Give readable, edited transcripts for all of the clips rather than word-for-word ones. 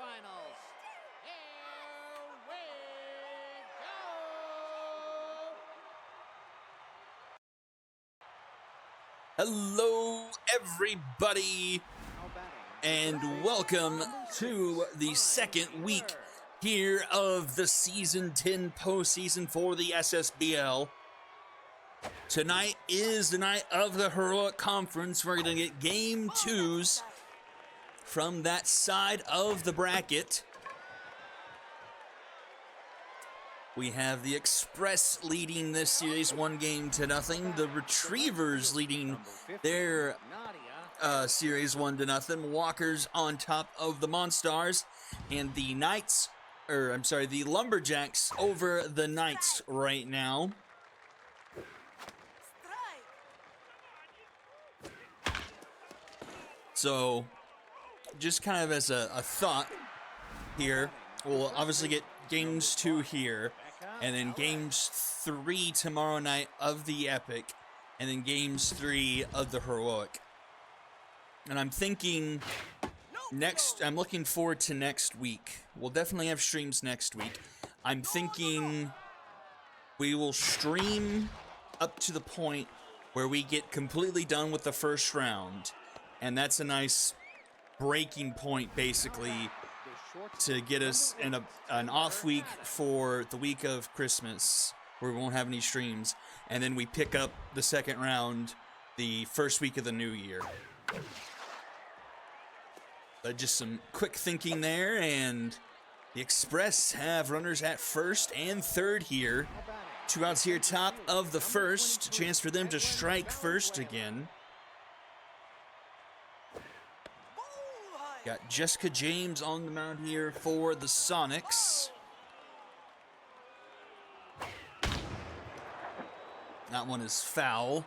semifinals. Here we go! Hello, everybody, and welcome to the second week here of the Season 10 postseason for the SSBL. Tonight is the night of the Heroic Conference. We're going to get Game 2s from that side of the bracket. We have the Express leading this series 1-0. The Retrievers leading their series 1-0. Walkers on top of the Monstars, and the the Lumberjacks over the Knights right now. So, just kind of as a thought here, we'll obviously get Games 2 here, and then Games 3 tomorrow night of the Epic, and then Games 3 of the Heroic. And I'm thinking I'm looking forward to next week. We'll definitely have streams next week. I'm thinking we will stream up to the point where we get completely done with the first round. And that's a nice breaking point, basically, to get us in an off week for the week of Christmas, where we won't have any streams. And then we pick up the second round the first week of the new year. But just some quick thinking there, and the Express have runners at first and third here. 2 outs here, top of the first. Chance for them to strike first again. Got Jessica James on the mound here for the Sonics. That one is foul.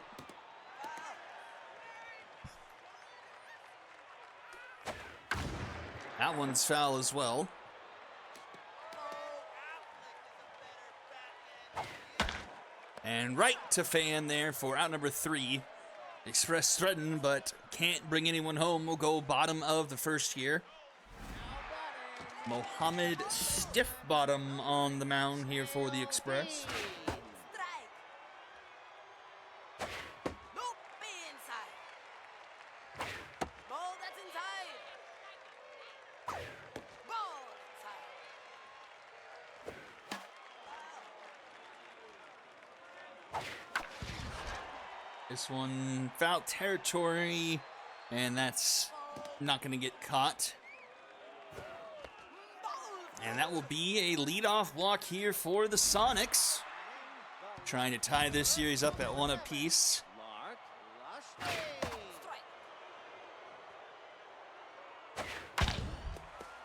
That one's foul as well. And right to Fan there for out number 3. Express threatened, but can't bring anyone home. We'll go bottom of the first here. Mohammed Stiffbottom on the mound here for the Express. This one, foul territory, and that's not going to get caught. And that will be a leadoff walk here for the Sonics, trying to tie this series up at 1 apiece.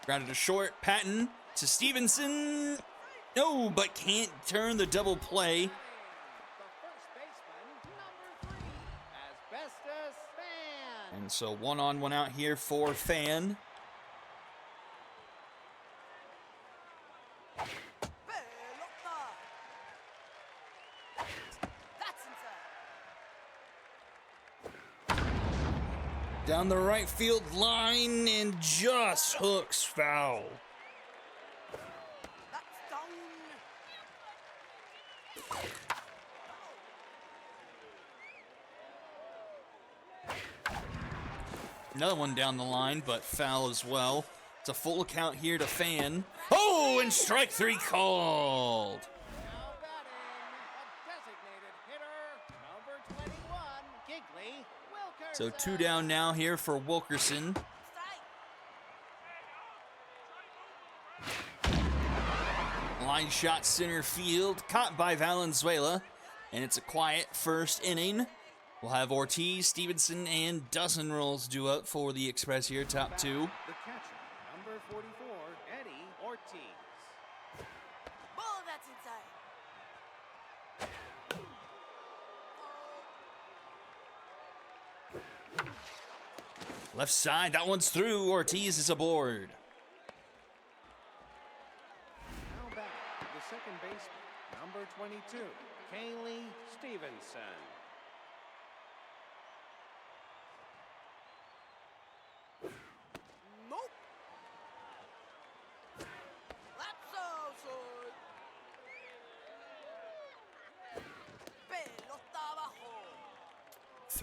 Grounded to short, Patton to Stevenson. No, but can't turn the double play. And so 1 on, 1 out here for Fan. Down the right field line and just hooks foul. Another one down the line, but foul as well. It's a full count here to Fan. Oh, and strike 3 called. Now batting, a designated hitter, number 21, Gigley Wilkerson. So 2 down now here for Wilkerson. Line shot center field, caught by Valenzuela, and it's a quiet first inning. We'll have Ortiz, Stevenson, and Dozen Rolls due up for the Express here, top 2. The catcher, number 44, Eddie Ortiz. Ball that's inside. Left side, that one's through. Ortiz is aboard. Now back, the second baseman, number 22, Kaylee Stevenson.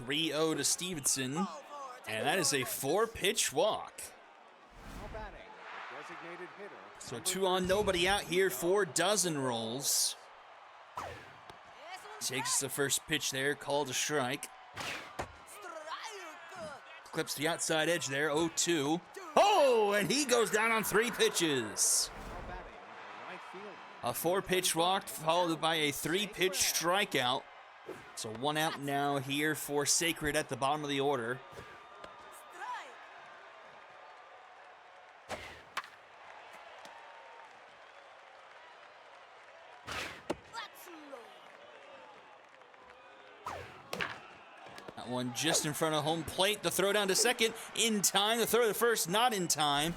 3-0 to Stevenson. And that is a 4-pitch walk. Now batting, the designated hitter. So 2 on, nobody out here for dozen rolls. Takes the first pitch there, called a strike. Clips the outside edge there, 0-2. Oh, and he goes down on 3 pitches. Now batting, the right fielder. A 4-pitch walk followed by a 3-pitch strikeout. So 1 out now here for Sacred at the bottom of the order. That one just in front of home plate. The throw down to second in time. The throw to first not in time.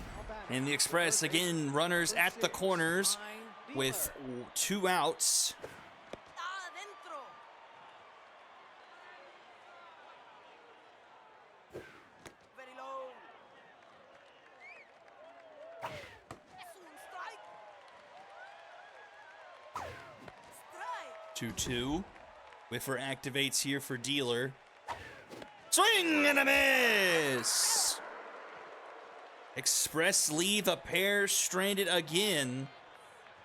And the Express again runners at the corners with 2 outs. Two. Whiffer activates here for Dealer. Swing and a miss! Express leave a pair stranded again.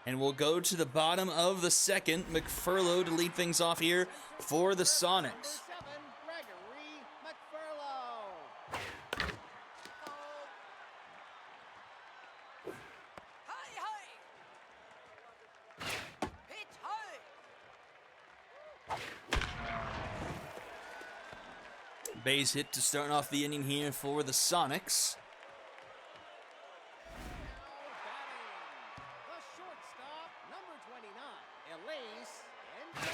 And we'll go to the bottom of the second. McFurlow to lead things off here for the Sonics. Base hit to start off the inning here for the Sonics. The shortstop, number 29, Elise and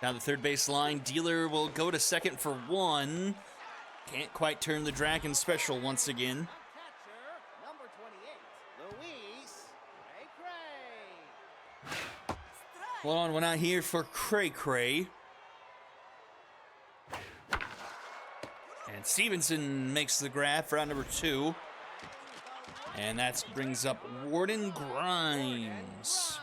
Down the third base line, Dealer will go to second for 1. Can't quite turn the Dragon special once again. catcher, number 28, Luis Cray. 1 on, 1 out here for Cray Cray. And Stevenson makes the grab for out number 2. And that brings up Warden Grimes.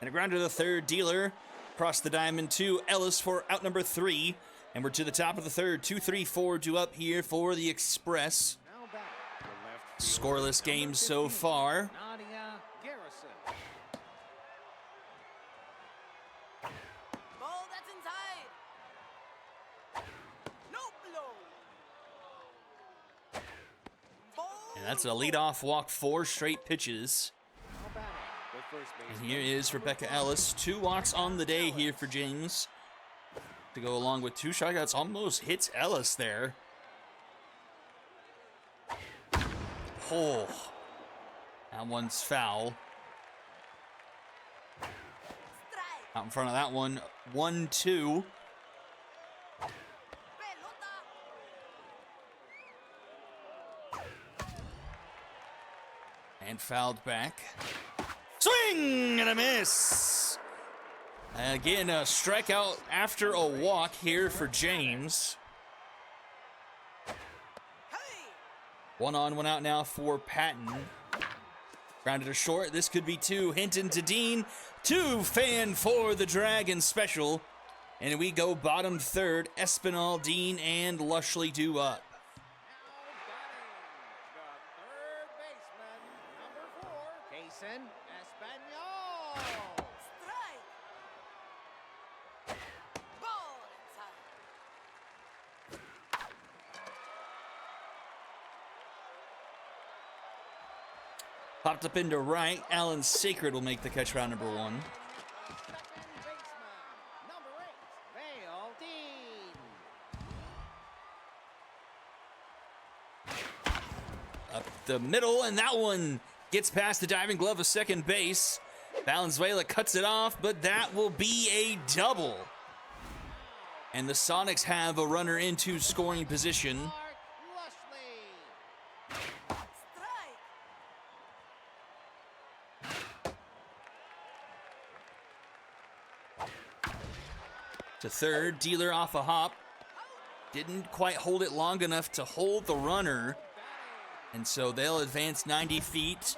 And a ground to the third, Dealer. Across the diamond to Ellis for out number 3. And we're to the top of the third. 2-3-4 due up here for the Express. Now back, the left Scoreless game so far. Nadia Garrison. Ball that's inside. No blow. Ball. And that's a leadoff walk, 4 straight pitches. Now batting, the first And baseman, here is number Rebecca 4, Ellis. 2 walks on the day here for James. To go along with 2 strikeouts. Almost hits Ellis there. Oh. That one's foul. Strike. Out in front of that one. 1-2. And fouled back. Swing and a miss. Again, a strikeout after a walk here for James. Hey. 1 on, 1 out now for Patton. Grounded to short. This could be 2. Hinton to Dean. 2 fan for the Dragon special. And we go bottom third. Espinal, Dean, and Lushley due up. now batting, the third baseman, number 4, Jason Espanol. Strike. Ball inside. Popped up into right. Alan Sacred will make the catch round number 1. Second baseman, number 8, Vale Dean. Up the middle, and that one gets past the diving glove of second base. Valenzuela cuts it off, but that will be a double. And the Sonics have a runner into scoring position. Mark Lushley. Strike. to third. Dealer off a hop. Didn't quite hold it long enough to hold the runner. And so they'll advance 90 feet.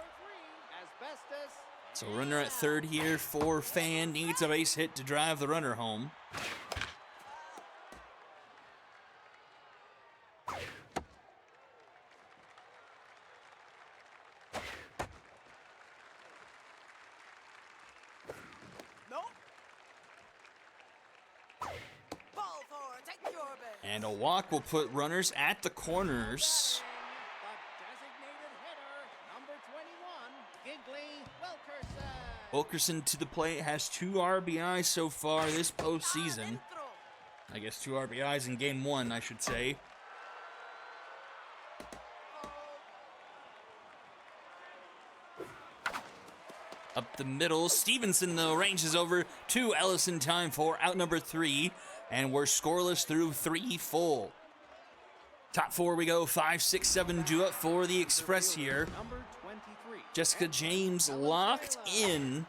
So runner at third here for Fan. Needs a base hit to drive the runner home. And a walk will put runners at the corners. Wilkerson to the plate, has 2 RBIs so far this postseason. I guess 2 RBIs in game 1, I should say. Up the middle, Stevenson though ranges over to Ellison, time for out number 3. And we're scoreless through 3 full. Top 4 we go, 5, 6, 7 due up for the Express here. Jessica James locked in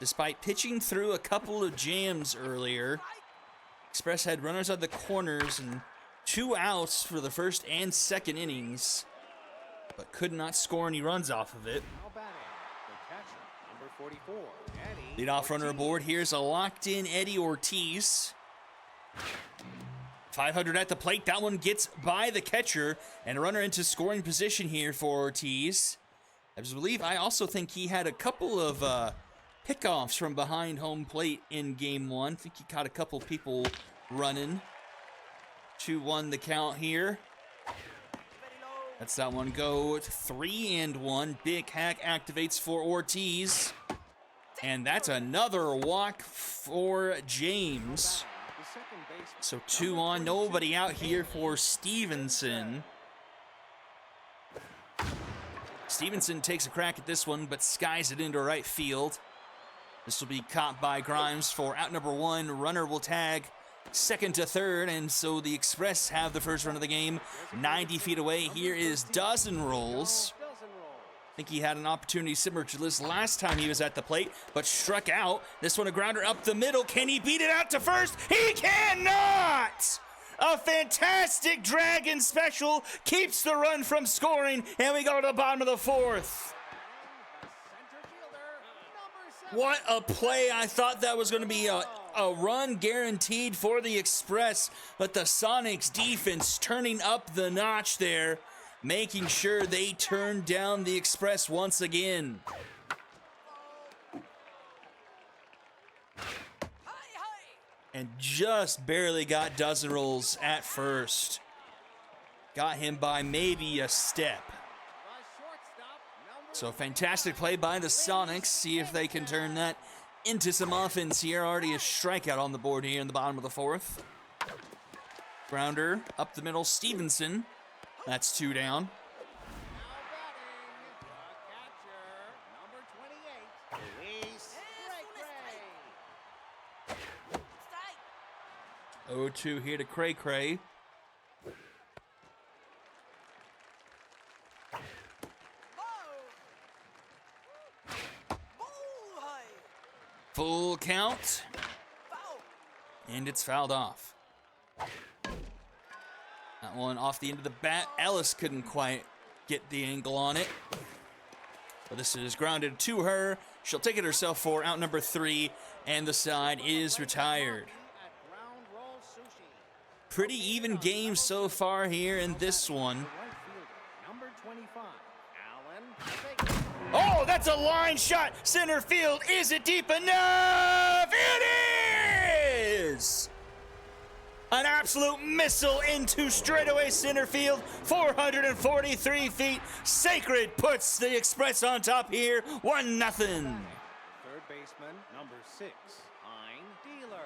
despite pitching through a couple of jams earlier. Express had runners at the corners and 2 outs for the first and second innings, but could not score any runs off of it. Leadoff runner aboard. Here's a locked-in Eddie Ortiz. 500 at the plate. That one gets by the catcher, and a runner into scoring position here for Ortiz. I also think he had a couple of pickoffs from behind home plate in game 1. I think he caught a couple people running. 2-1 the count here. That's that one go. 3-1. Big hack activates for Ortiz. And that's another walk for James. So 2 on, nobody out here for Stevenson. Stevenson takes a crack at this one, but skies it into right field. This will be caught by Grimes for out number 1. Runner will tag second to third, and so the Express have the first run of the game. 90 feet away, here is Dozen Rolls. I think he had an opportunity similar to this last time he was at the plate, but struck out. This one a grounder up the middle. Can he beat it out to first? He cannot! A fantastic Dragon special keeps the run from scoring, and we go to the bottom of the 4th. What a play. I thought that was going to be a run guaranteed for the Express, but the Sonics defense turning up the notch there, making sure they turn down the Express once again. And just barely got Dozen Rolls at first. Got him by maybe a step. So fantastic play by the Sonics. See if they can turn that into some offense here. Already a strikeout on the board here in the bottom of the 4th. Grounder up the middle, Stevenson. That's 2 down. Oh, 2 here to Cray Cray. Full count. And it's fouled off. That one off the end of the bat. Ellis couldn't quite get the angle on it. But this is grounded to her. She'll take it herself for out number 3, and the side is retired. Pretty even game so far here in this one. Oh, that's a line shot. Center field. Is it deep enough? It is! An absolute missile into straightaway center field. 443 feet. Sacred puts the Express on top here. 1-0. Third baseman, number 6, Hein Dealer.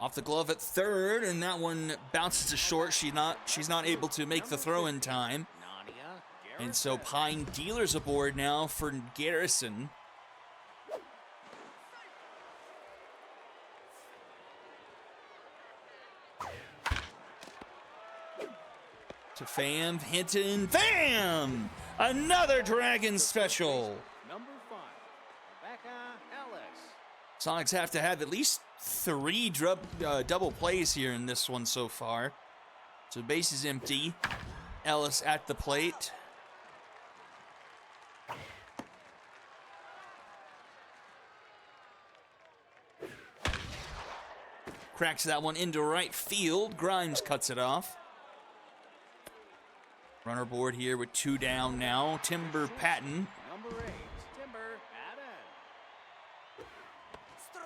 Off the glove at third, and that one bounces to short. She's not able to make the throw in time. And so Pine Dealer's aboard now for Garrison. To Pham, Hinton, Pham! Another Dragon special. Number 5, Rebecca Ellis. Sonics have to have at least 3 double plays here in this one so far. So base is empty. Ellis at the plate. Cracks that one into right field. Grimes cuts it off. Runner board here with 2 down now. Timber Patton. Number 8, Timber Patton. Strike.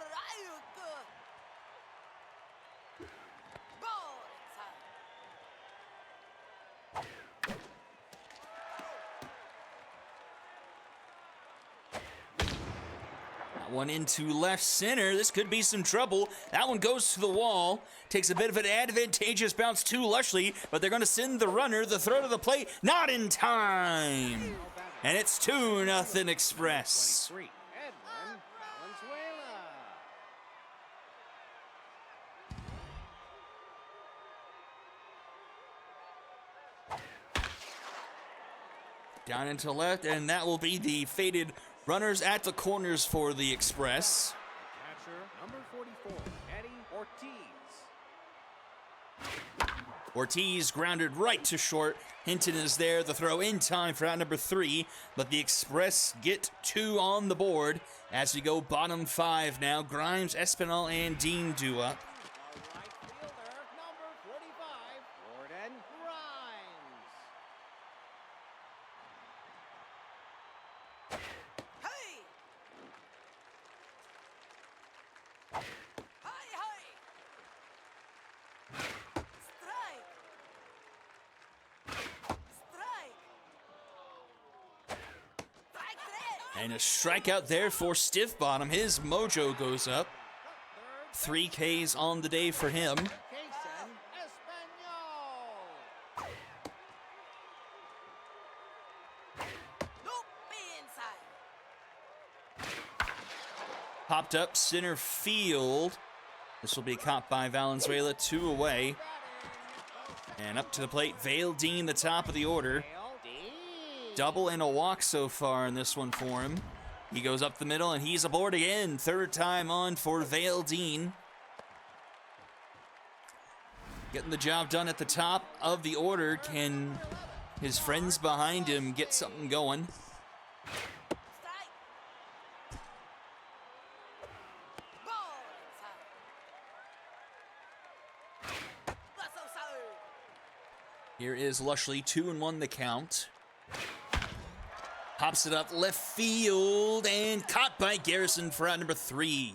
Ball inside. That one into left center. This could be some trouble. That one goes to the wall. Takes a bit of an advantageous bounce to Lushley, but they're going to send the runner. The throw to the plate, not in time. And it's 2-0 Express. 23, Edwin Valenzuela. Down into left, and that will be the faded runners at the corners for the Express. Catcher, number 44, Eddie Ortiz. Ortiz grounded right to short. Hinton is there. The throw in time for out number 3, but the Express get 2 on the board as we go bottom 5 now. Grimes, Espinal, and Dean do up. The right fielder, number 45, Jordan Grimes. Hey! Hi, hi! Strike! Strike! Strike 3! And a strikeout there for Stiff Bottom. His mojo goes up. 3 Ks on the day for him. Jason Espanol. Nope, be inside. Popped up center field. This will be caught by Valenzuela, 2 away. And up to the plate, Vale Dean, the top of the order. Double and a walk so far in this one for him. He goes up the middle, and he's aboard again. 3rd time on for Vale Dean. Getting the job done at the top of the order. Can his friends behind him get something going? Strike! Ball inside. That's outside. Here is Lushley, 2-1 the count. Pops it up left field and caught by Garrison for out number 3.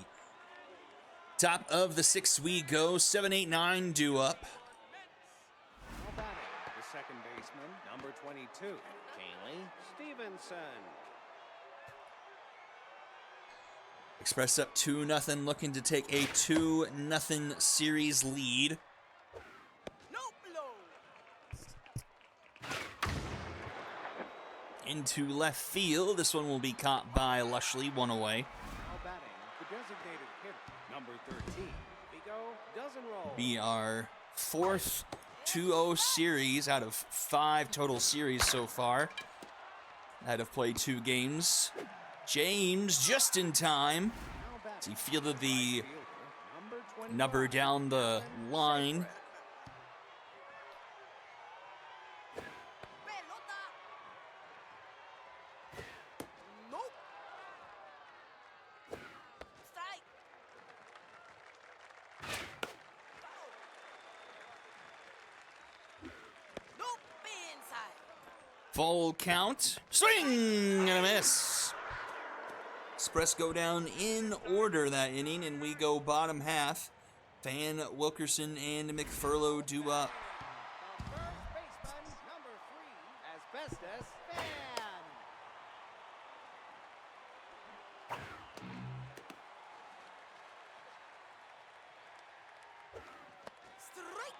Top of the 6th we go. 7, 8, 9 due up. Now batting, the second baseman, number 22, Kaylee Stevenson. Express up 2-0, looking to take a 2-0 series lead. No blow. Into left field. This one will be caught by Lushley, 1 away. Now batting, the designated hitter, number 13, Vigo doesn't roll. Be our 4th 2-0 series out of 5 total series so far. That have played 2 games. James just in time. Now batting, As he fielded the fielder, number 20, number down the line. Pelota. Nope. Strike. Foul. Nope, be inside. Full count. Swing and a miss. Express go down in order that inning, and we go bottom half. Van Wilkerson and McFurlow do up. the first baseman, number 3, Asbestos Fan. Strike.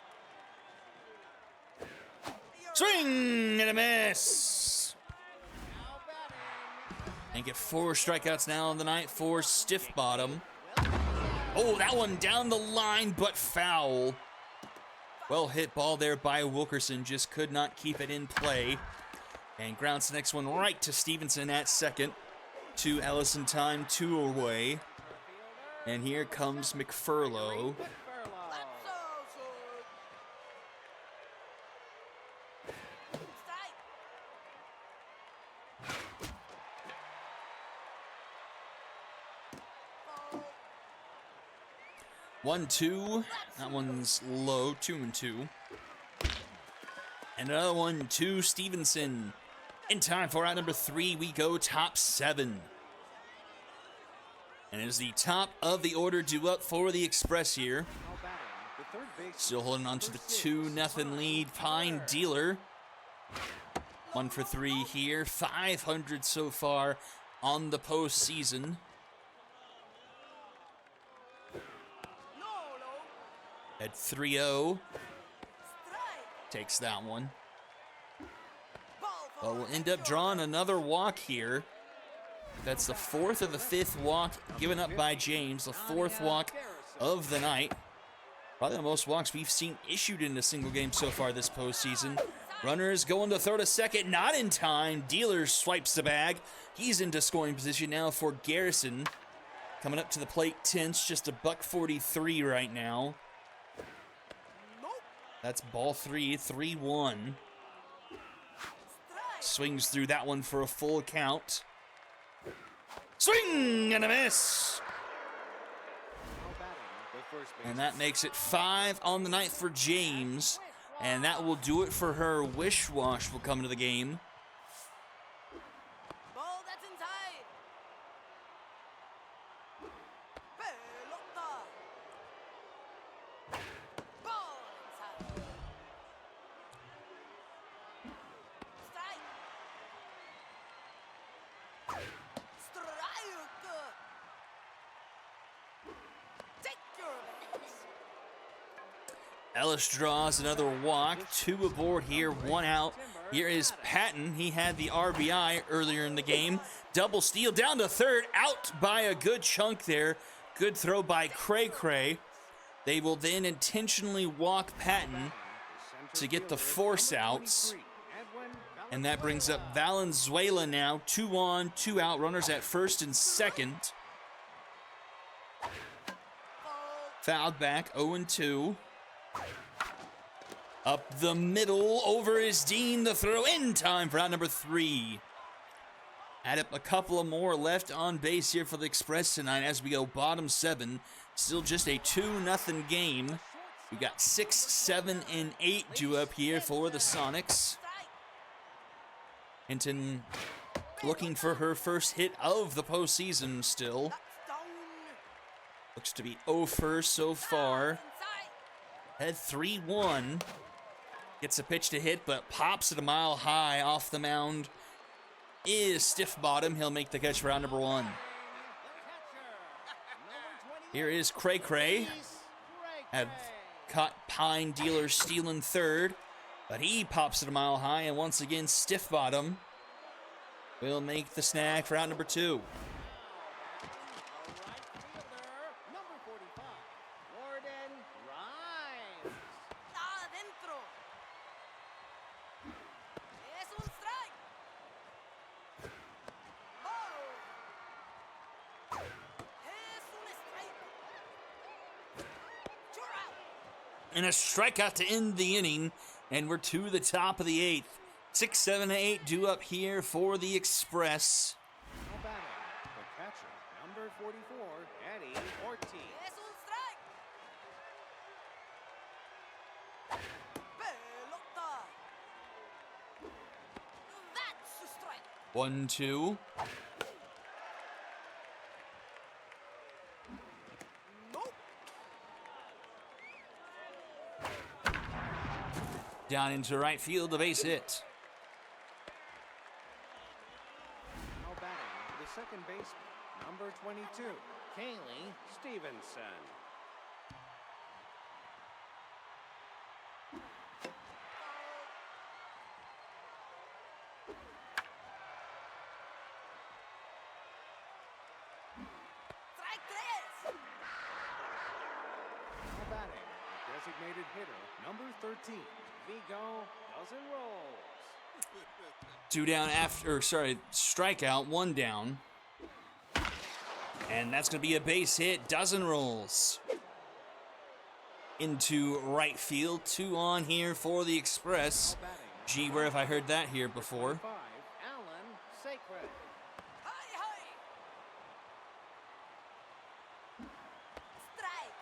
Swing and a miss. Now batting, And get 4 strikeouts now on the night for Stiff Bottom. Oh, that one down the line, but foul. Foul. Well hit ball there by Wilkerson, just could not keep it in play. And grounds the next one right to Stevenson at second. 2 Ellison time, 2 away. And here comes McFurlow. That's so good. Strike. Ball. 1-2. That one's low. 2-2. And another one to Stevenson. In time for out number 3, we go top 7. And as the top of the order due up for the Express here. Still holding on to the 2-0 lead. Pine Dealer. 1 for 3 here. 500 so far on the postseason. At 3-0. Takes that one. But we'll end up drawing another walk here. That's the 4th or the 5th walk given up by James. The 4th walk of the night. Probably the most walks we've seen issued in a single game so far this postseason. Runners going to throw to second, not in time. Dealer swipes the bag. He's into scoring position now for Garrison. Coming up to the plate, Tense, just a $143 right now. That's ball 3, 3-1. Swings through that one for a full count. Swing and a miss. And that makes it 5 on the night for James. And that will do it for her. Wish Wash will come into the game. Ball that's inside. Pelota. Ball inside. Strike. Strike. Take your base. Ellis draws another walk. 2 aboard here, 1 out. Here is Patton. He had the RBI earlier in the game. Double steal down to third. Out by a good chunk there. Good throw by Cray Cray. They will then intentionally walk Patton to get the force outs. And that brings up Valenzuela now. 2 on, 2 out. Runners at first and second. Fouled back, 0-2. Up the middle, over is Dean. The throw in time for out number 3. Add up a couple of more left on base here for the Express tonight as we go bottom 7. Still just a 2-0 game. We got 6, 7, and 8 due up here for the Sonics. Hinton looking for her first hit of the postseason still. Looks to be 0 so far. Head 3-1. Gets a pitch to hit, but pops it a mile high off the mound. Is Stiff Bottom. He'll make the catch for round number 1. Here is Cray Cray. Had caught Pine Dealer stealing third, but he pops it a mile high, and once again, Stiff Bottom will make the snag for round number 2. Adentro. Es un strike. Ball. Es un strike. You're out. And a strikeout to end the inning, and we're to the top of the 8th. 6, 7, 8 due up here for the Express. Now batting, the catcher, number 44, Eddie Ortiz. Es un strike. Pelota. That's a strike. 1-2. Nope. Down into right field, the base hit. Now batting, the second baseman, number 22, Kaylee Stevenson. Strike 3. Now batting, the designated hitter, number 13. Vigo doesn't roll. Two down strikeout, one down. And that's going to be a base hit. Dozen rolls into right field. 2 on here for the Express. Gee, where have I heard that here before? Alan Sacred. Hi, hi. Strike.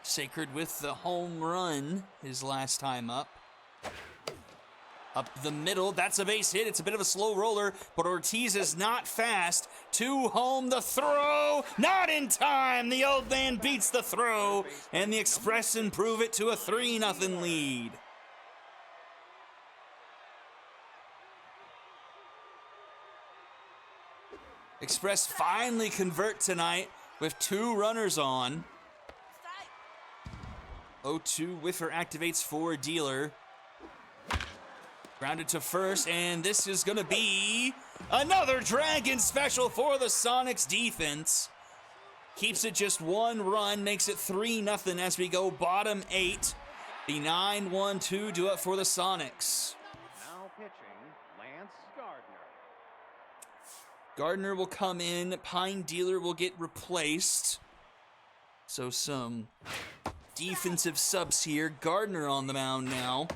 Sacred with the home run his last time up. Up the middle, that's a base hit. It's a bit of a slow roller, but Ortiz is not fast. 2 home, the throw, not in time. The old man beats the throw, and the Express improve it to a 3-0 lead. Express finally convert tonight with 2 runners on. Strike. 0-2 whiffer activates for dealer. Grounded to first, and this is going to be another Dragon special for the Sonics defense. Keeps it just 1 run, makes it 3-0 as we go bottom 8. The 9-1-2 do it for the Sonics. Now pitching, Lance Gardner. Gardner will come in. Pine Dealer will get replaced. So some defensive subs here. Gardner on the mound now.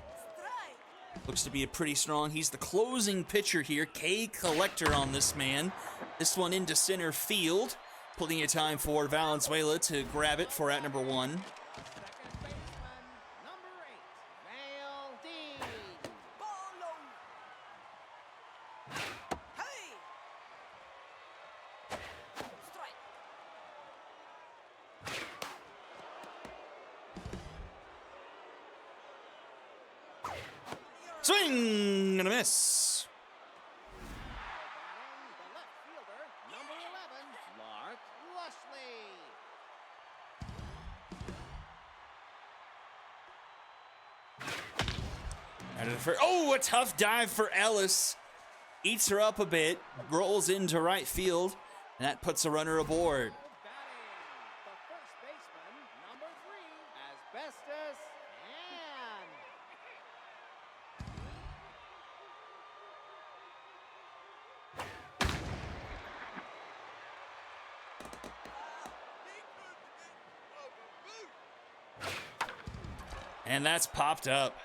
Looks to be a pretty strong. He's the closing pitcher here. K Collector on this man. This one into center field. Plenty of time for Valenzuela to grab it for at number 1. Second baseman, number 8, Valdez. Ball low. Hey. Strike. Swing and a miss. Batting the left fielder, number 11, Mark Lushley. Oh, a tough dive for Ellis. Eats her up a bit, rolls into right field, and that puts a runner aboard. Batting the first baseman, number 3, Asbestos and And that's popped up.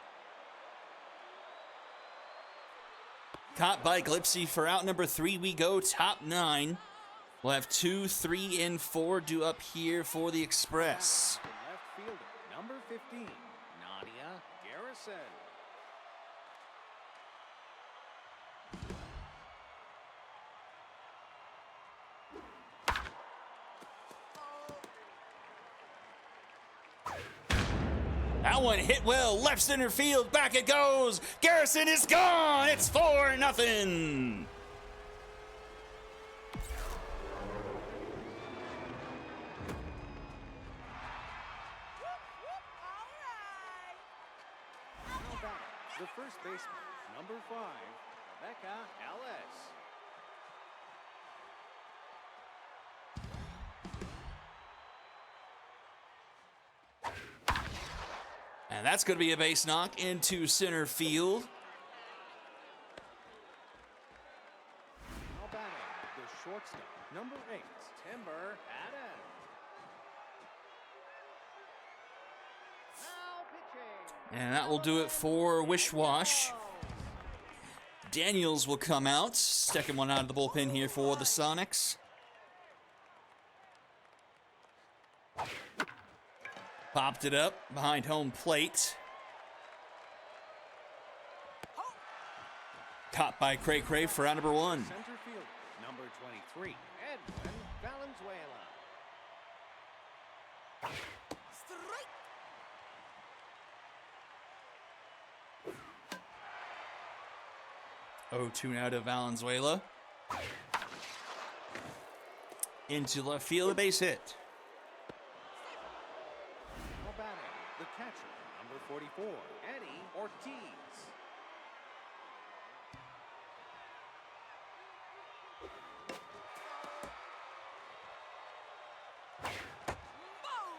Caught by Glipsy for out number 3. We go top 9. We'll have 2, 3, and 4 due up here for the Express. the left fielder, number 15, Nadia Garrison. That one hit well, left center field, back it goes. Garrison is gone. It's 4-0. Now batting the first baseman, number 5, Rebecca Ellis. And that's going to be a base knock into center field. Now batting the shortstop, number 8, Timber Adams. Now pitching. And that will do it for Wish Wash. Daniels will come out. Second one out of the bullpen here for the Sonics. Popped it up behind home plate. Caught by Cray Cray for out number 1. Center field, number 23, Edwin Valenzuela. Strike. 0-2 now to Valenzuela. Into left field, a base hit. Now batting the catcher, number 44, Eddie Ortiz. Ball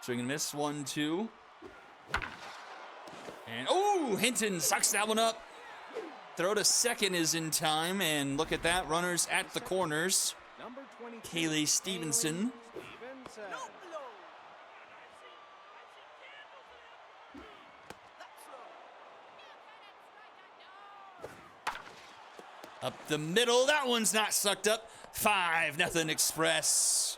Swing and miss. 1-2. And, oh, Hinton sucks that one up. Throw to second is in time, and look at that. Runners at the corners. Number 22, Kaylee Stevenson. Stevenson. No blow. That's low. Up the middle. That one's not sucked up. 5-0 Express.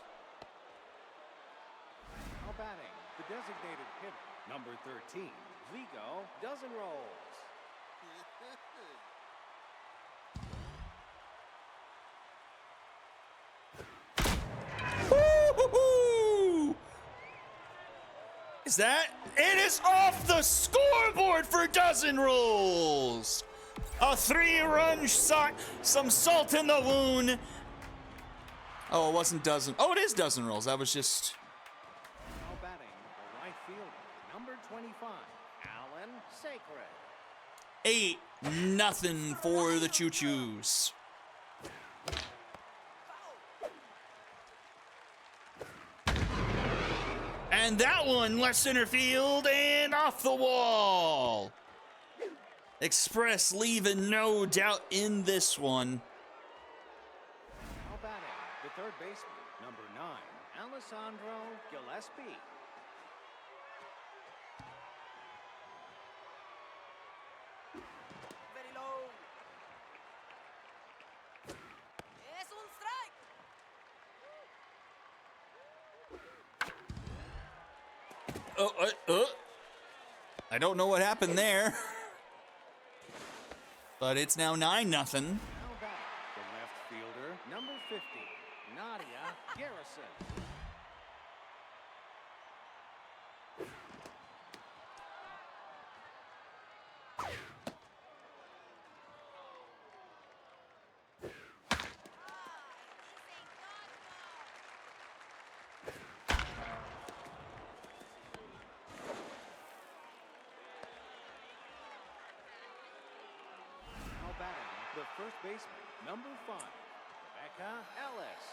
Now batting, the designated hitter, number 13, Vigo dozen rolls. Woo-hoo-hoo! Is that? It is off the scoreboard for dozen rolls. A 3-run shot, some salt in the wound. Oh, it wasn't dozen. Oh, it is dozen rolls. That was just. Now batting, the right fielder, number 25, Alan Sacred. 8-0 for the Choo-Choos. And that one left center field and off the wall. Express leaving no doubt in this one. Now batting, the third baseman, number 9, Alessandro Gillespie. Very low. Es un strike. I don't know what happened there. But it's now 9-0. Now batting, the left fielder, number 50, Nadia Garrison. Now batting, the first baseman, number 5, Rebecca Ellis.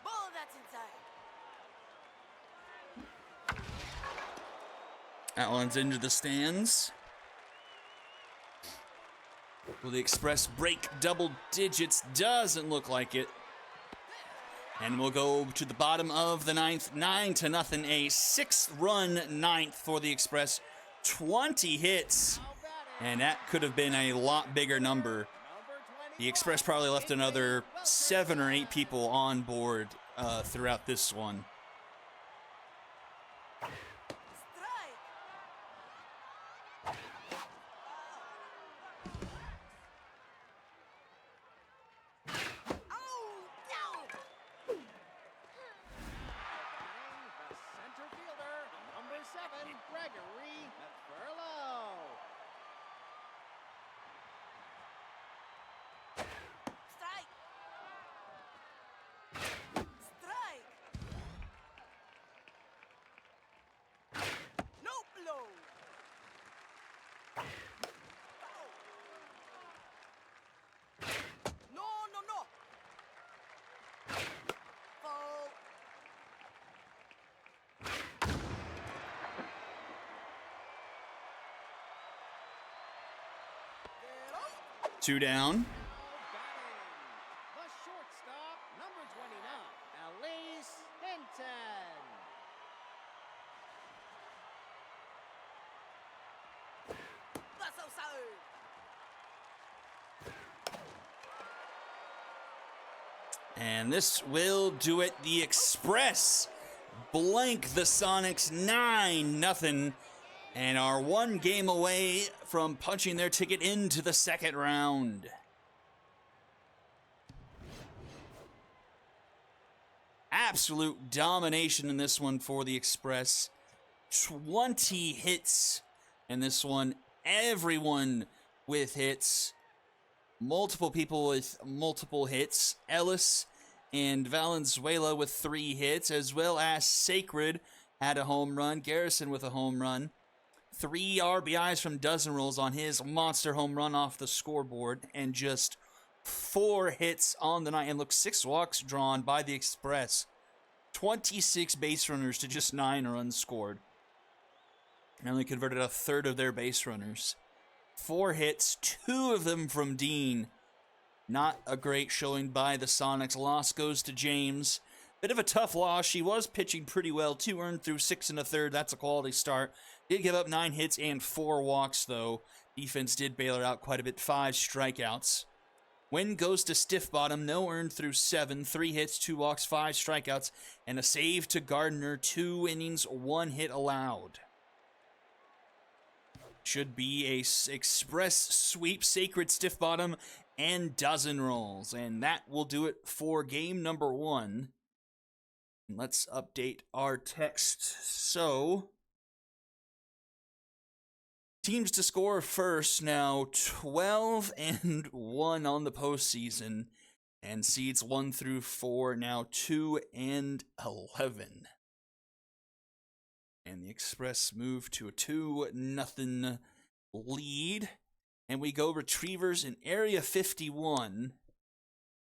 Ball that's inside. That one's into the stands. Will the Express break double digits? Doesn't look like it. And we'll go to the bottom of the ninth, 9-0, a 6-run ninth for the Express. 20 hits, and that could have been a lot bigger number. The Express probably left another 7 or 8 people on board throughout this one. Strike. Oh, down. The center fielder, number 7, Gregory Furlow. Strike. Strike. No blow. Foul. No, no, no. Foul. 2 down. The shortstop, number 29, Elise Hinton. That's outside. And this will do it. The Express blank the Sonics 9-0 and are 1 game away from punching their ticket into the second round. Absolute domination in this one for the Express. 20 hits in this one. Everyone with hits. Multiple people with multiple hits. Ellis and Valenzuela with 3 hits, as well as Sacred had a home run. Garrison with a home run. 3 RBIs from dozen rolls on his monster home run off the scoreboard, and just 4 hits on the night. And look, 6 walks drawn by the Express. 26 base runners to just 9 runs scored. And only converted a third of their base runners. 4 hits, 2 of them from Dean. Not a great showing by the Sonics. Loss goes to James. Bit of a tough loss. She was pitching pretty well. 2 earned through 6 1/3. That's a quality start. Did give up 9 hits and 4 walks, though. Defense did bail her out quite a bit. 5 strikeouts. Win goes to Stiff Bottom. No earned through 7. 3 hits, 2 walks, 5 strikeouts, and a save to Gardner. 2 innings, 1 hit allowed. Should be a Express sweep. Sacred, Stiff Bottom, and dozen rolls. And that will do it for game number 1. Let's update our text. So, teams to score first now 12-1 on the postseason, and seeds 1 through 4 now 2-11. And the Express move to a 2-0 lead, and we go Retrievers in Area 51.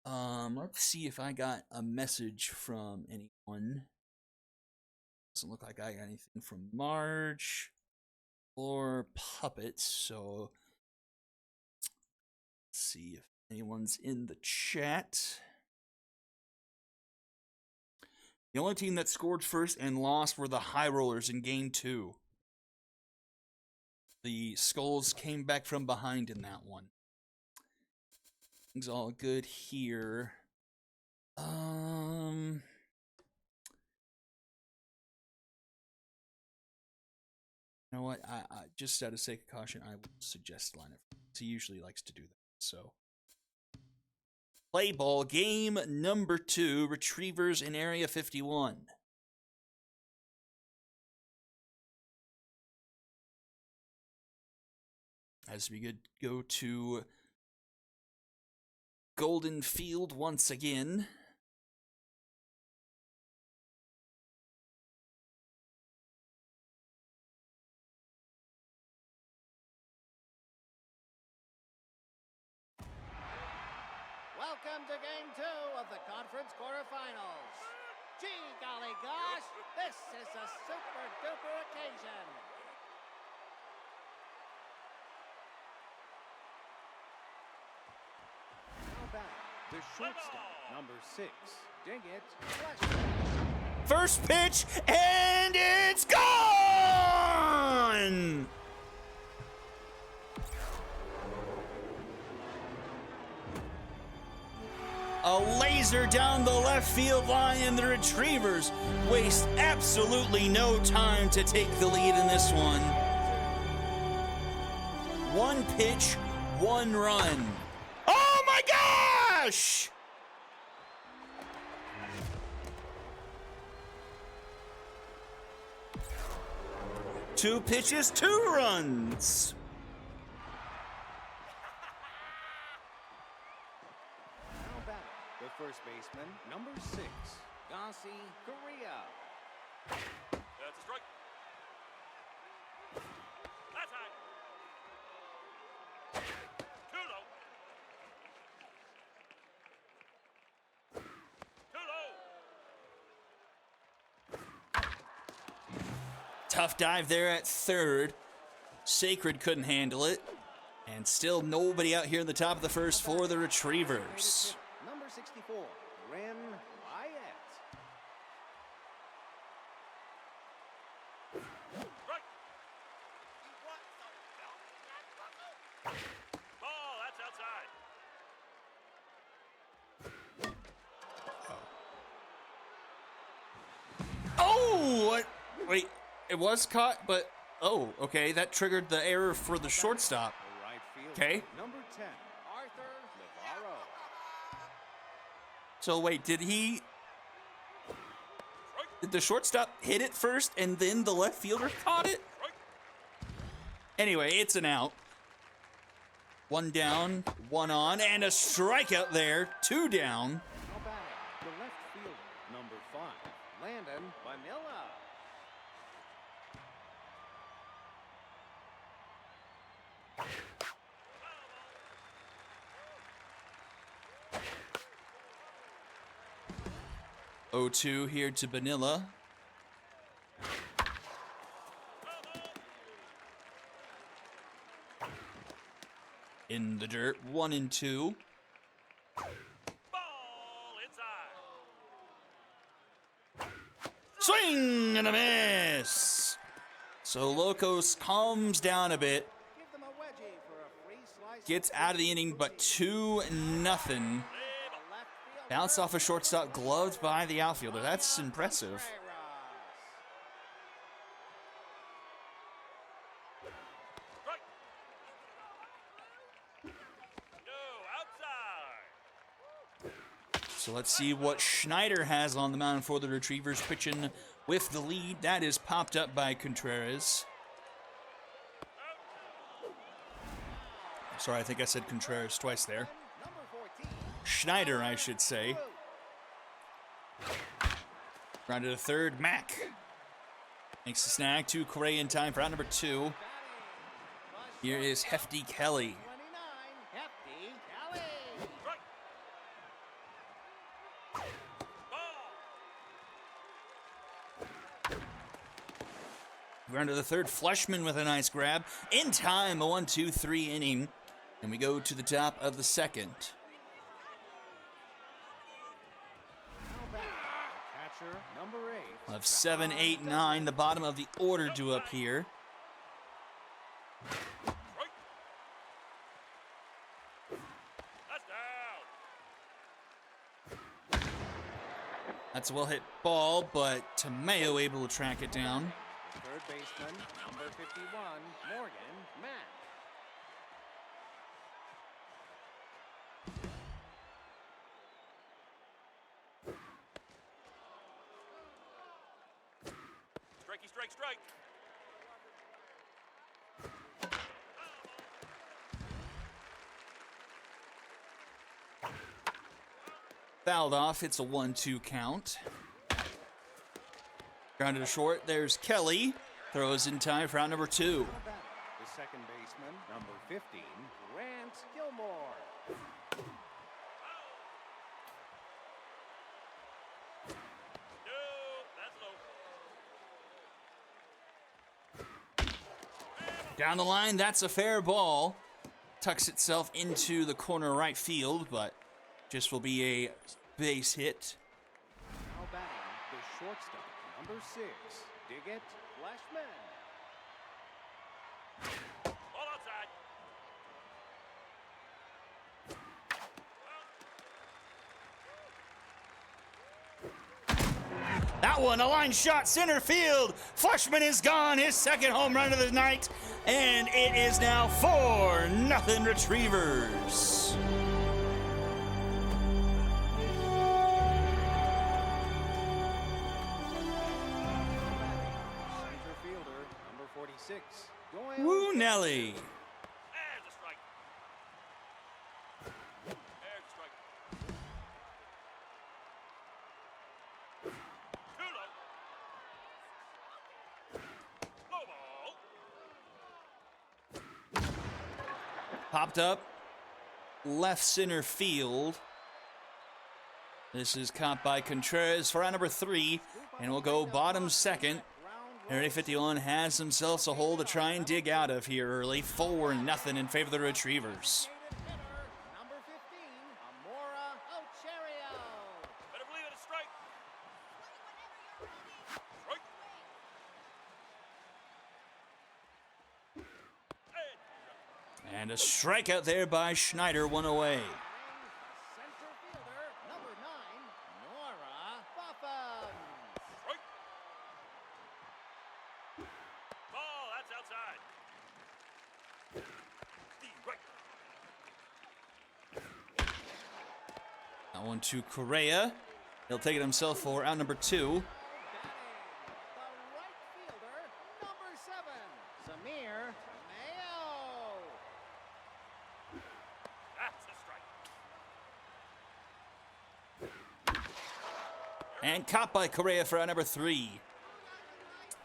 Let's see if I got a message from anyone. Doesn't look like I got anything from Marge or Puppets, so let's see if anyone's in the chat. The only team that scored first and lost were the High Rollers in Game 2. The Skulls came back from behind in that one. Things all good here. You know what? I just out of sake of caution, I would suggest lineup. He usually likes to do that. So, play ball game number 2. Retrievers in Area 51. As we go to Golden Field once again. Welcome to game 2 of the conference quarterfinals. Gee golly gosh, this is a super duper occasion. Now back, the shortstop, number 6. Dig it, flush. First pitch, and it's gone! A laser down the left field line, and the Retrievers waste absolutely no time to take the lead in this one. 1 pitch, 1 run. Oh my gosh! Two pitches, 2 runs. The first baseman, number 6, Gossi Korea. That's a strike. That's high. Too low. Too low. Tough dive there at third. Sacred couldn't handle it. And still nobody out here in the top of the first for the Retrievers. Number 64, Ren Wyatt. Strike. Ball, that's outside. Oh, what? Wait, it was caught, but oh, okay, that triggered the error for the shortstop. The right fielder, Okay. Number 10, Arthur Navarro. So wait, did the shortstop hit it first and then the left fielder caught it? Anyway, it's an out. 1 down, 1 on, and a strikeout there. 2 down. Now batting, the left fielder, number 5, Landon Manila. 0-2 here to Vanilla. In the dirt, 1-2. Ball inside. Swing and a miss. So Locos calms down a bit. Give them a wedgie for a free slice. Gets out of the inning, but 2-0. Left field. Bounce off a shortstop, gloved by the outfielder. That's impressive. Strike. No, outside. So let's see what Schneider has on the mound for the Retrievers, pitching with the lead. That is popped up by Contreras. Sorry, I think I said Contreras twice there. Number 14. Schneider, I should say. Round to the third, Mack. Makes the snag to Correa in time for out number 2. Here is Hefty Kelly. 29. Hefty Kelly. Strike. Ball. Round to the third, Fleshman with a nice grab. In time, a 1-2-3 inning. And we go to the top of the second. Now back. Catcher number 8. We'll have 7, 8, 9, the bottom of the order due up here. Strike. That's down. That's a well-hit ball, but Tomeo able to track it down. Third baseman number 51. Morgan Mack. Strikey, strike, strike. Fouled off, it's a 1-2 count. Grounded to short, there's Kelly. Throws in time for round number 2. Now back. The second baseman number 15. Grant Gilmore. No, that's low. Down the line, that's a fair ball. Tucks itself into the corner right field, but just will be a base hit. Now batting the shortstop number 6. Diggett Fleshman. Ball outside. That one, a line shot, center field. Fleshman is gone, his second home run of the night, and it is now 4-0 Retrievers. Center fielder number 46. Doyle. Woo Nelly. There's a strike. There's a strike. Too low. Low ball. Popped up, left center field. This is caught by Contreras for round number 3, and we'll go bottom second. Area 51 has themselves a hole to try and dig out of here early. 4-0 in favor of the Retrievers. Hitter, number 15. Amora Ocherio. Better believe it, a strike. Strike. And a strikeout there by Schneider, one away. Center fielder number 9. Nora Buffum. Strike. Ball, that's outside. Steve, right. That one to Correa. He'll take it himself for out number 2. Batting the right fielder number 7. Samir Mayo. That's a strike. And caught by Correa for out number 3.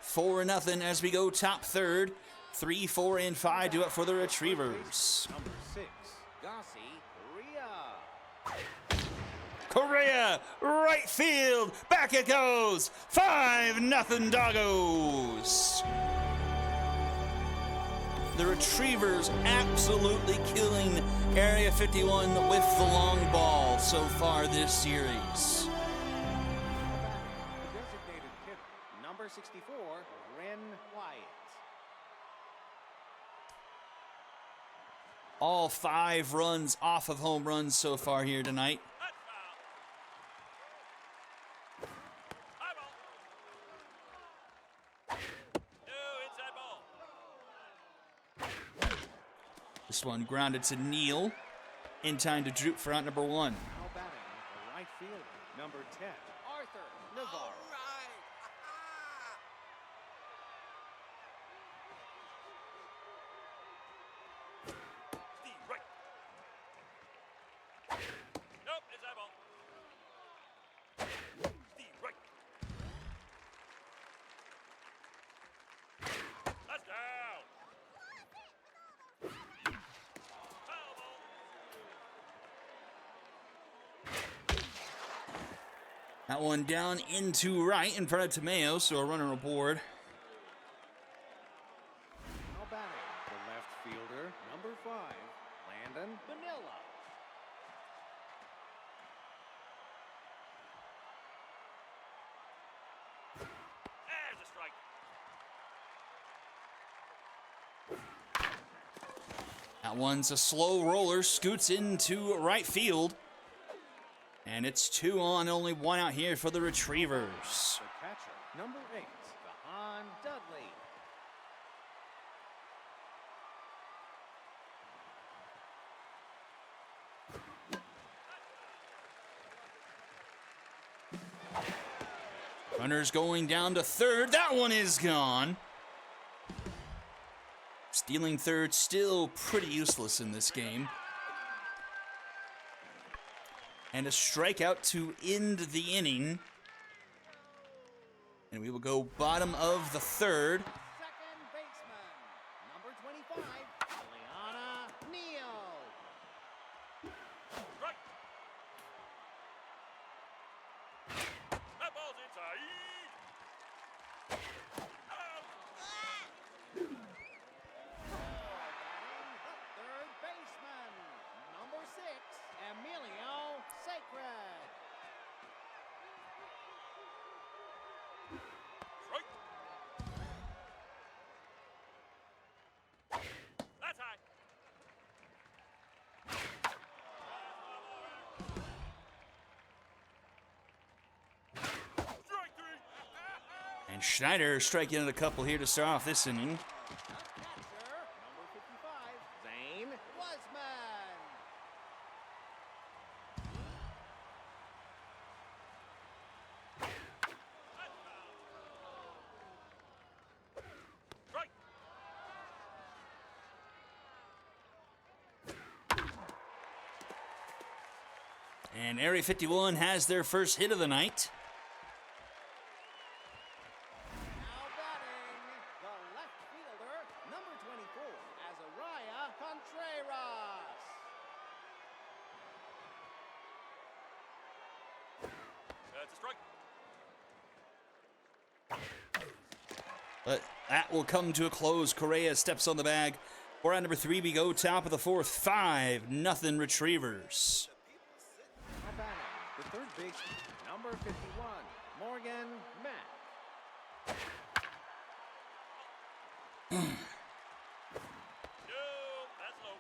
4-0 as we go top third. 3, 4, and 5 do it for the Retrievers. Number 6. Gossi Ria. Correa, right field, back it goes. 5-0 Doggos. The Retrievers absolutely killing Area 51 with the long ball so far this series. The designated hitter, number 64, Ren Wyatt. All 5 runs off of home runs so far here tonight. That's foul. High ball. No, inside ball. This one grounded to Neal in time to droop for out number 1. Now batting, the right fielder, number 10, Arthur Navarro. All right. Steve, right. Nope, inside ball. Steve, right. That's down. Foul ball. That one down into right in front of Tomeo, so a runner aboard. Now batting, the left fielder, number 5, Landon Vanilla. There's a strike. That one's a slow roller, scoots into right field. And it's 2 on, only 1 out here for the Retrievers. The catcher, number 8, Gahan Dudley. Runners going down to third. That one is gone. Stealing third, still pretty useless in this game. And a strikeout to end the inning. And we will go bottom of the third. Second baseman, number 25, Liana Neal. Right. That ball's inside. Out. Third baseman, number 6, Emilio Sacred. Strike. That's high. Strike 3. And Schneider striking out a couple here to start off this inning. Catcher, number 55, Zane Wasman. Strike. And Area 51 has their first hit of the night. Now batting, the left fielder, number 24, Azariah Contreras. That's a strike. But that will come to a close. Correa steps on the bag. For out number 3, we go top of the fourth. 5-0 Retrievers. Now batting, the third baseman, number 51, Morgan Mack. No, that's low.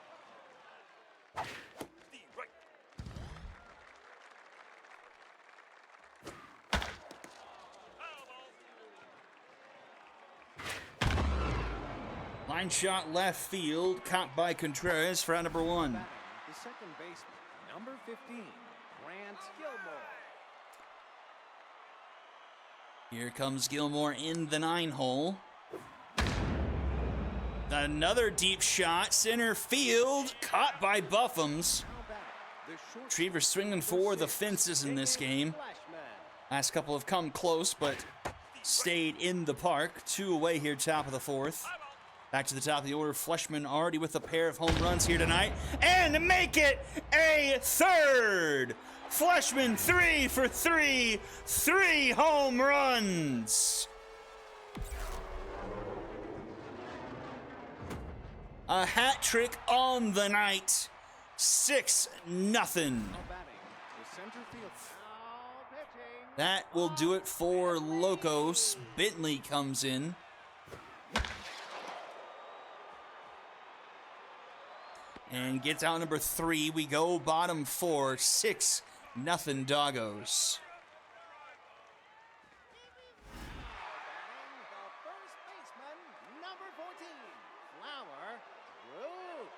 Steve, right. Foul ball. Line shot left field, caught by Contreras for out number 1. Batting, the second baseman, number 15, Grant Gilmore. Here comes Gilmore in the 9 hole. Another deep shot, center field, caught by Buffums. Now batting, the short Retrievers swinging for the fences in this game. Flashman. Last couple have come close, but stayed in the park. 2 away here, top of the fourth. Back to the top of the order, Fleshman already with a pair of home runs here tonight. And make it a third Fleshman 3 for 3. 3 home runs. A hat trick on the night. 6-0. Now batting, the center field. Now pitching. That will do it for Locos. Bentley comes in. And gets out number 3. We go bottom 4. 6-0 Doggos. Now batting, the first baseman, number 14, Flower Root.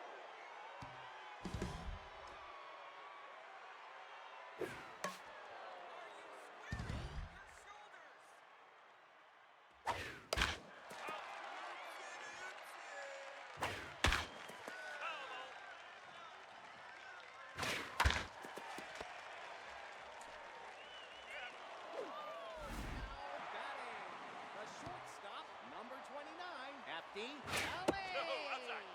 Batting, the shortstop, number 29, Hefty outside. Ellie.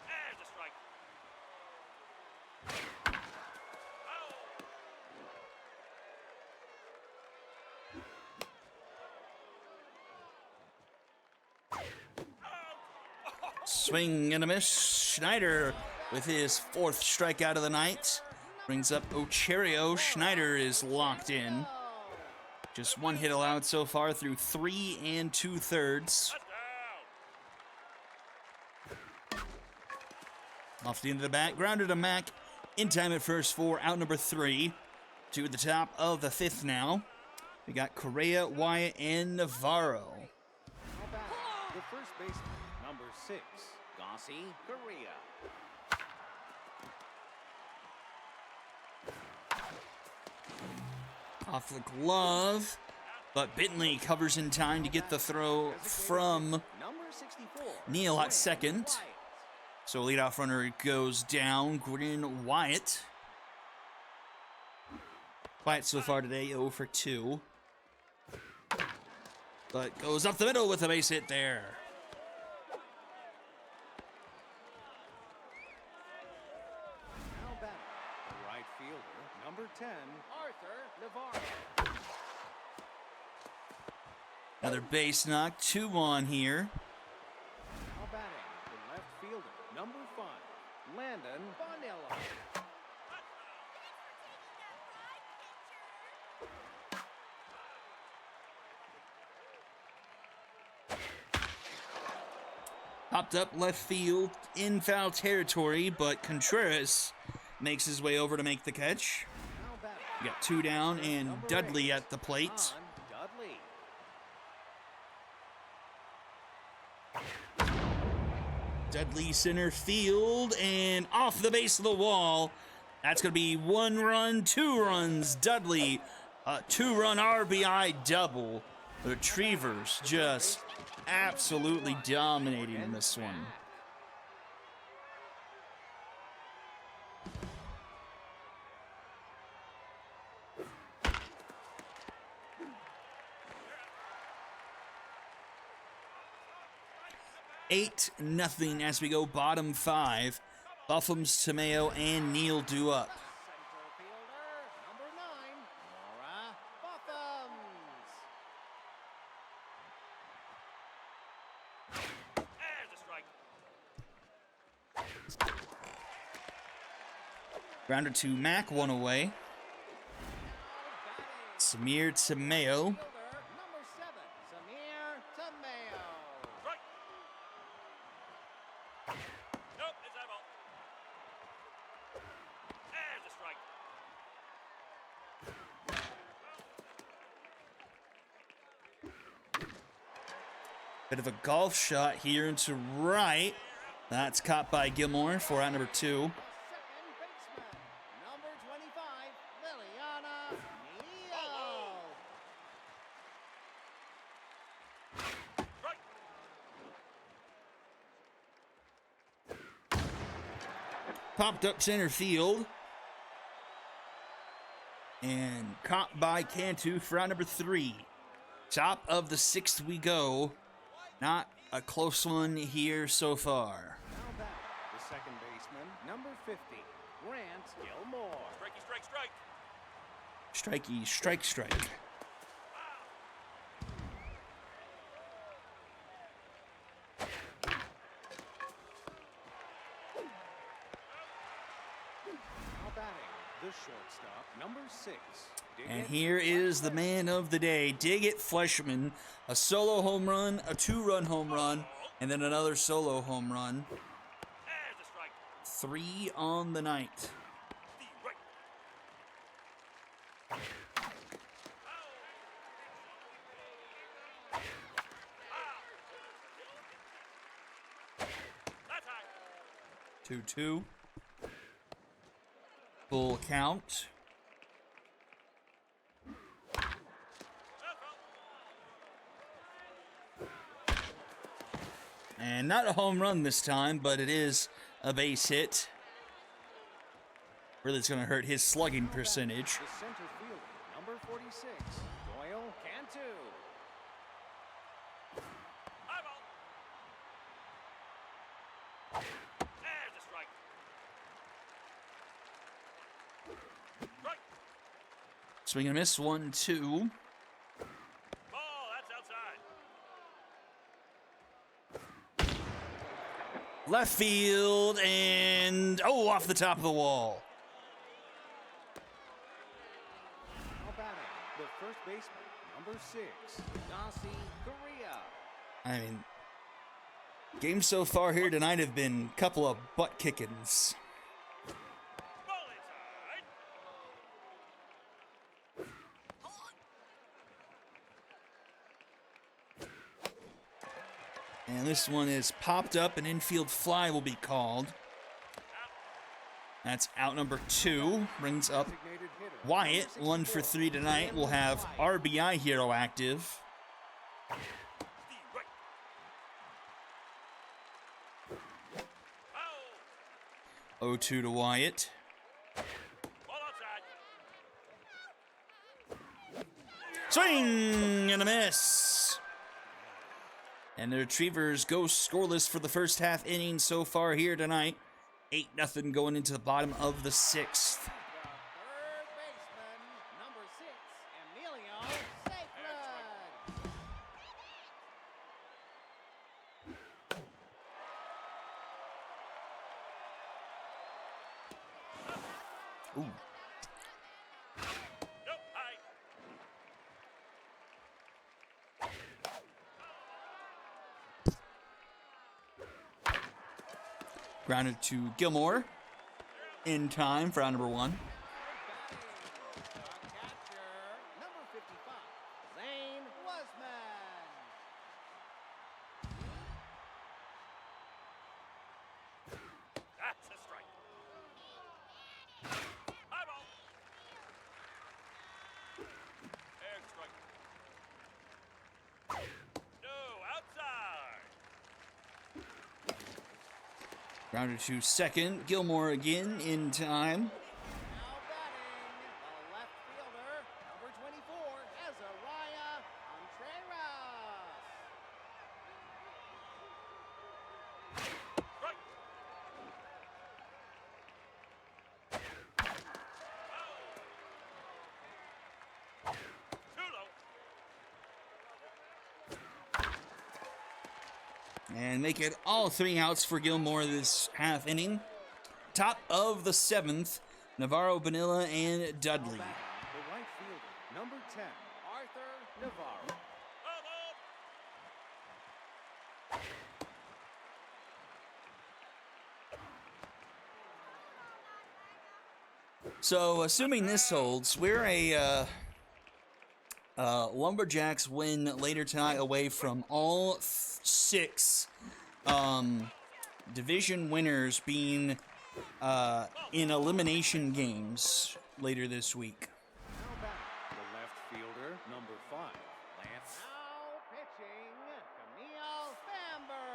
There's a strike. Foul. Swing and a miss. Schneider with his 4th strikeout of the night. Brings up Ocherio. Schneider is locked in. Just 1 hit allowed so far through 3 2/3. That's down. Off the end of the bat, grounded to Mac. In time at first for out number 3. To the top of the 5th now. We got Correa, Wyatt, and Navarro. Now batting, the first baseman, number 6, Gossi Correa. Off the glove, but Bentley covers in time to get the throw from Number 64, Neal at Grant second. Wyatt. So leadoff runner goes down. Gwyn Wyatt. Wyatt so far today 0 for 2. But goes up the middle with a base hit there. Now batting, the right fielder, number 10, Arthur Navarro. Another base knock. 2-1 here. Now batting, the left fielder, number 5, Landon Bonilla. Popped up left field in foul territory, but Contreras makes his way over to make the catch. Now batting, We got 2 down and number Dudley 8, at the plate. Don Dudley. Dudley center field and off the base of the wall. That's going to be 1 run, 2 runs. Dudley, a 2-run RBI double. The Retrievers just absolutely dominating this one. Eight nothing as we go bottom 5. Buffums, Tomeo, and Neal do up. Center fielder, number 9, Nora Buffums. There's a strike. Grounder to Mac, 1 away. Samir Tomeo. Fielder, number 7, Samir Tomeo. Strike. Nope, it's that ball. There's a strike. Bit of a golf shot here into right. That's caught by Gilmore for out number 2. Second baseman, number 25, Liliana Neal. Strike. Popped up center field. And caught by Cantu for out number 3. Top of the 6th we go. Not a close one here so far. Now back, the second baseman, number 50, Grant Lance Gilmore. Strikey, strike, strike. Strikey, strike, strike. Now batting, the shortstop, number 6. And here is the man of the day, Diggett Fleshman. A solo home run, a 2-run home run, and then another solo home run. There's a strike. 3 on the night. The right. That's high. 2-2. Full count. And not a home run this time, but it is a base hit. Really, it's going to hurt his slugging percentage. The center fielder, number 46. Doyle Cantu. High ball. There's a strike. Strike. Swing and a miss, 1-2. Ball, that's outside. Left field, and oh, off the top of the wall. Now batting, the first baseman, number 6. Dossie Correa. I mean, games so far here tonight have been a couple of butt kickings. Ball inside. And this one is popped up. An infield fly will be called. That's out number 2. Brings up Designated hitter, Wyatt, number 1 for 64. 3 tonight. We'll have RBI hero active. The right. Foul. 0-2 to Wyatt. Ball outside. Swing and a miss. And the Retrievers go scoreless for the first half inning so far here tonight. 8-0 going into the bottom of the 6th. The third baseman, number 6, Emilio Safewood. Ooh. Nope, high. Grounded to Gilmore. In time for out number 1. The catcher, number 55, Zane Wasman. That's a strike. High ball. There's a strike. No, outside. Grounded to second. Gilmore again in time. Now batting, the left fielder, number 24, Azariah Contreras. Strike. Too low. And make it all 3 outs for Gilmore this half inning. Top of the 7th, Navarro, Bonilla, and Dudley. The right fielder, number 10, Arthur Navarro. Ball, ball. So, assuming this holds, we're a Lumberjacks win later tonight away from all 6 division winners being in elimination games later this week. Now batting, the left fielder, number 5, Lance. Now pitching, Camille Famber.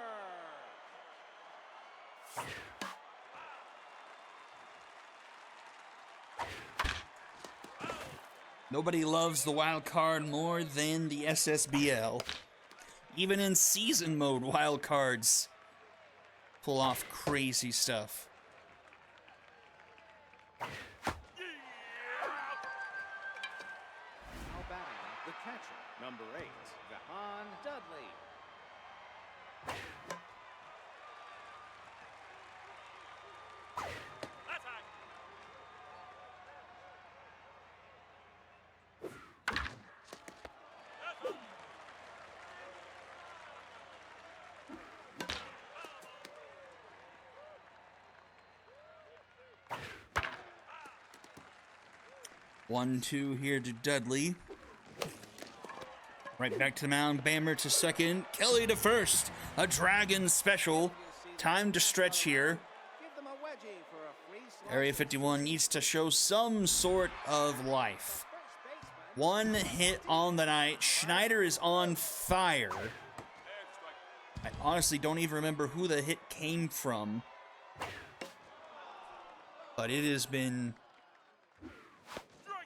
Nobody loves the wild card more than the SSBL. Even in season mode, wild cards pull off crazy stuff. catcher, number 8, Vahan Dudley. That's high. That's up. 1-2 here to Dudley. Right back to the mound. Bammer to second. Kelly to first. A Dragon special. Time to stretch here. Give them a wedgie for a free slide. Area 51 needs to show some sort of life. First baseman. One hit on the night. Schneider is on fire. Extra. I honestly don't even remember who the hit came from. But it has been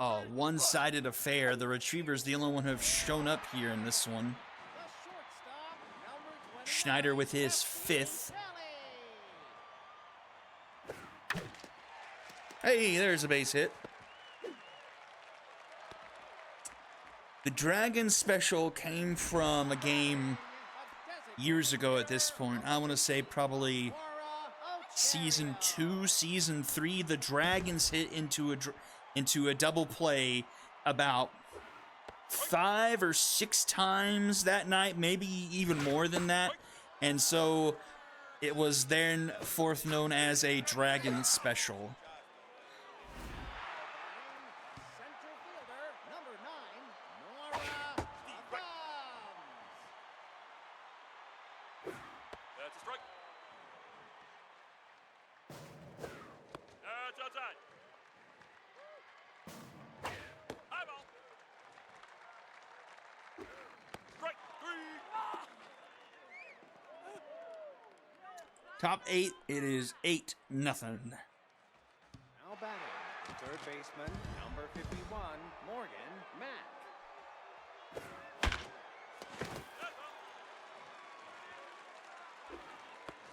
a one-sided affair. The Retriever's the only one who have shown up here in this one. The shortstop, number 29, Schneider with his 5th. Kelly. Hey, there's a base hit. The Dragon special came from a game years ago at this point. I want to say probably season 2, season 3. The Dragons hit into a double play about 5 or 6 times that night, maybe even more than that. And so it was then forth known as a Dragon special. Center fielder, number 9, Nora That's a strike. That's outside. High ball. Strike 3. Top 8, it is 8-0. Now batting, the third baseman, number 51, Morgan Mack. That's up.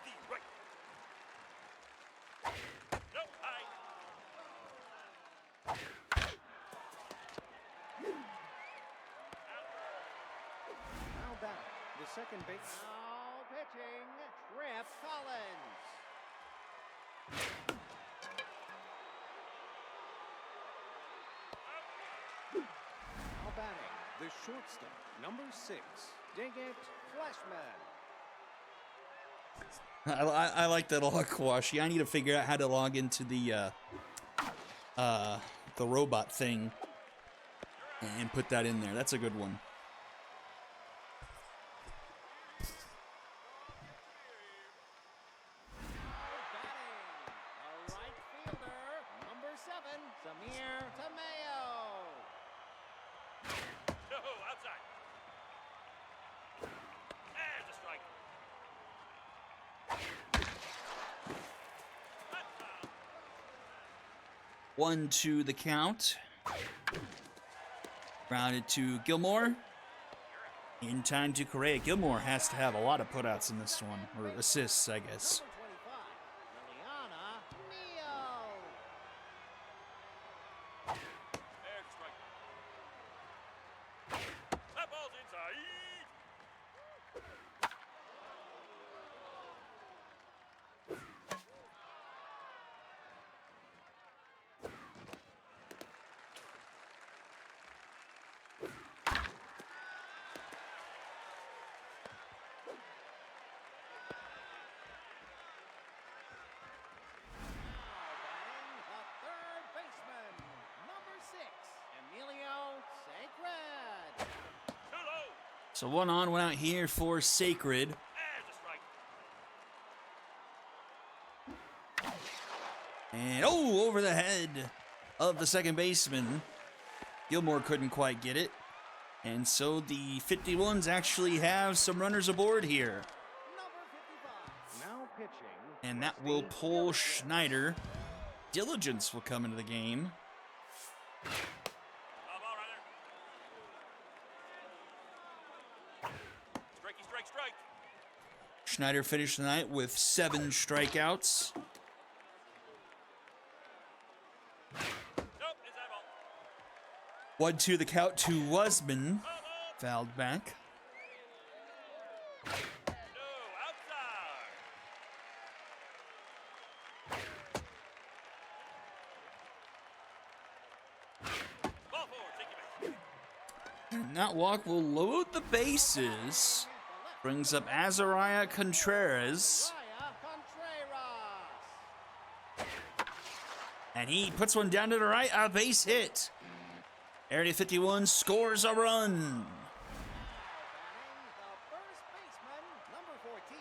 Deep right. No, high. Now batting, the second base. Now pitching, Trip Collins. Now batting, the shortstop, number 6, Digit Fleshman. I like that log Kawashi. I need to figure out how to log into the robot thing and put that in there. That's a good one. Batting, the right fielder, number 7, Samir Tamayo. No, outside. There's a strike. That's foul. 1-2 the count. Grounded to Gilmore. In time to Correa. Gilmore has to have a lot of putouts in this one, or assists, I guess. Number 25, Liliana Neal. There's a strike. That ball's inside. Now batting, the third baseman, number 6, Emilio Sacred. Too low. So 1 on, 1 out here for Sacred. There's a strike. And over the head of the second baseman. Gilmore couldn't quite get it. And so the 51s actually have some runners aboard here. Number 55. Now pitching. And that will pull Schneider. Diligence will come into the game. Ball right there. Strikey, strike, strike. Schneider finished the night with 7 strikeouts. Nope, it's that ball. 1-2 the count to Wasman. Oh, no. Fouled back. No, outside. Ball forward, take your base. And that walk will load the bases. Brings up Azariah Contreras. Raya Contreras. And he puts one down to the right, a base hit. Area 51 scores a run. Now batting, the first baseman, number 14,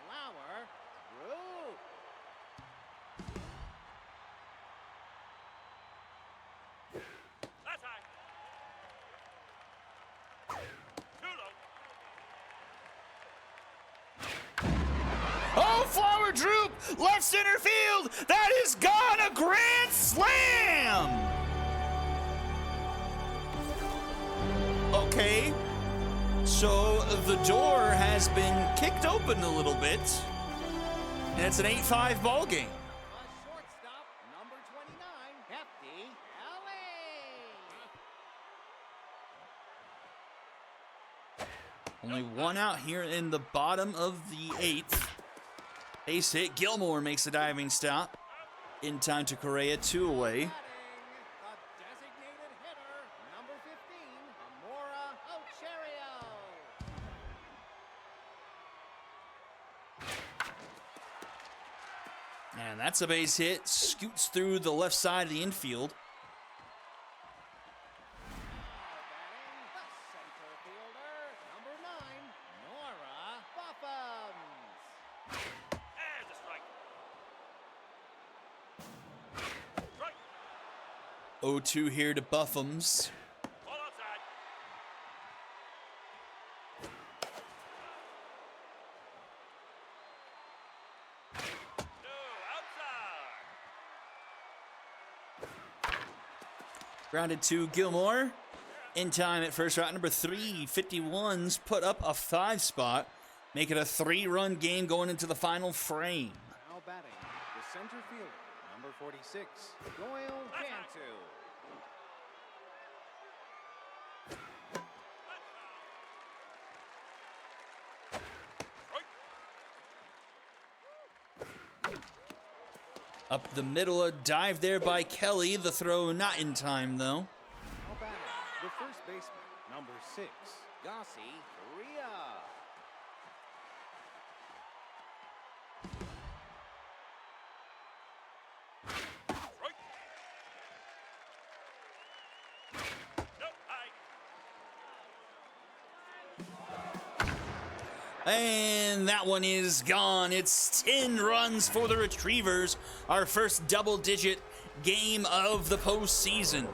Flower Root. That's high. Too low. Oh, Flower Droop, left center field. That is gone, a grand slam. Okay, so the door has been kicked open a little bit, and it's an 8-5 ball game. A shortstop, number 29, Hefty Ellie. Only one out here in the bottom of the 8th. Base hit, Gilmore makes a diving stop. In time to Correa, 2 away. Batting, the designated hitter, number 15, Amora Ocherio. And that's a base hit, scoots through the left side of the infield. Now batting, the center fielder, number 9, Nora Buffums. And a strike. Strike. 0-2 here to Buffums. Ball outside. No, outside. Grounded to Gilmore. In time at first route number 3. 51s put up a 5 spot. Make it a 3-run game going into the final frame. Now batting, the center fielder, number 46, Doyle Cantu. Strike. Up the middle, a dive there by Kelly. The throw not in time, though. Now batting, the first baseman, number 6, Gossi Ria. Strike. No, high. And that one is gone. It's 10 runs for the Retrievers. Our first double-digit game of the postseason.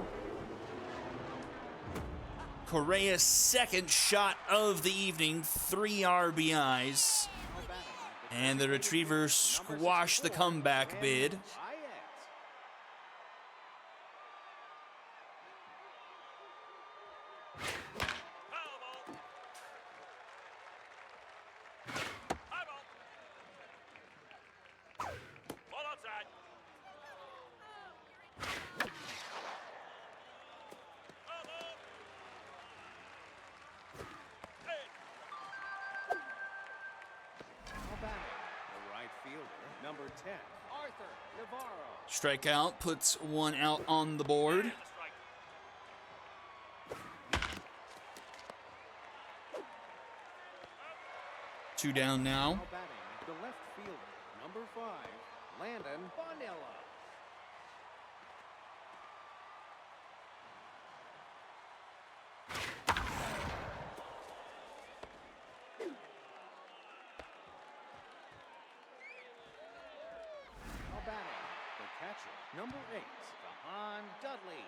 Correa's second shot of the evening, 3 RBIs. Now batting, And the Retrievers squash the comeback bid. Hyatt. Foul ball. High ball. Ball outside. Foul ball. Hey. Now batting, the right fielder, number 10, Arthur Navarro. Strikeout puts one out on the board. And a strike. 2 down now. Now batting, the left fielder, number 5, Landon Bonilla. Now batting, the catcher, number 8, Kahan Dudley.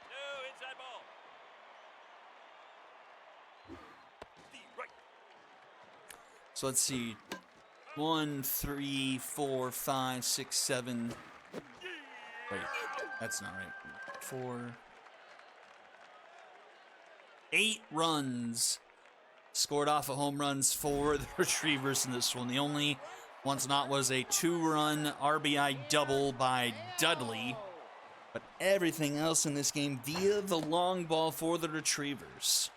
No, inside ball. The right. So let's see. 1, 3, 4, 5, 6, 7. Wait, that's not right. 4. 8 runs scored off of home runs for the Retrievers in this one. The only one's not was a 2-run RBI double by Dudley. But everything else in this game via the long ball for the Retrievers.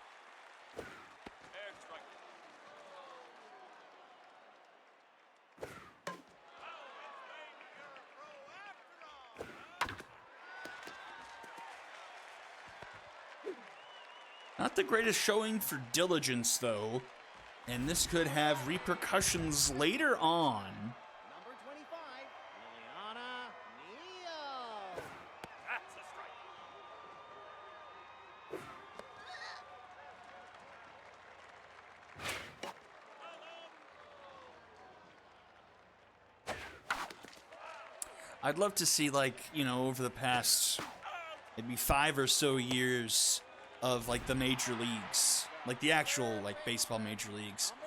Not the greatest showing for diligence, though. And this could have repercussions later on. Number 25, Liliana Neal. That's a strike. I'd love to see, like, you know, over the past maybe 5 or so years of, like, the major leagues, like the actual, like, baseball major leagues, Number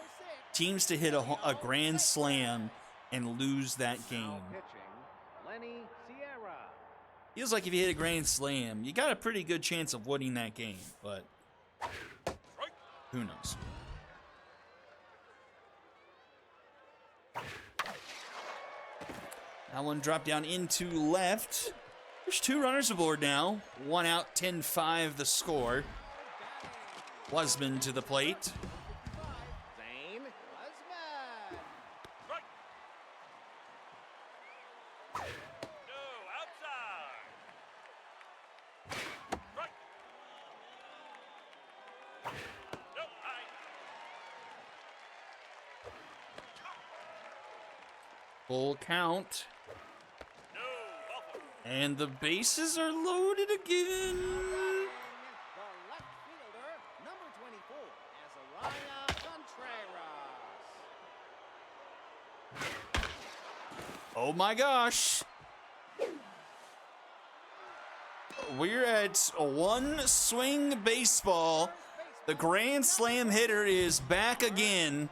6, teams to hit a grand slam and lose that game. now pitching, Lenny Sierra. Feels like if you hit a grand slam, you got a pretty good chance of winning that game, but Strike. who knows? That one dropped down into left. There's 2 runners aboard now. 1 out, 10-5 the score. Wasman to the plate. Zane Guzman. Strike. No, outside. Strike. No, high. Full count. No, ball four. And the bases are loaded again. The left fielder, number 24, Azariah Contreras. Oh my gosh. We're at a 1 swing baseball. The grand slam hitter is back again.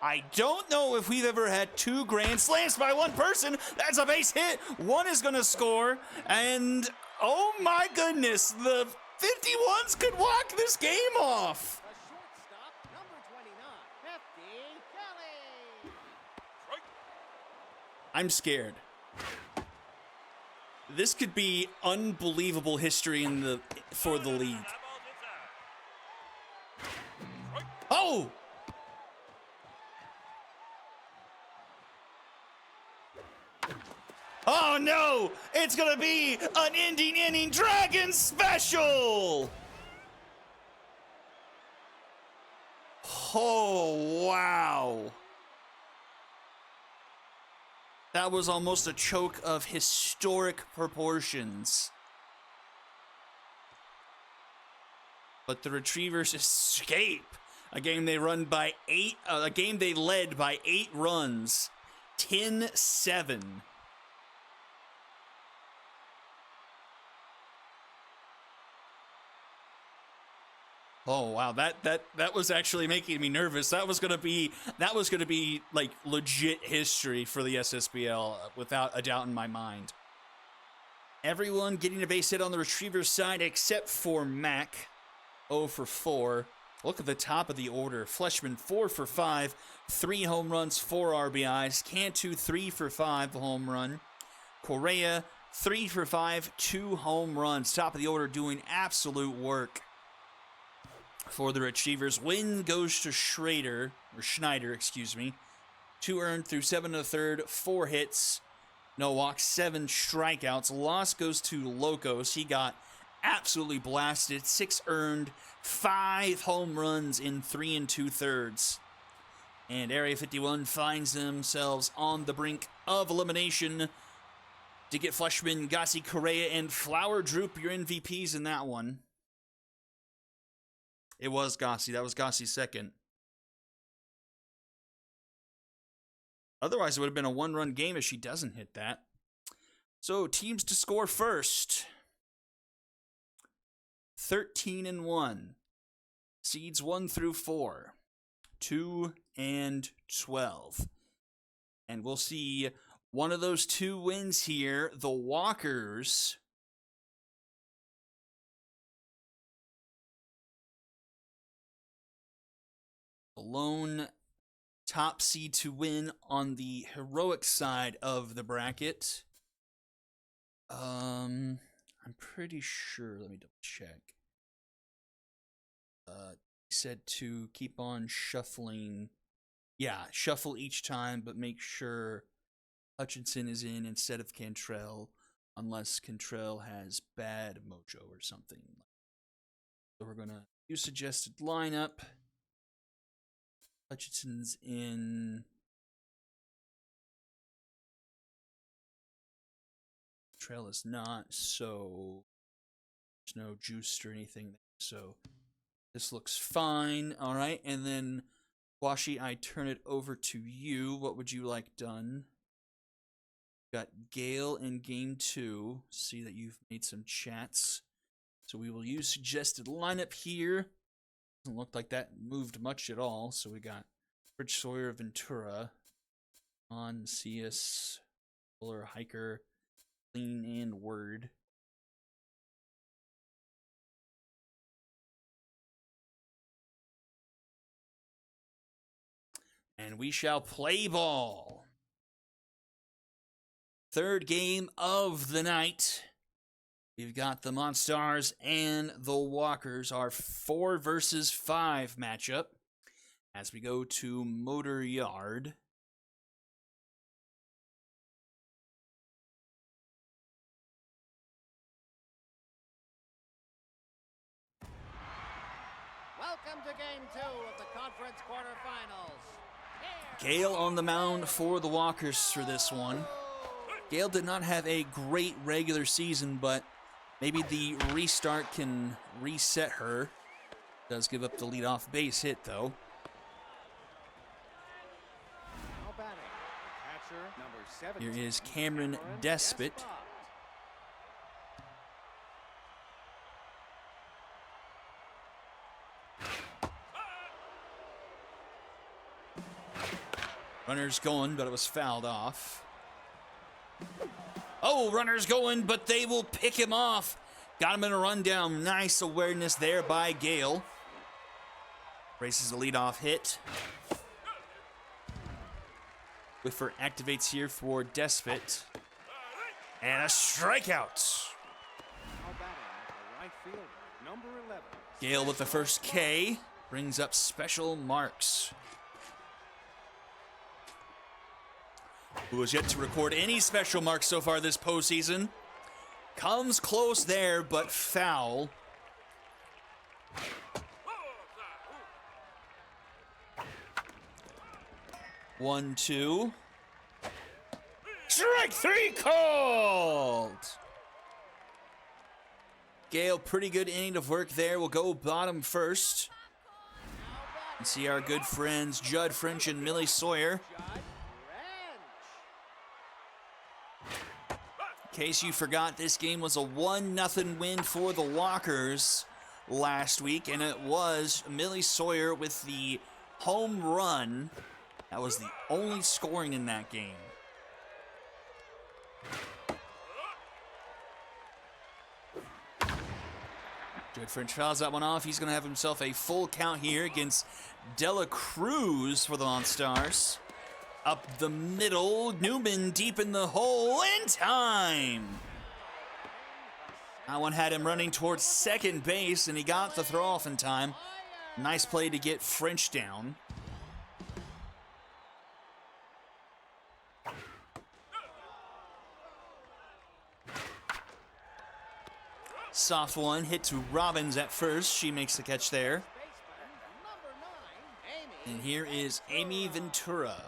I don't know if we've ever had 2 grand slams by 1 person. That's a base hit. 1 is going to score. And oh my goodness, the 51s could walk this game off. The shortstop, number 29, Hefty Kelly. Strike. I'm scared. This could be unbelievable history for the league. That ball's inside. Strike. Oh! Oh no! It's gonna be an ending inning dragon special! Oh, wow. That was almost a choke of historic proportions. But the Retrievers escape. A game they led by 8 runs. 10-7. Oh wow, that was actually making me nervous. That was gonna be like legit history for the SSBL, without a doubt in my mind. Everyone getting a base hit on the Retrievers side except for Mac. 0 for 4. Look at the top of the order. Fleshman 4 for 5, 3 home runs, 4 RBIs. Cantu 3 for 5 home run. Correa 3 for 5, 2 home runs. Top of the order doing absolute work for the Retrievers. Win goes to Schneider, excuse me. 2 earned through 7 1/3, 4 hits, no walks, 7 strikeouts. Loss goes to Locos. He got absolutely blasted. 6 earned, 5 home runs in 3 2/3. And Area 51 finds themselves on the brink of elimination. To get Fleshman, Gassi, Correa, and Flower Droop your MVPs in that one. It was Gassi. That was Gassi's second. Otherwise, it would have been a 1-run game if she doesn't hit that. So, teams to score first. 13-1. Seeds 1 through 4. 2 and 12. And we'll see one of those 2 wins here. The Walkers. The lone top seed to win on the heroic side of the bracket. I'm pretty sure. Let me double check. He said to keep on shuffling. Yeah, shuffle each time, but make sure Hutchinson is in instead of Cantrell, unless Cantrell has bad mojo or something. So we're gonna You suggested lineup. Hutchinson's in. Trail is not, so there's no juice or anything. So this looks fine. All right, and then Washi, I turn it over to you. What would you like done? Got Gale in game 2. See that you've made some chats. So we will use suggested lineup here. Doesn't look like that moved much at all. So we got Rich Sawyer, Ventura, on CS, Fuller, Hiker, Clean, and Word. And we shall play ball. Third game of the night. We've got the Monstars and the Walkers, our 4 versus 5 matchup as we go to Motor Yard. Welcome to game 2 of the conference quarterfinals. Gale on the mound for the Walkers for this one. Gale did not have a great regular season, but maybe the restart can reset her. Does give up the leadoff base hit, though. Now batting, catcher number 17. Here is Cameron Despot. Runner's going, but it was fouled off. Oh, runner's going, but they will pick him off. Got him in a rundown. Nice awareness there by Gale. Races a leadoff hit. Whiffer activates here for Despot. And a strikeout. Now batting, the right fielder, number 11. Gale with the first K brings up special marks, who has yet to record any special marks so far this postseason. Comes close there, but foul. One, two. Strike 3 called. Gale, pretty good inning of work there. We'll go bottom first. And see our good friends Judd French and Millie Sawyer. In case you forgot, this game was a 1-0 win for the Walkers last week, and it was Millie Sawyer with the home run. That was the only scoring in that game. Judd French fouls that one off. He's going to have himself a full count here against Dela Cruz for the Monstars. Up the middle, Newman deep in the hole, in time. That one had him running towards second base, and he got the throw off in time. Nice play to get French down. Soft one hit to Robbins at first. She makes the catch there. And here is Amy Ventura.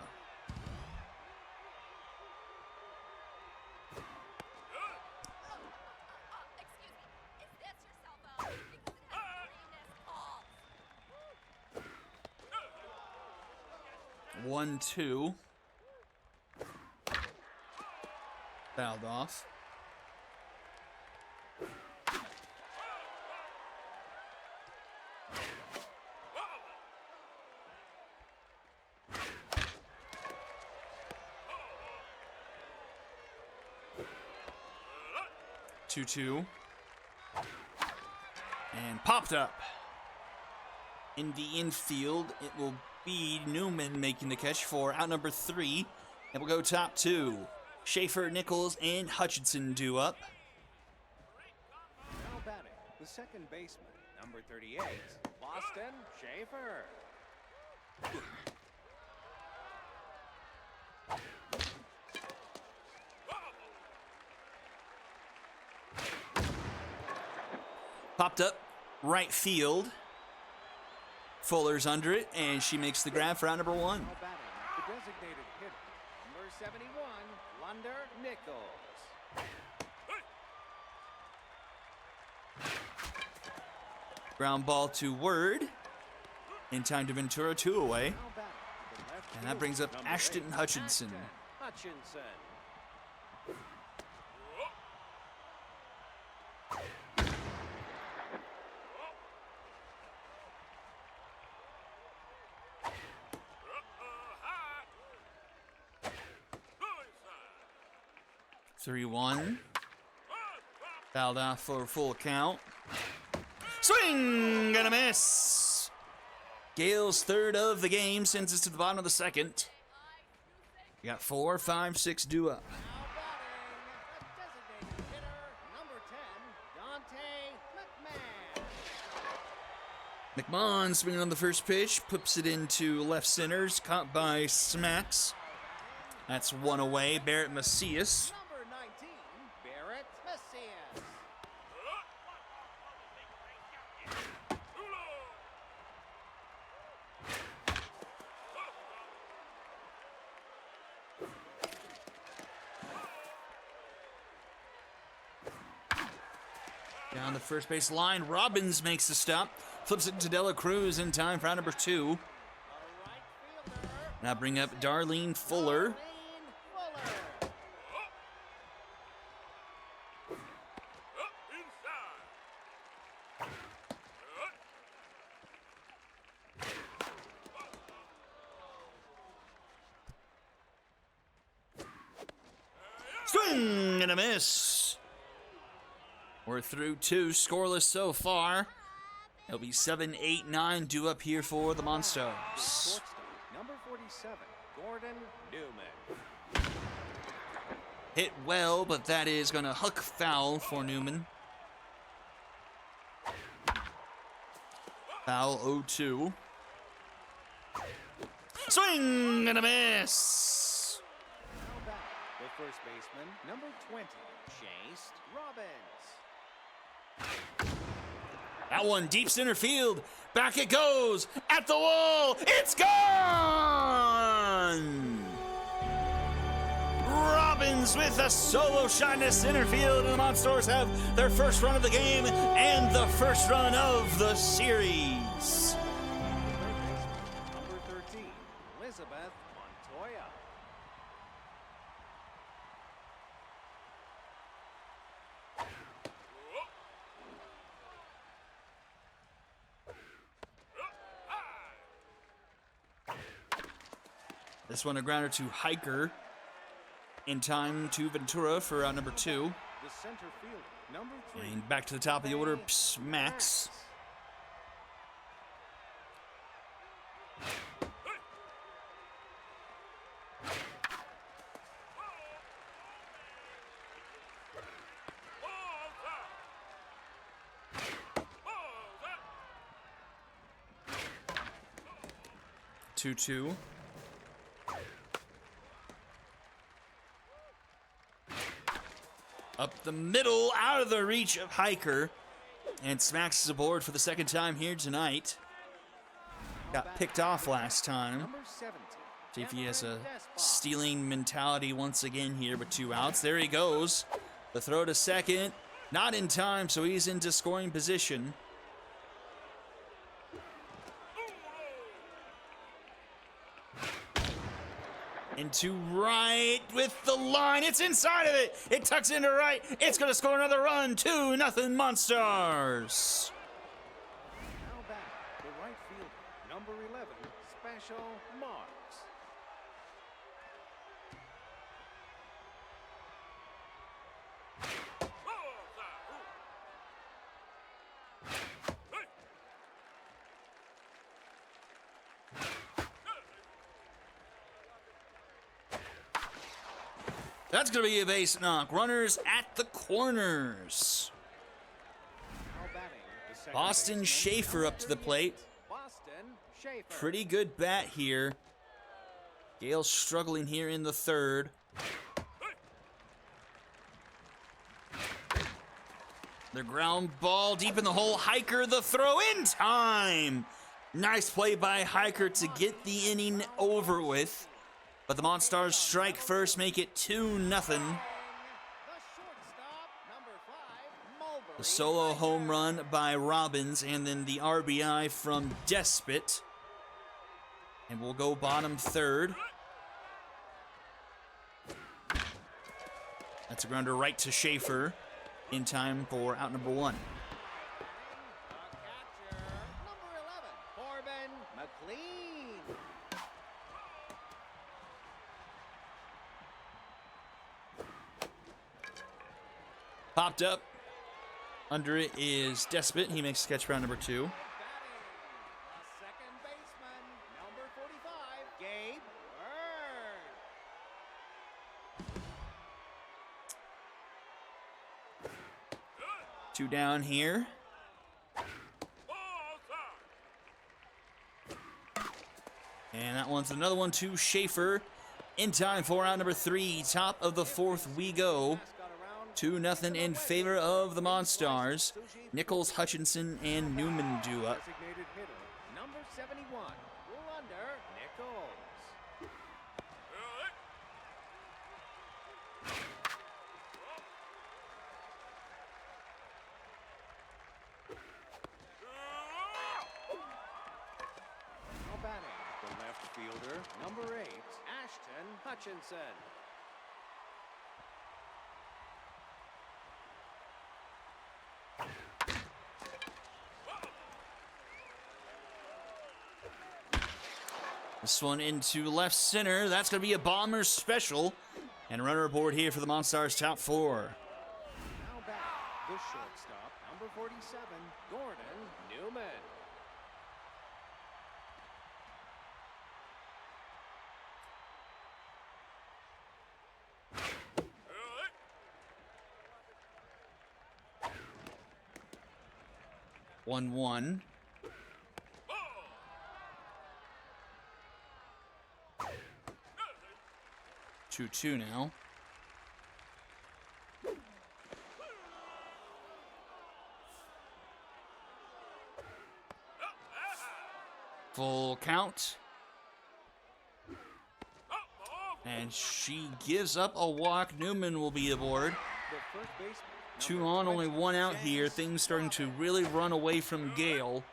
One, two. Fouled off. Two. And popped up. In the infield, it will be Newman making the catch for out number 3. And we'll go top 2. Schaefer, Nichols, and Hutchinson due up. Now batting, the second baseman, number 38, Boston Schaefer. Popped up right field. Fuller's under it, and she makes the grab for out number 1. Now batting, the designated hitter, number 71, Lunder Nichols. Ground ball to Word. In time to Ventura, 2 away. Now batting, the left And that brings up fielder, Ashton number 8, Hutchinson. Ashton Hutchinson. High. 3-1. Fouled off for a full count. Swing and a miss. Gale's third of the game sends us to the bottom of the second. We got 4, 5, 6 due up. Now batting, the designated hitter, number 10, Dante McMahon. McMahon swinging on the first pitch, puts it into left centers, caught by Smacks. That's 1 away. Barrett Macias. Number 19, Barrett Macias. Down the first base line, Robbins makes the stop. Flips it to Dela Cruz in time for out number 2. The right fielder, Now bring up Darlene Fuller. Darlene Fuller. Inside. Swing and a miss. We're through 2, scoreless so far. It'll be 7, 8, 9 due up here for the Monsters. Shortstop, number 47, Gordon Newman. Hit well, but that is going to hook foul for Newman. Foul 0-2. Swing and a miss. Now back, the first baseman, number 20, Chase Robbins. That one deep center field. Back it goes. At the wall. It's gone. Robbins with a solo shot into center field. And the Monsters have their first run of the game and the first run of the series. Third baseman, number 13, Elizabeth Montoya. This one a grounder to Hiker. In time to Ventura for out number 2. The center fielder, number 3. And back to the top of the order, Max. Balls up. 2-2. Up the middle, out of the reach of Hiker. And Smacks is aboard for the second time here tonight. Got picked off last time. Number 17. See if he has a Jeffrey Despot. stealing mentality once again here with 2 outs. There he goes. The throw to second. Not in time, so he's into scoring position. Into right with the line. It's inside of it. It tucks into right. It's going to score another run. 2-0 Monsters. Now back, the right fielder, number 11, Special Marks. Balls up. Hey. That's going to be a base knock. Runners at the corners. Now batting, the second Boston baseman, Schaefer number up to the 38, plate. Boston Schaefer. Pretty good bat here. Gale's struggling here in the third. The ground ball deep in the hole. Hiker the throw in time. Nice play by Hiker to get the inning over with. But the Monstars strike first, make it 2-0. The shortstop, number 5, Mulberry. The solo home run by Robbins, and then the RBI from Despot. And we'll go bottom third. That's a grounder right to Schaefer in time for out number 1. The catcher, number 11, Corbin McLean. Popped up. Under it is Despot. He makes the catch for round number 2. Batting, the second baseman, number 45, Gabe Bird. 2 down here. And that one's another one to Schaefer. In time for out number 3. Top of the 4th we go. 2-0 in favor of the Monstars. Nichols, Hutchinson, and Newman do up. Designated hitter, number 71, rule under Nichols. Now batting, the left fielder, number 8, Ashton Hutchinson. This one into left center. That's going to be a Bombers special. And a runner aboard here for the Monstars top 4. Now back, the shortstop, number 47, Gordon Newman. One one. 2-2 now. Full count. And she gives up a walk. Newman will be aboard. The first baseman, 2 on, only 1 out here. Things starting to really run away from Gale.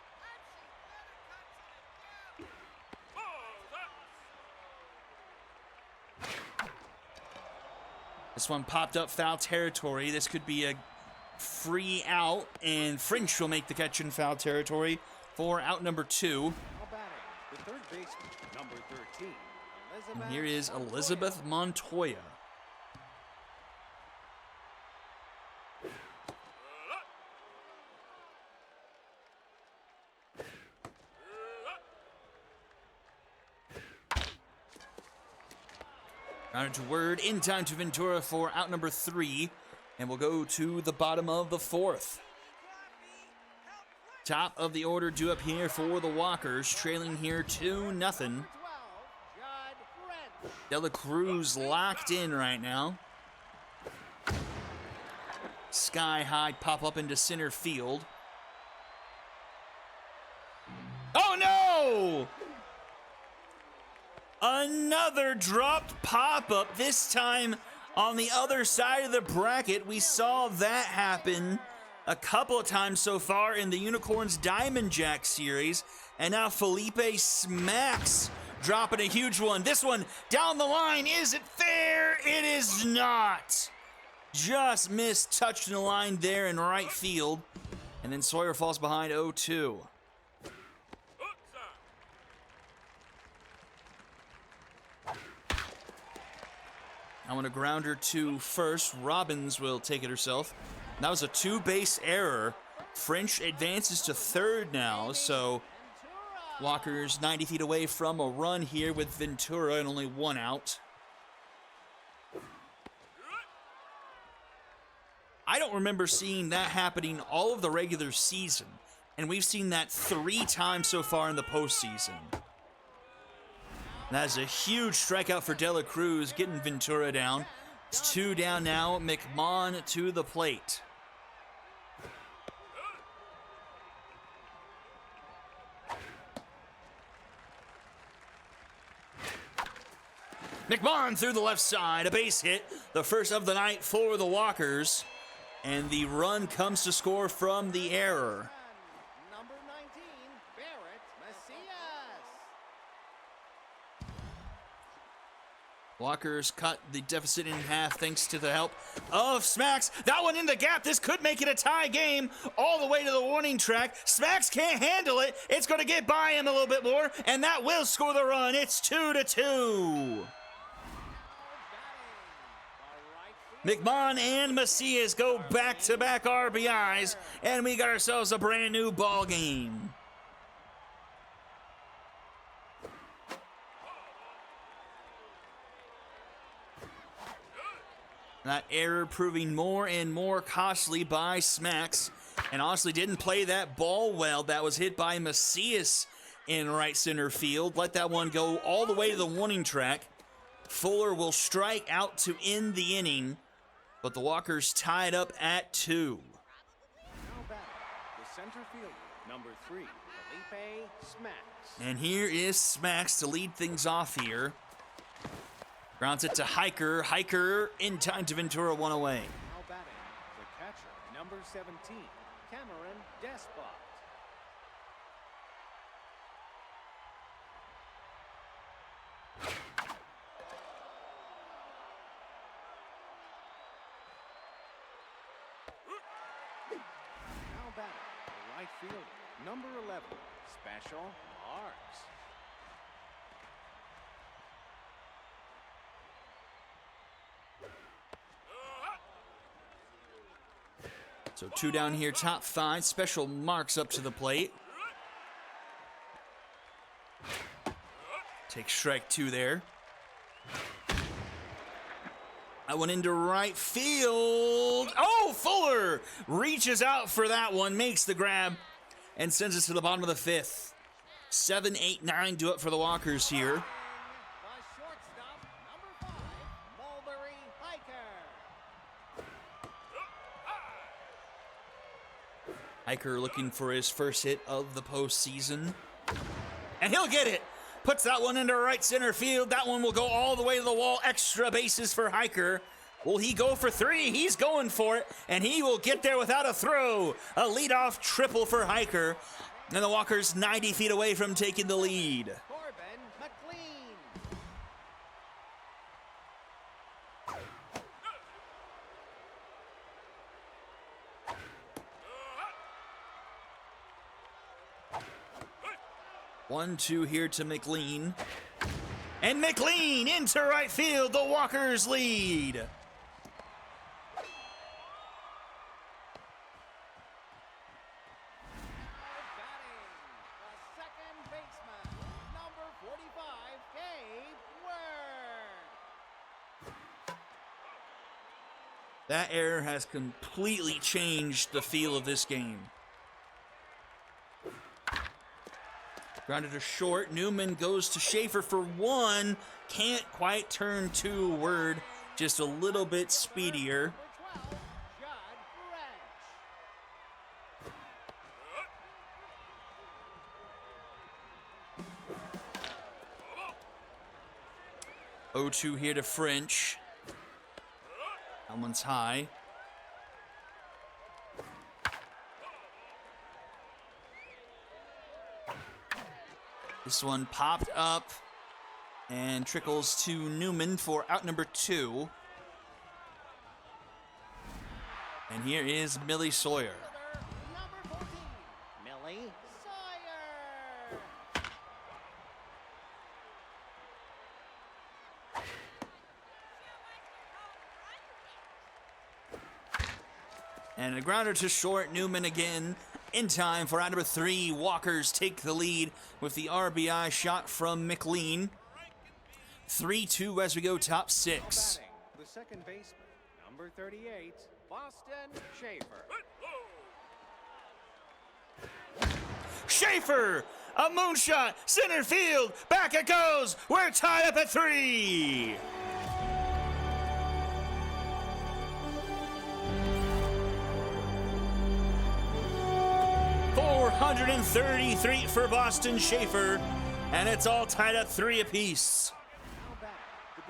This one popped up foul territory. This could be a free out, and French will make the catch in foul territory for out number 2. now batting, the third baseman, number 13, And Elizabeth here is Montoya. Elizabeth Montoya. Rounded to Word, in time to Ventura for out number 3. And we'll go to the bottom of the 4th. Top of the order due up here for the Walkers, trailing here 2-0. 12, Judd French. Dela Cruz locked in right now. Sky high pop up into center field. Oh no! Another dropped pop-up, this time on the other side of the bracket. We saw that happen a couple of times so far in the Unicorns Diamond Jack series. And now Felipe smacks, dropping a huge one. This one down the line, is it fair? It is not. Just missed touching the line there in right field. And then Sawyer falls behind 0-2. I want a grounder to first. Robbins will take it herself. That was a 2-base error. French advances to third now, so Walker's 90 feet away from a run here with Ventura and only 1 out. I don't remember seeing that happening all of the regular season, and we've seen that 3 times so far in the postseason. That is a huge strikeout for Dela Cruz, getting Ventura down. It's 2 down now. McMahon to the plate. McMahon through the left side, a base hit, the first of the night for the Walkers. And the run comes to score from the error. Number 19, Barrett Macias. Walkers cut the deficit in half thanks to the help of Smacks. That one in the gap. This could make it a tie game all the way to the warning track. Smacks can't handle it. It's going to get by him a little bit more, and that will score the run. It's 2-2. McMahon and Macias go back-to-back RBIs, and we got ourselves a brand new ball game. That error proving more and more costly by Smacks, and honestly didn't play that ball well. That was hit by Macias in right center field. Let that one go all the way to the warning track. Fuller will strike out to end the inning, but the Walkers tied up at 2. Now batting, the center fielder, number 3, Felipe Smacks. And here is Smacks to lead things off here. Grounds it to Hiker. Hiker in time to Ventura, one away. Now batting, the catcher, number 17, Cameron Despot. Now batting, the right fielder, number 11, Special Marks. So 2 down here, top 5. Special Marks up to the plate. Take strike 2 there. I went into right field. Oh, Fuller reaches out for that one, makes the grab, and sends us to the bottom of the 5th. 7, 8, 9 do it for the Walkers here. The shortstop, number 5, Mulberry Hiker. Hiker looking for his first hit of the postseason. And he'll get it. Puts that one into right center field. That one will go all the way to the wall. Extra bases for Hiker. Will he go for 3? He's going for it. And he will get there without a throw. A leadoff triple for Hiker. And the Walkers 90 feet away from taking the lead. Corbin McLean. 1-2 here to McLean. And McLean into right field. The Walkers lead. Batting, the second baseman, number 45, Gabe Word. That error has completely changed the feel of this game. Grounded to short. Newman goes to Schaefer for 1. Can't quite turn to Word. Just a little bit speedier. Number 12, Judd French. 0-2 here to French. That one's high. This one popped up and trickles to Newman for out number 2. And here is Millie Sawyer. Number 14, Millie Sawyer. And a grounder to short. Newman again in time for out number 3. Walkers take the lead with the RBI shot from McLean. 3-2 as we go top 6. Batting, the second baseman, number 38, Boston Schaefer. Schaefer, a moonshot, center field, back it goes. We're tied up at 3. .433 for Boston Schaefer, and it's all tied up 3 apiece. Now batting, the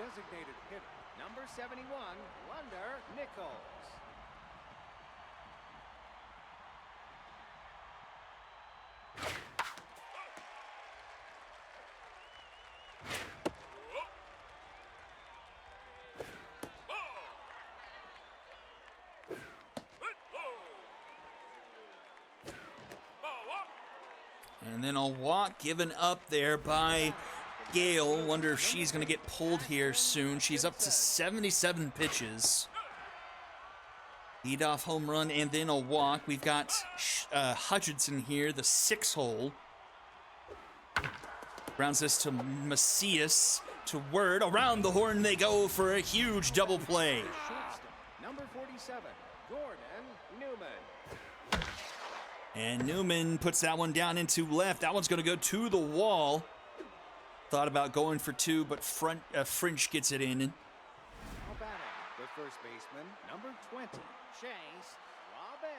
And then a walk given up there by Gale. Wonder if she's going to get pulled here soon. She's up to 77 pitches. Leadoff home run and then a walk. We've got Hutchinson here, the 6-hole. Rounds this to Macias, to Word. Around the horn they go for a huge double play. Number 47, Gordon Newman. And Newman puts that one down into left. That one's going to go to the wall. Thought about going for two, but French gets it in. Now batting, the first baseman, number 20, Chase Robbins.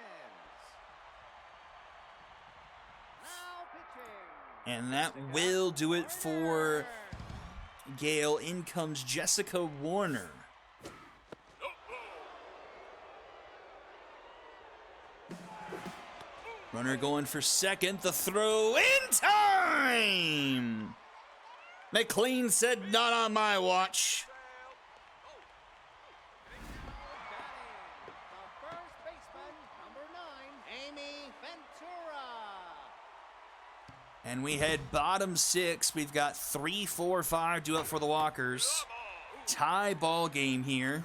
Now pitching. And that will do it for Gale. In comes Jessica Warner. Runner going for second. The throw in time. McLean said, "Not on my watch." The first baseman, number 9, Amy Ventura. And we head bottom 6. We've got 3, 4, 5 due up for the Walkers. Tie ball game here.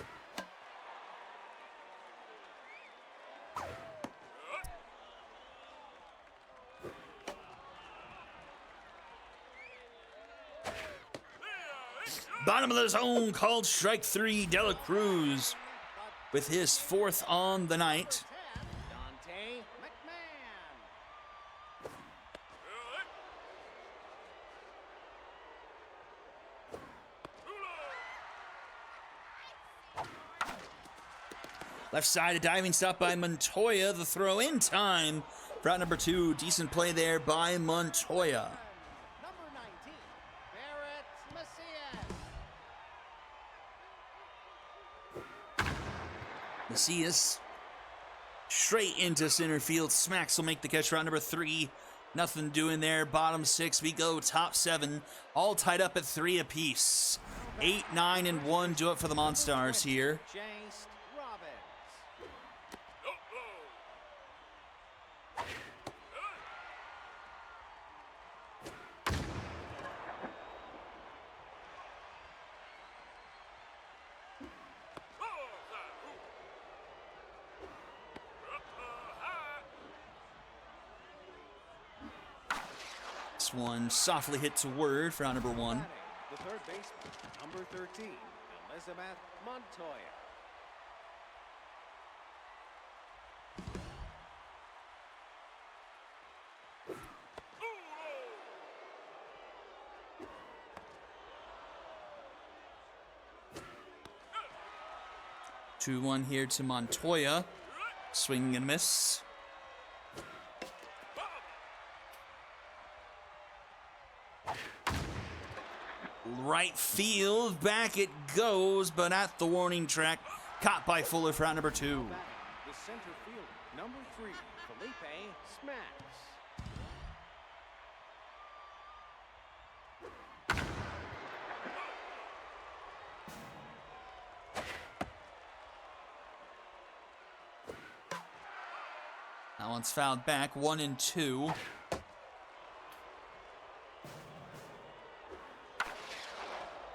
Bottom of the zone, called strike 3. Dela Cruz with his 4th on the night. Dante McMahon. Left side, a diving stop by Montoya. The throw in time. Route number 2, decent play there by Montoya. Number 19, Barrett Macias. Macias straight into center field. Smacks will make the catch. Route number 3. Nothing doing there. Bottom 6. We go top 7. All tied up at 3 apiece. 8, 9, and 1 do it for the Monstars here. Chase Robbins. This one softly hit to Word for round number 1. Batting, the third baseman, number 13, Elizabeth Montoya. Two, 1 here to Montoya. Swing and miss. Right field, back it goes, but at the warning track, caught by Fuller for round number 2. Batting, the center fielder, number 3, Felipe Smacks. That one's fouled back, 1 and 2.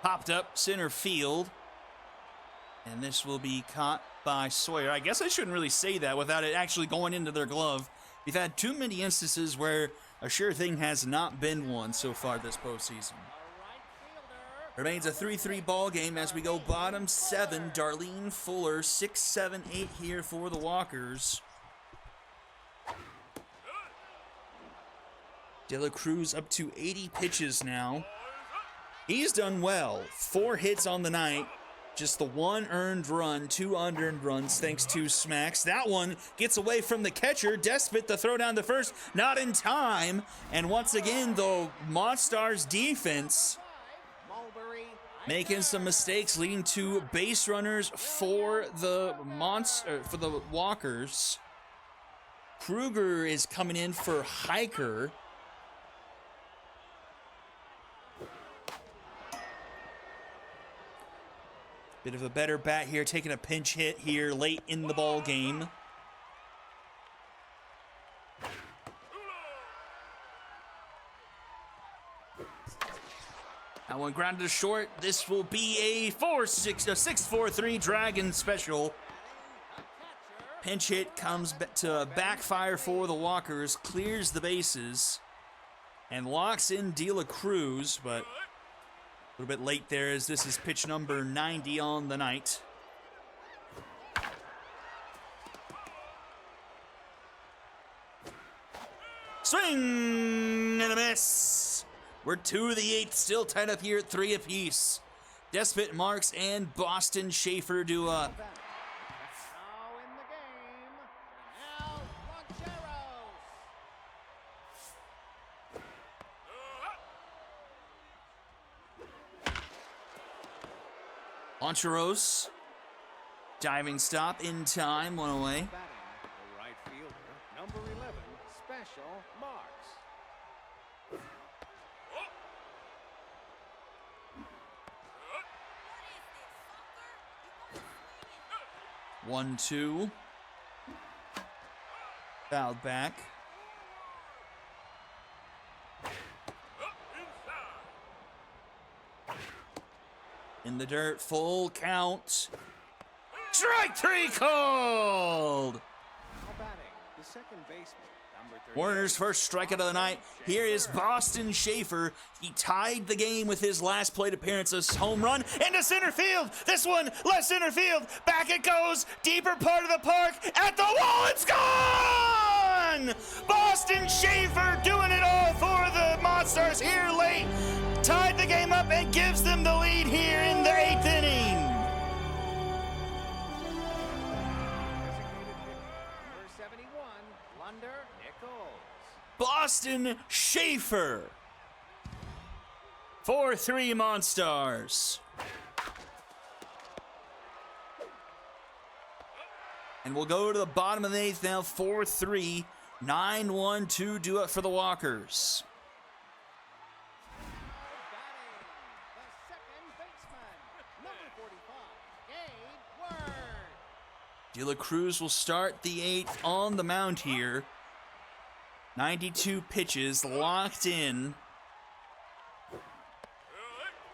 Popped up center field. And this will be caught by Sawyer. I guess I shouldn't really say that without it actually going into their glove. We've had too many instances where a sure thing has not been one so far this postseason. A right fielder. Remains a 3-3 ball game as we go bottom 7. Darlene Fuller, 6, 7, 8 here for the Walkers. De La Cruz up to 80 pitches now. He's done well. 4 hits on the night. Just the 1 earned run, 2 unearned runs thanks to Smacks. That one gets away from the catcher. Despot the throw down to first. Not in time. And once again, the Monstars defense Mulberry. making some mistakes, leading to base runners for the Walkers. Kruger is coming in for Hiker. Bit of a better bat here, taking a pinch hit here late in the ball game. That one grounded to short. This will be a 6-4-3 Dragon special. Pinch hit comes to backfire for the Walkers, clears the bases, and locks in De La Cruz, but a little bit late there as this is pitch number 90 on the night. Swing and a miss. We're 2 of the 8th, still tied up here at 3 apiece. Despot Marks and Boston Schaefer do Now in the game, now Rancheros. Oncharos. Diving stop in time, one away. Batting, the right fielder, number 11, Special Marks. What is this, 1-2. Fouled back. In the dirt, full count. Strike 3 called. Now batting, the second baseman, number 38. Warner's first strikeout of the night. Here is Boston Schaefer. He tied the game with his last plate appearance, a home run into center field. This one, left center field. Back it goes, deeper part of the park, at the wall, it's gone! Boston Schaefer doing it all for the Monsters here late. Tied the game up and gives them the lead here in the 8th inning. Number 71, Lunder Nichols. Boston Schaefer. 4-3 Monstars. And we'll go to the bottom of the 8th now, 4-3. 9-1-2 due up for the Walkers. Batting, the second baseman, number 45, Gabe Word. De La Cruz will start the 8th on the mound here. 92 pitches locked in.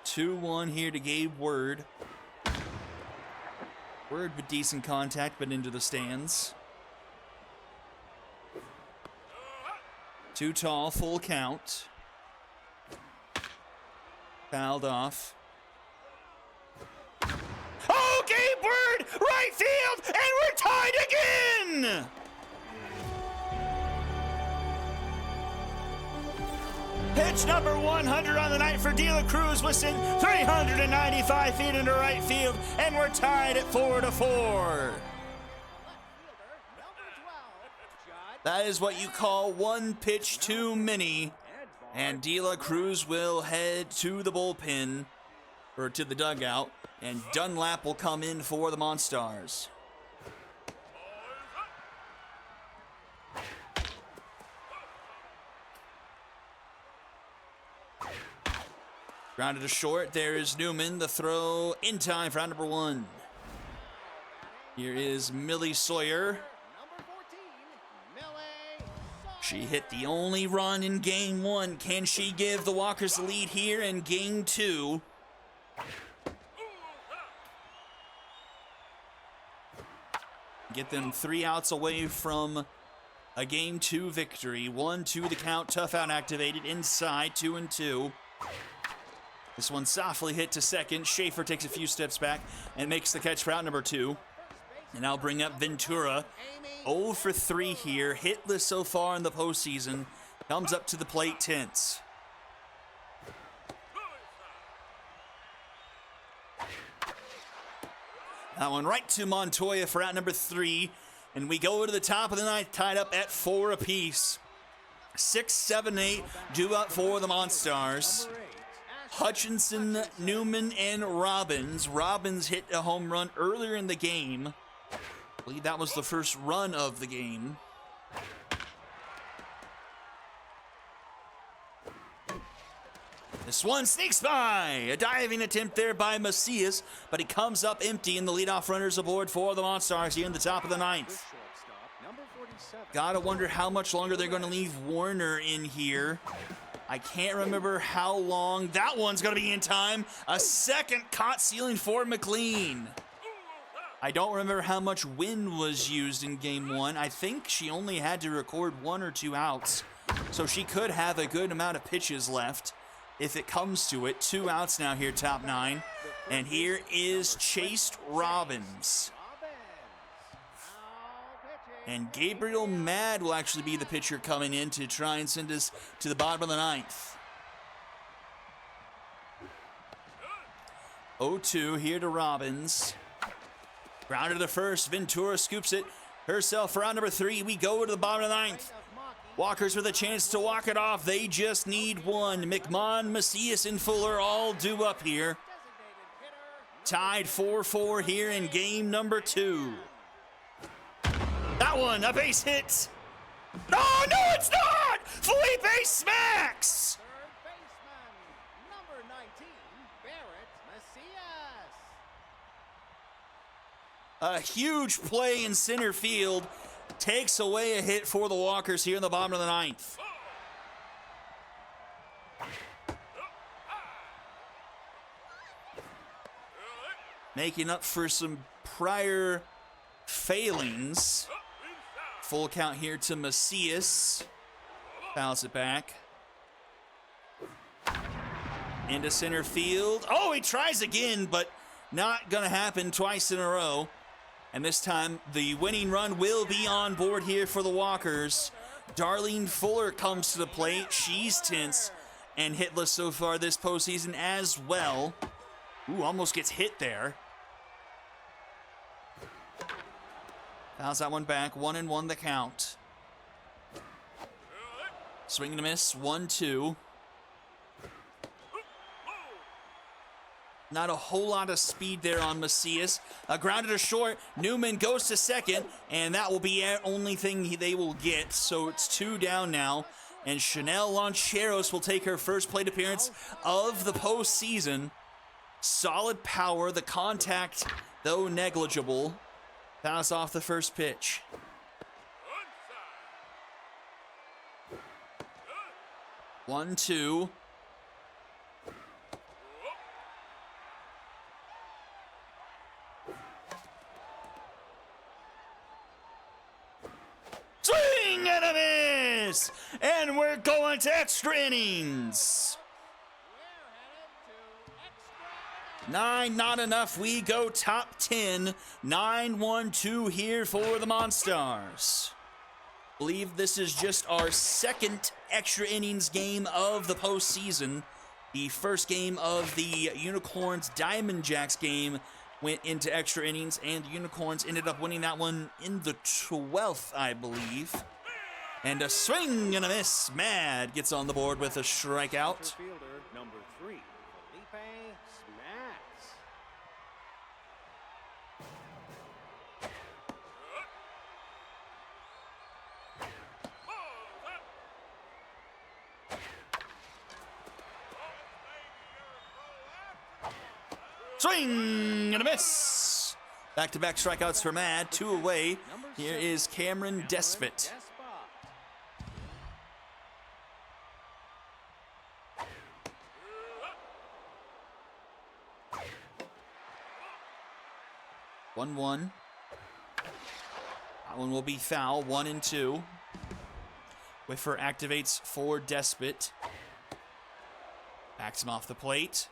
2-1 here to Gabe Word. Word with decent contact, but into the stands. Too tall, full count. Fouled off. Oh, Gabe Word, right field, and we're tied again! Pitch number 100 on the night for De La Cruz, whistling 395 feet into right field, and we're tied at 4-4. Left fielder, number 12, Judd. That is what you call one pitch too many, and De La Cruz will head to the bullpen, or to the dugout, and Dunlap will come in for the Monstars. Grounded to short. There is Newman. The throw in time for round number 1. Here is Millie Sawyer. Number 14, Millie Sawyer. She hit the only run in game 1. Can she give the Walkers the lead here in game 2? Get them 3 outs away from a game 2 victory. 1-2 the count. Tough out activated inside. 2-2. This one softly hit to second. Schaefer takes a few steps back and makes the catch for out number 2. And I'll bring up Ventura. 0 for 3 here. Hitless so far in the postseason. Comes up to the plate tense. That one right to Montoya for out number 3. And we go to the top of the ninth, tied up at 4 apiece. 6, 7, 8 due up for the Monstars. Hutchinson, Newman, and Robbins. Robbins hit a home run earlier in the game. I believe that was the first run of the game. This one sneaks by. A diving attempt there by Macias, but he comes up empty, and the leadoff runner's aboard for the Monstars here in the top of the ninth. Number 47. Gotta wonder how much longer they're going to leave Warner in here. I can't remember how long. That one's going to be in time. A second caught ceiling for McLean. I don't remember how much wind was used in game 1. I think she only had to record 1 or 2 outs. So she could have a good amount of pitches left if it comes to it. 2 outs now here, top 9. And here is Chase Robbins. And Gabriel Mad will actually be the pitcher coming in to try and send us to the bottom of the 9th. 0-2 here to Robbins. Grounded to first. Ventura scoops it herself for round number 3. We go to the bottom of the 9th. Walkers with a chance to walk it off. They just need one. McMahon, Macias, and Fuller all due up here. Tied 4-4 here in game number 2. That one, a base hit. Oh, no, it's not! Felipe smacks! Third baseman, number 19, Barrett Macias. A huge play in center field takes away a hit for the Walkers here in the bottom of the 9th. Making up for some prior failings. Full count here to Macias. Fouls it back. Into center field. Oh, he tries again, but not going to happen twice in a row. And this time, the winning run will be on board here for the Walkers. Darlene Fuller comes to the plate. She's tense and hitless so far this postseason as well. Ooh, almost gets hit there. Fouls that one back. 1-1 the count. Swing and a miss. 1-2. Not a whole lot of speed there on Macias. Grounded to short. Newman goes to second, and that will be the only thing they will get. So it's 2 down now, and Chanel Loncheros will take her first plate appearance of the postseason. Solid power. The contact, though negligible. Pass off the first pitch. 1-2. Swing and a miss! And we're going to extra innings. 9 not enough. We go top 10. 9-1-2 here for the Monstars. Believe this is just our second extra innings game of the postseason. The first game of the Unicorns Diamond Jacks game went into extra innings, and the Unicorns ended up winning that one in the 12th, I believe. And a swing and a miss. Mad gets on the board with a strikeout. Fielder number 3, Felipe Smacks. Swing and a miss. Back-to-back strikeouts for Mad. 2 away. Here is Cameron Despot. 1-1. That one will be foul. 1-2. Whiffer activates for Despot. Backs him off the plate.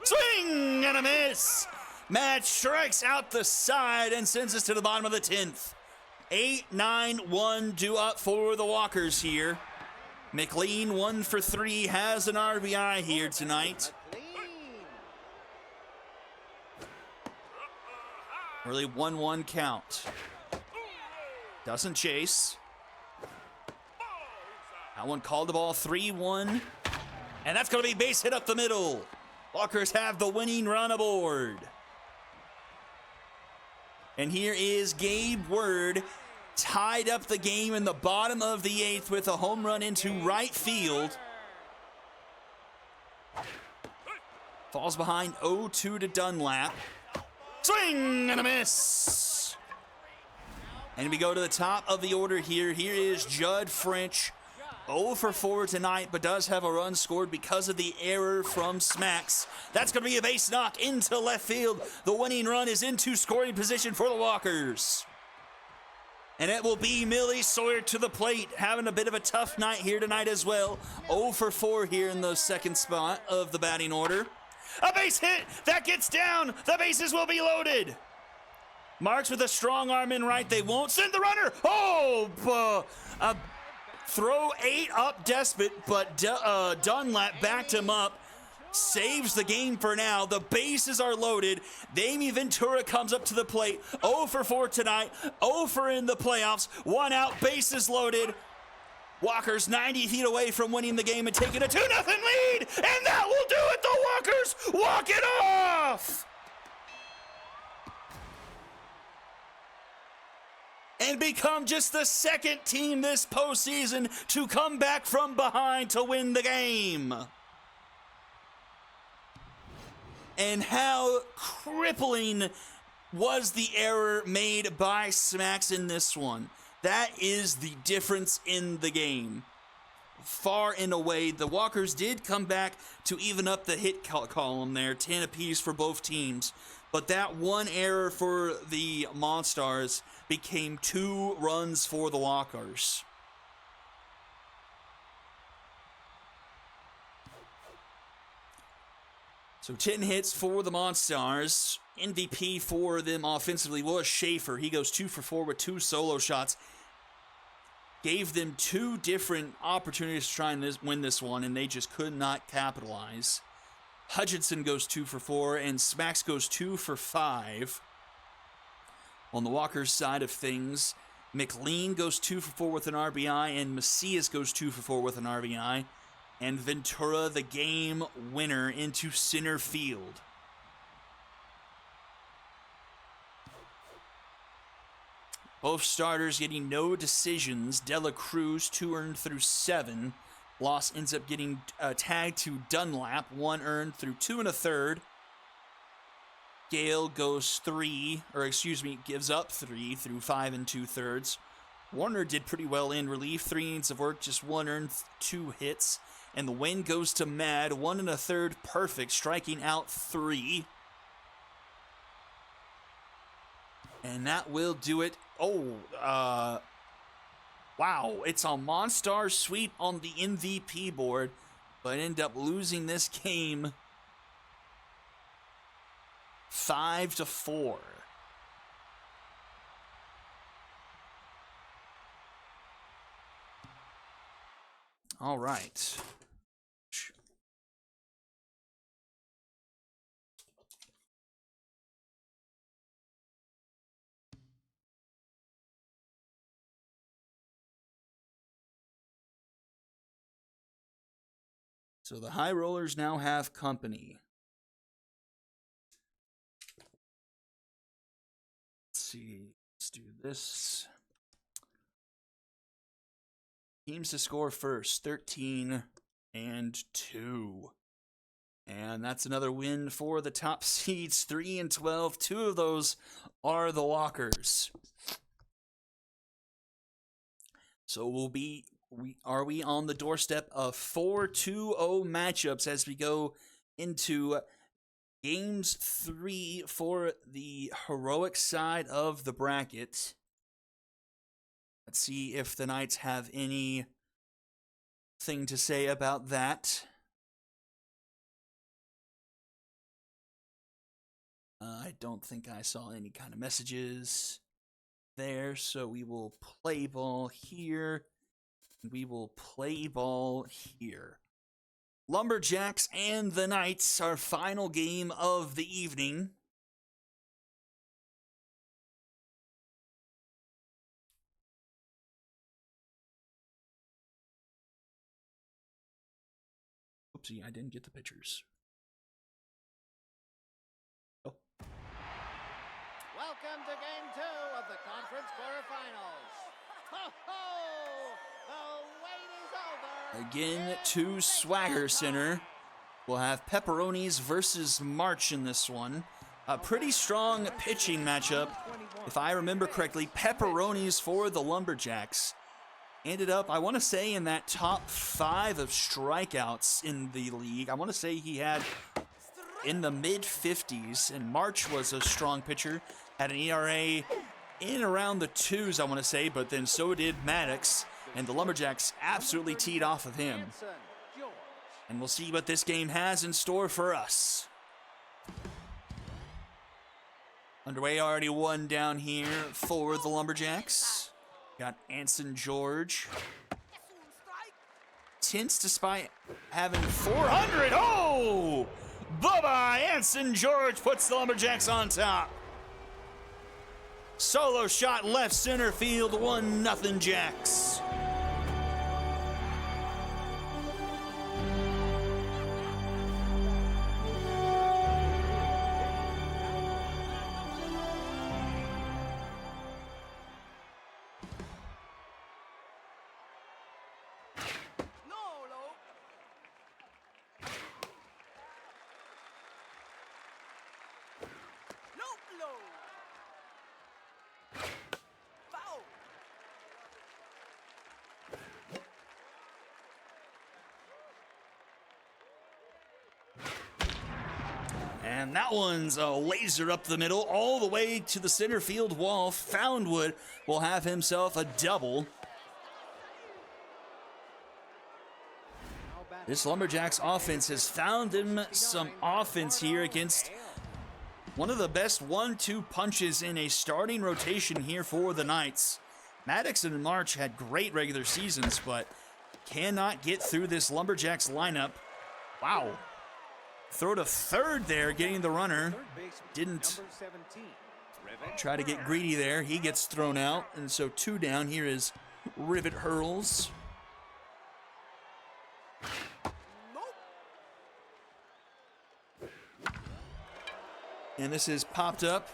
Swing and a miss. Matt strikes out the side and sends us to the bottom of the 10th. 8-9-1 due up for the Walkers here. McLean 1 for 3 has an RBI here tonight. Early 1-1 count. Doesn't chase. That one called the ball 3-1. And that's going to be base hit up the middle. Walkers have the winning run aboard. And here is Gabe Word, tied up the game in the bottom of the 8th with a home run into right field. Falls behind 0-2 to Dunlap. Swing and a miss. And we go to the top of the order here. Here is Judd French, 0 for 4 tonight, but does have a run scored because of the error from Smacks. That's going to be a base knock into left field. The winning run is into scoring position for the Walkers. And it will be Millie Sawyer to the plate, having a bit of a tough night here tonight as well. 0 for 4 here in the second spot of the batting order. A base hit, that gets down, the bases will be loaded. Marks with a strong arm in right, they won't send the runner. Oh, throw 8 up Despot, but Dunlap backed him up. Saves the game for now. The bases are loaded. Damie Ventura comes up to the plate. 0 for 4 tonight. 0 for in the playoffs. 1 out, bases loaded. Walkers 90 feet away from winning the game and taking a 2-0 lead. And that will do it. The Walkers walk it off. And become just the second team this postseason to come back from behind to win the game. And how crippling was the error made by Smacks in this one. That is the difference in the game. Far and away, the Walkers did come back to even up the hit column there, 10 apiece for both teams. But that one error for the Monstars became 2 runs for the Walkers. So 10 hits for the Monstars. MVP for them offensively was Schaefer. He goes 2 for 4 with 2 solo shots. Gave them 2 different opportunities to try and win this one, and they just could not capitalize. Hutchinson goes 2 for 4, and Smacks goes 2 for 5. On the Walkers side of things, McLean goes 2 for 4 with an RBI, and Macias goes 2 for 4 with an RBI. And Ventura, the game winner, into center field. Both starters getting no decisions. Dela Cruz, 2 earned through 7. Loss ends up getting tagged to Dunlap, 1 earned through 2 1/3. Gale goes 3, gives up 3 through 5 2/3. Warner did pretty well in relief, 3 innings of work, just 1 earned, 2 hits. And the win goes to Mad, 1 1/3 perfect, striking out 3. And that will do it. Wow, it's a Monstar sweep on the MVP board, but end up losing this game 5-4. All right. So the High Rollers now have company. Let's see. Let's do this. Teams to score first, 13-2. And that's another win for the top seeds, 3-12. 2 of those are the Walkers. So are we on the doorstep of 4 2-0 matchups as we go into games 3 for the heroic side of the bracket. Let's see if the Knights have anything to say about that. I don't think I saw any kind of messages there, so we will play ball here. We will play ball here. Lumberjacks and the Knights, our final game of the evening. Oopsie, I didn't get the pictures. Oh. Welcome to Game 2 of the conference quarterfinals. Ho ho! The wait is over. Again, to Swagger Center. We'll have Pepperonis versus March in this one. A pretty strong pitching matchup. If I remember correctly, Pepperonis for the Lumberjacks. ended up, I want to say, in that top 5 of strikeouts in the league. I want to say he had in the mid-50s, and March was a strong pitcher, had an ERA in around the 2s, I want to say, but then so did Maddox, and the Lumberjacks absolutely teed off of him. And we'll see what this game has in store for us. Underway, already 1 down here for the Lumberjacks. Got Anson George. Tense despite having 400. Oh! Bye-bye! Anson George puts the Lumberjacks on top. Solo shot left center field, 1-0 Jacks. And that one's a laser up the middle, all the way to the center field wall. Foundwood will have himself a double. This Lumberjacks offense has found him some offense here against one of the best 1-2 punches in a starting rotation here for the Knights. Maddox and March had great regular seasons, but cannot get through this Lumberjacks lineup. Wow. Throw to third there, getting the runner. Didn't try to get greedy there. He gets thrown out, and so 2 down. Here is Rivet Hurls. And this is popped up.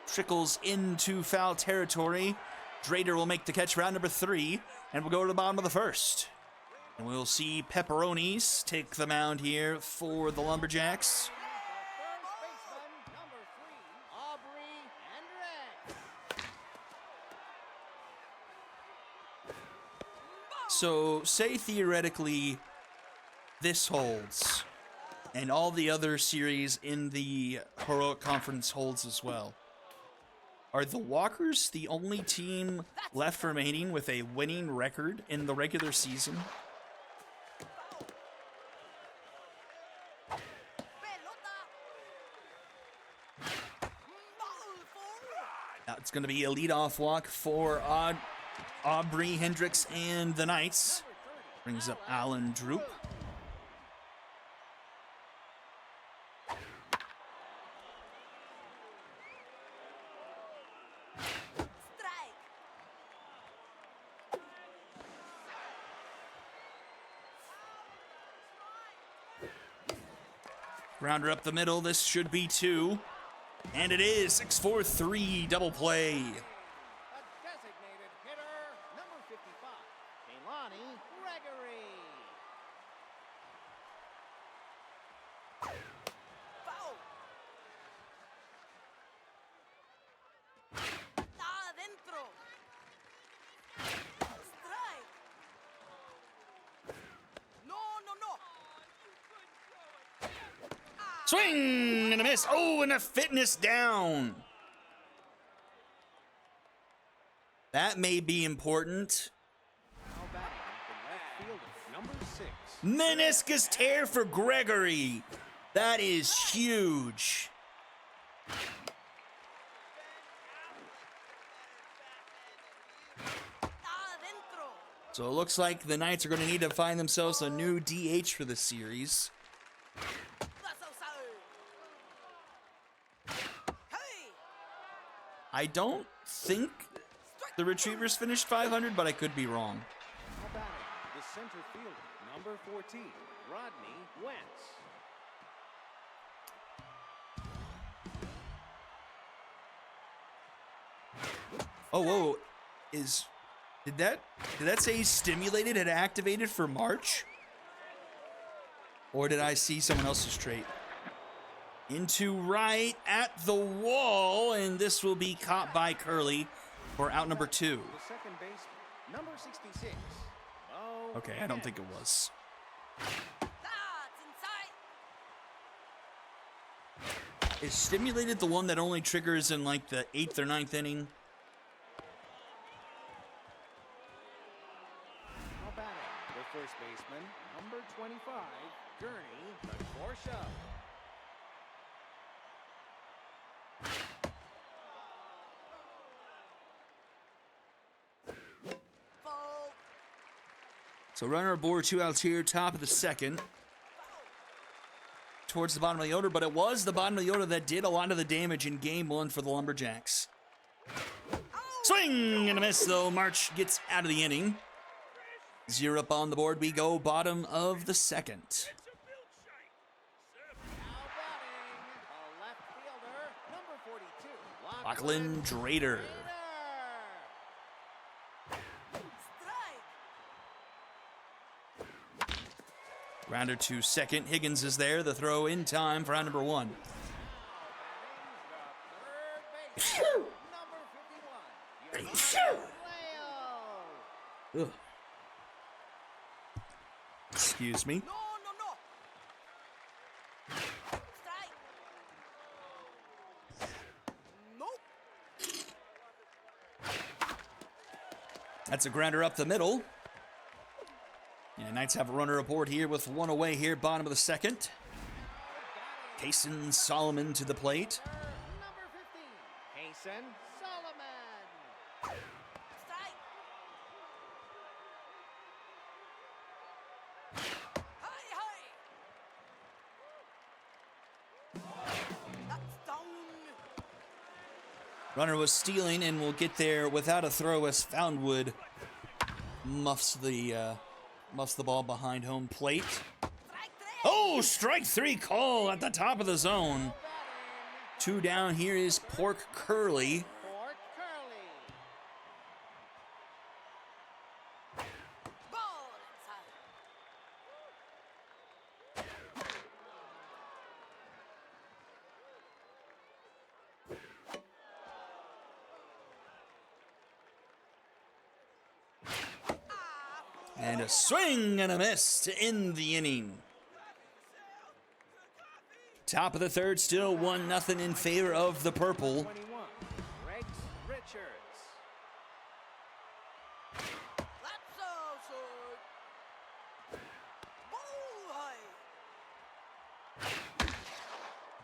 Trickles into foul territory. Drader will make the catch, round number 3, and we'll go to the bottom of the first. And we'll see Pepperonis take the mound here for the Lumberjacks. So, say theoretically this holds, and all the other series in the Heroic Conference holds as well. Are the Walkers the only team left remaining with a winning record in the regular season? Now it's going to be a leadoff walk for Aubrey Hendricks and the Knights. Brings up Alan Droop. Grounder up the middle. This should be 2. And it is 6-4-3 double play. A designated hitter, number 55, Kehlani Gregory. Foul. Adentro. Strike. No, no, no. Swing and a miss. Oh, and a fitness down. That may be important. Now batting, the left fielder, number 6. Meniscus tear for Gregory. That is huge. Adentro. So it looks like the Knights are going to need to find themselves a new DH for the series. That's outside. Hey. I don't think the Retrievers finished 500, but I could be wrong. Now batting, the center fielder, number 14, Rodney Wentz. Oh, whoa. Did that say he's stimulated and activated for March? Or did I see someone else's trait? Into right at the wall, and this will be caught by Curley for out number 2. The second baseman, Number 66. Mo Okay, I don't think it was. That's inside. Is stimulated the one that only triggers in like the 8th or 9th inning? Now batting, the first baseman, number 25, Gurney Korsha. Ball. So runner aboard, 2 outs here, top of the second. Towards the bottom of the order, but it was the bottom of the order that did a lot of the damage in game 1 for the Lumberjacks. Swing and a miss, though. March gets out of the inning. 0 up on the board. We go bottom of the second. It's a milkshake. Now batting, the left fielder, number 42, Lachlan Drader. Strike. Grounder to second. Higgins is there. The throw in time for round number 1. Now batting, the third baseman, number 51, Leo. Ugh. Excuse me. No, no, no. Strike. Nope. That's a grounder up the middle. And Knights have a runner aboard here with 1 away here, bottom of the second. Kaysen Solomon to the plate. Number 15, Hasten Solomon. Strike. Hi, hi. That's down. Runner was stealing and will get there without a throw as Foundwood muffs the ball behind home plate. Strike 3. Oh, strike 3 call at the top of the zone. 2 down. Here is Pork Curley. Pork Curley. Ball inside. And a swing and a miss to end the inning. Top of the third, still 1-0 in favor of the purple. 21, Rex Richards. That's so good. Ball high.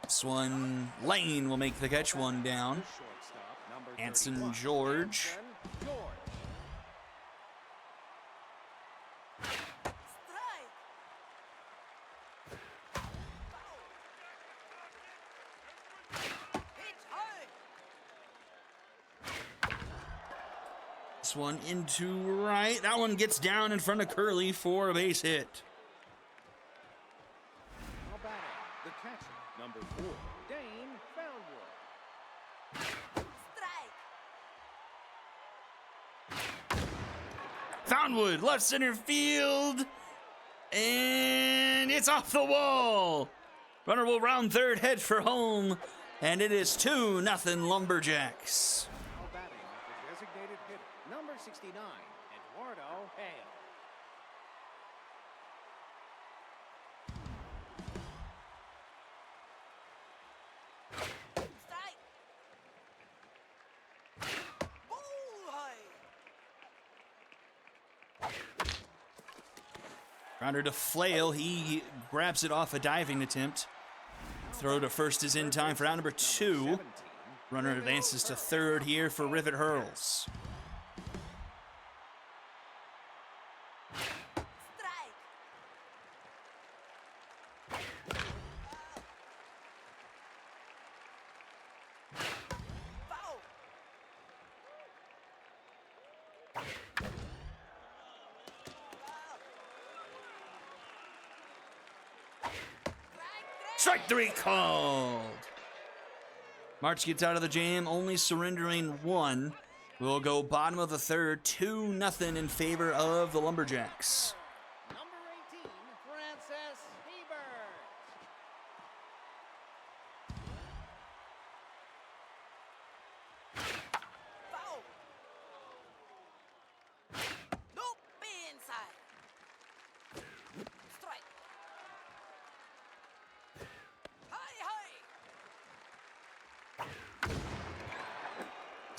This one, Lane will make the catch, 1 down. Shortstop, number Anson 31, George. Anson George. Strike. Pitch high. This one into right. That one gets down in front of Curley for a base hit. Now batting, the catcher, number 4, Dane Foundwood. Strike. Foundwood, left center field. And it's off the wall. Runner will round third, head for home. And it is 2-0 Lumberjacks. Now batting, the designated hitter, number 69, Eduardo Hale. Strike. Ball high. Rounder to Flail. He grabs it off a diving attempt. Throw to first is in time for round number 2. 17, Runner advances to third here for Rivet Hurls. Strike. Foul. Strike 3 called. March gets out of the jam, only surrendering 1. We'll go bottom of the third, 2-0 in favor of the Lumberjacks. Number 18, Francis Hebert. Foul.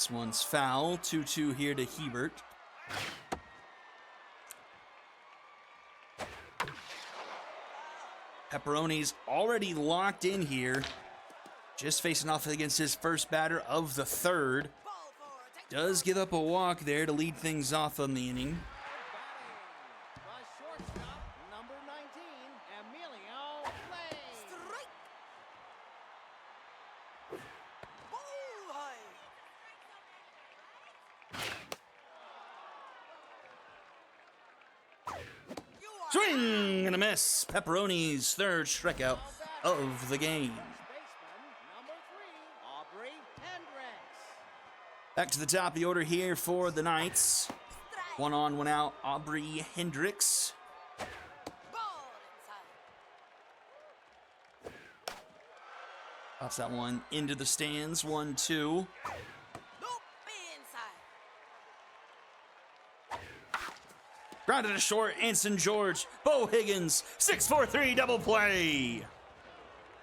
This one's foul. 2-2 here to Hebert. Pepperoni's already locked in here. Just facing off against his first batter of the third. Ball for take Does give up a walk there to lead things off on the inning. The shortstop, number 19, Emilio Lane. strike. Ball high. You are Swing and a miss. Pepperoni's third strikeout of the game. Baseman, number 3, Aubrey Hendricks. Back to the top of the order here for the Knights. strike. One on, one out. Aubrey Hendricks. Ball inside. Pops that one into the stands. 1-2. Nope, be inside. Grounded to short. Anson George. Bo Higgins. 6-4-3 double play.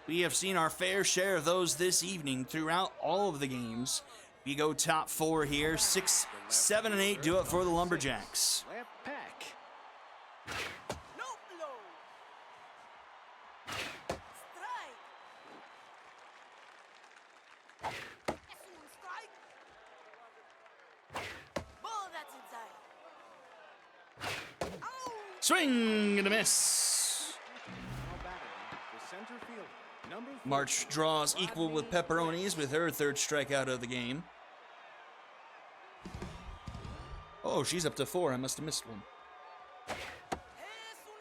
We have seen our fair share of those this evening throughout all of the games. We go top 4 here. 6, 7, and 8 do it for the Lumberjacks. Left pack. Nope, low. Strike. That's one strike. Ball that's inside. Out. Swing and a miss. Now batting the center field. Number 4. March draws equal with Pepperoni's with her third strikeout of the game. Oh, she's up to 4. I must have missed one. Es un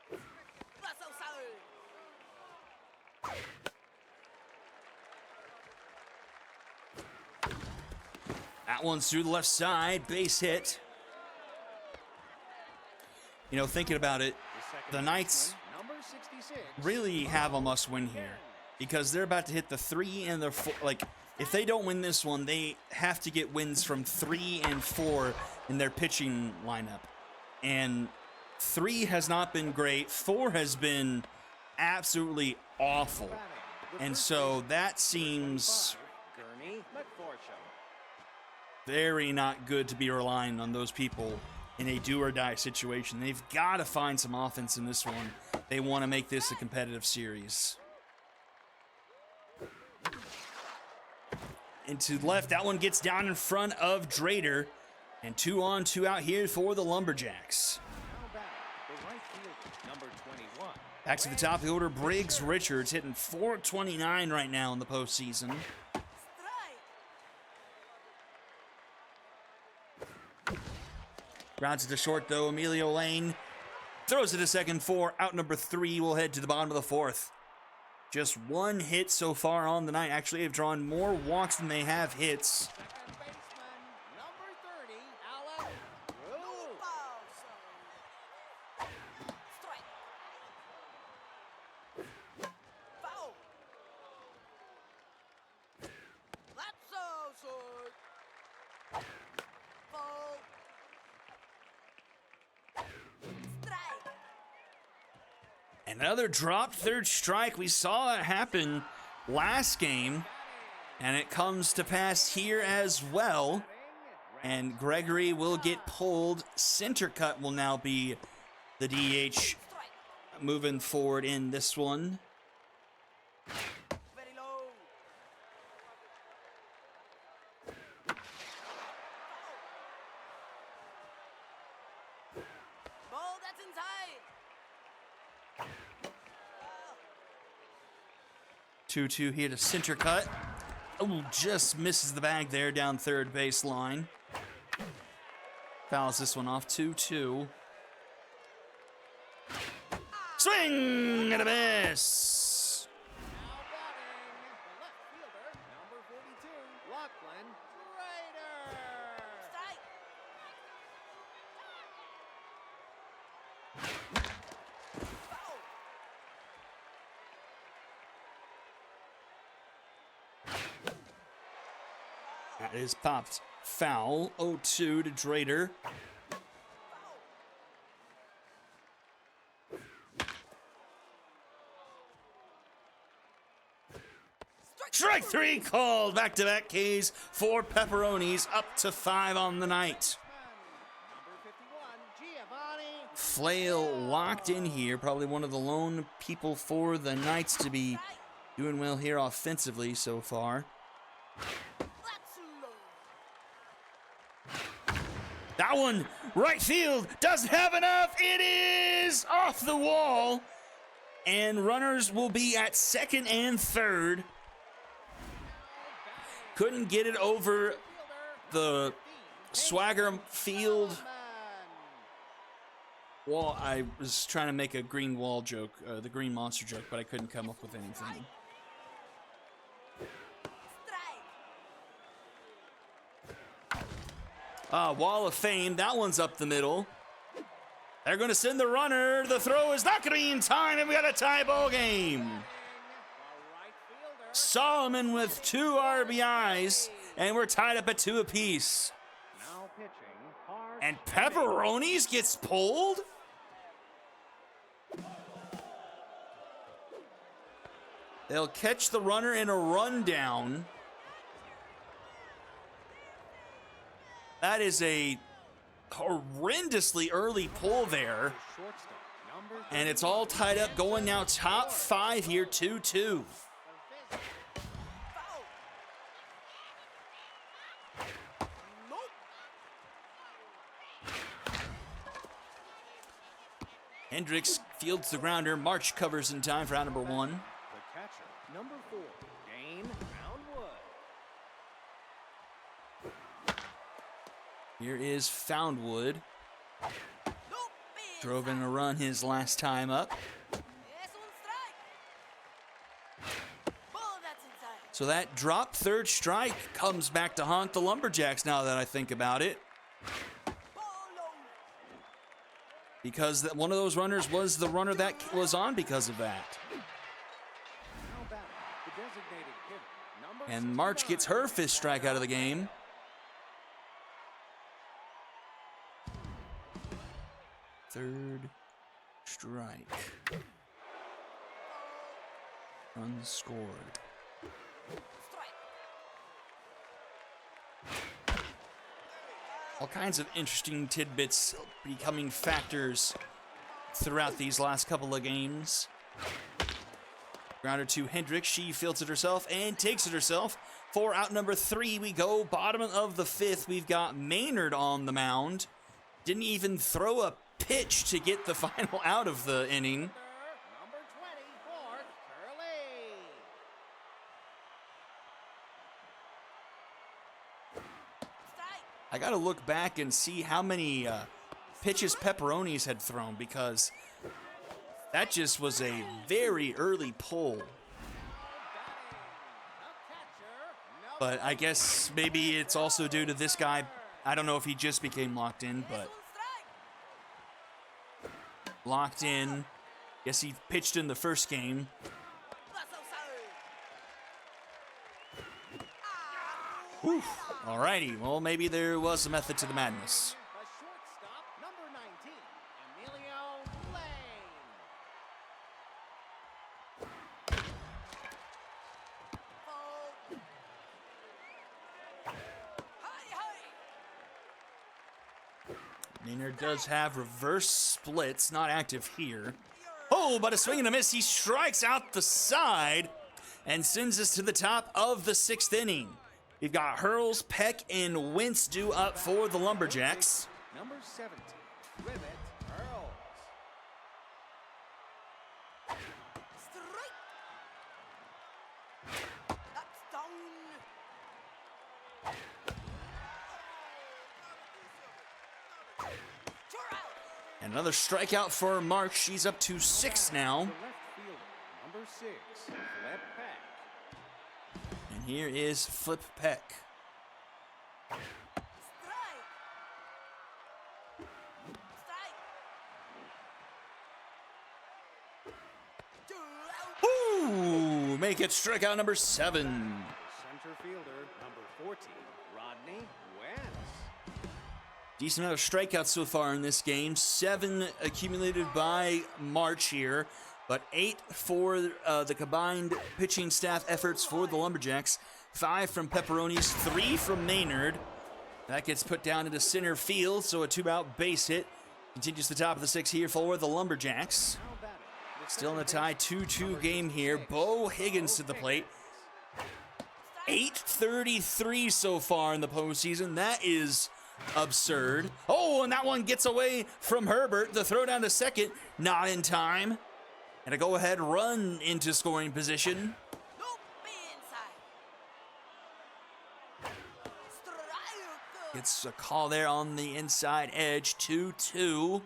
strike. That's outside. That one's through the left side. Base hit. You know, thinking about it, the Knights Number 66. really have a must-win here because they're about to hit the 3 and the 4. Like, if they don't win this one, they have to get wins from 3 and 4 in their pitching lineup. And 3 has not been great. 4 has been absolutely awful. And so that seems Gurney McForsham. very not good to be relying on those people in a do-or-die situation. They've got to find some offense in this one. They want to make this a competitive series. Into left, that one gets down in front of Drader. And 2 on, 2 out here for the Lumberjacks. Now batting the right fielder. Number 21. Back to the top of the order, Briggs Richards hitting .429 right now in the postseason. Strike. Grounds it to short though. Emilio Lane throws it to second for out number 3. We'll head to the bottom of the 4th. Just 1 hit so far on the night. Actually, they've drawn more walks than they have hits. Second baseman, number 30, Alan Drew. Ball side. Strike. Foul. That's outside. Ball. Strike. Another dropped third strike. We saw it happen last game, and it comes to pass here as well. And Gregory will get pulled. Center cut will now be the DH Strike. moving forward in this one. Very low. Ball that's inside. 2-2 here to center cut. Oh, just misses the bag there down third baseline. Fouls this one off. 2-2. Swing and a miss. Now batting, the left fielder, number 42, Lachlan Drader. Strike. Foul. That is popped. Foul. 0-2 to Drader. Strike. Strike three called. Back-to-back Ks for Pepperonis, up to 5 on the night. Number 51, Giovanni. Flail locked in here. Probably one of the lone people for the Knights to be doing well here offensively so far. That's low. That one, right field, doesn't have enough. It is off the wall. And runners will be at second and third. Couldn't get it over the Swagger Field wall. I was trying to make a green wall joke, the green monster joke, but I couldn't come up with anything. Strike. Wall of Fame, that one's up the middle. They're going to send the runner. The throw is not going to be in time, and we got a tie ball game. Solomon with 2 RBIs, and we're tied up at 2 apiece. Now pitching, Harsh. And Pepperonis gets pulled? They'll catch the runner in a rundown. That is a horrendously early pull there. Shortstop, number And it's all tied up, going now top 5 here, 2-2. Foul. Nope. Hendricks fields the grounder. March covers in time for out number 1. the catcher, number 4, Dane Foundwood. Here is Foundwood. Nope. Big Drove in strike. a run his last time up. Es un strike. Ball that's inside. So that drop third strike comes back to haunt the Lumberjacks now that I think about it. Ball low. Because one of those runners was the runner that was on because of that. Now batting, the designated hitter, number And March gets her 5th strike out of the game. Third strike. Unscored. Strike. All kinds of interesting tidbits becoming factors throughout these last couple of games. Grounder to Hendricks. She fields it herself and takes it herself. For out number 3 we go. Bottom of the 5th, we've got Maynard on the mound. Didn't even throw a pitch to get the final out of the inning. Number 24, Curly. Strike. I got to look back and see how many pitches Pepperonis had thrown, because that just was a very early pull. But I guess maybe it's also due to this guy. I don't know if he just became locked in, Es but un strike. locked in. Guess he pitched in the first game. That's outside. Whew. Alrighty, well, maybe there was a method to the madness. A shortstop, number 19, Emilio Lane. Foul. Hi, hi. Maynard does have reverse splits, not active here. Oh, but a swing and a miss. He strikes out the side and sends us to the top of the 6th inning. We've got Hurls, Peck, and Wentz due up for the Lumberjacks. number 17, Rivet Earls. Strike. That's down. You're out. And another strikeout for Mark. She's up to 6 now. The left fielder, number 6, Flip Peck. And here is Flip Peck. Strike. Strike. You're out. Ooh, make it strikeout number 7. Center fielder, number 14, Rodney Wentz. Decent amount of strikeouts so far in this game. 7 accumulated by March here. But 8 for the combined pitching staff efforts for the Lumberjacks. 5 from Pepperoni's, 3 from Maynard. That gets put down into center field, so a 2-out base hit. Continues the top of the 6th here for the Lumberjacks. Still in a tie 2-2 game here. Bo Higgins to the plate. 833 so far in the postseason. That is absurd. Oh, and that one gets away from Herbert. The throw down to second, not in time. And a go-ahead run into scoring position. Nope, be inside. Strike. Gets a call there on the inside edge. 2-2.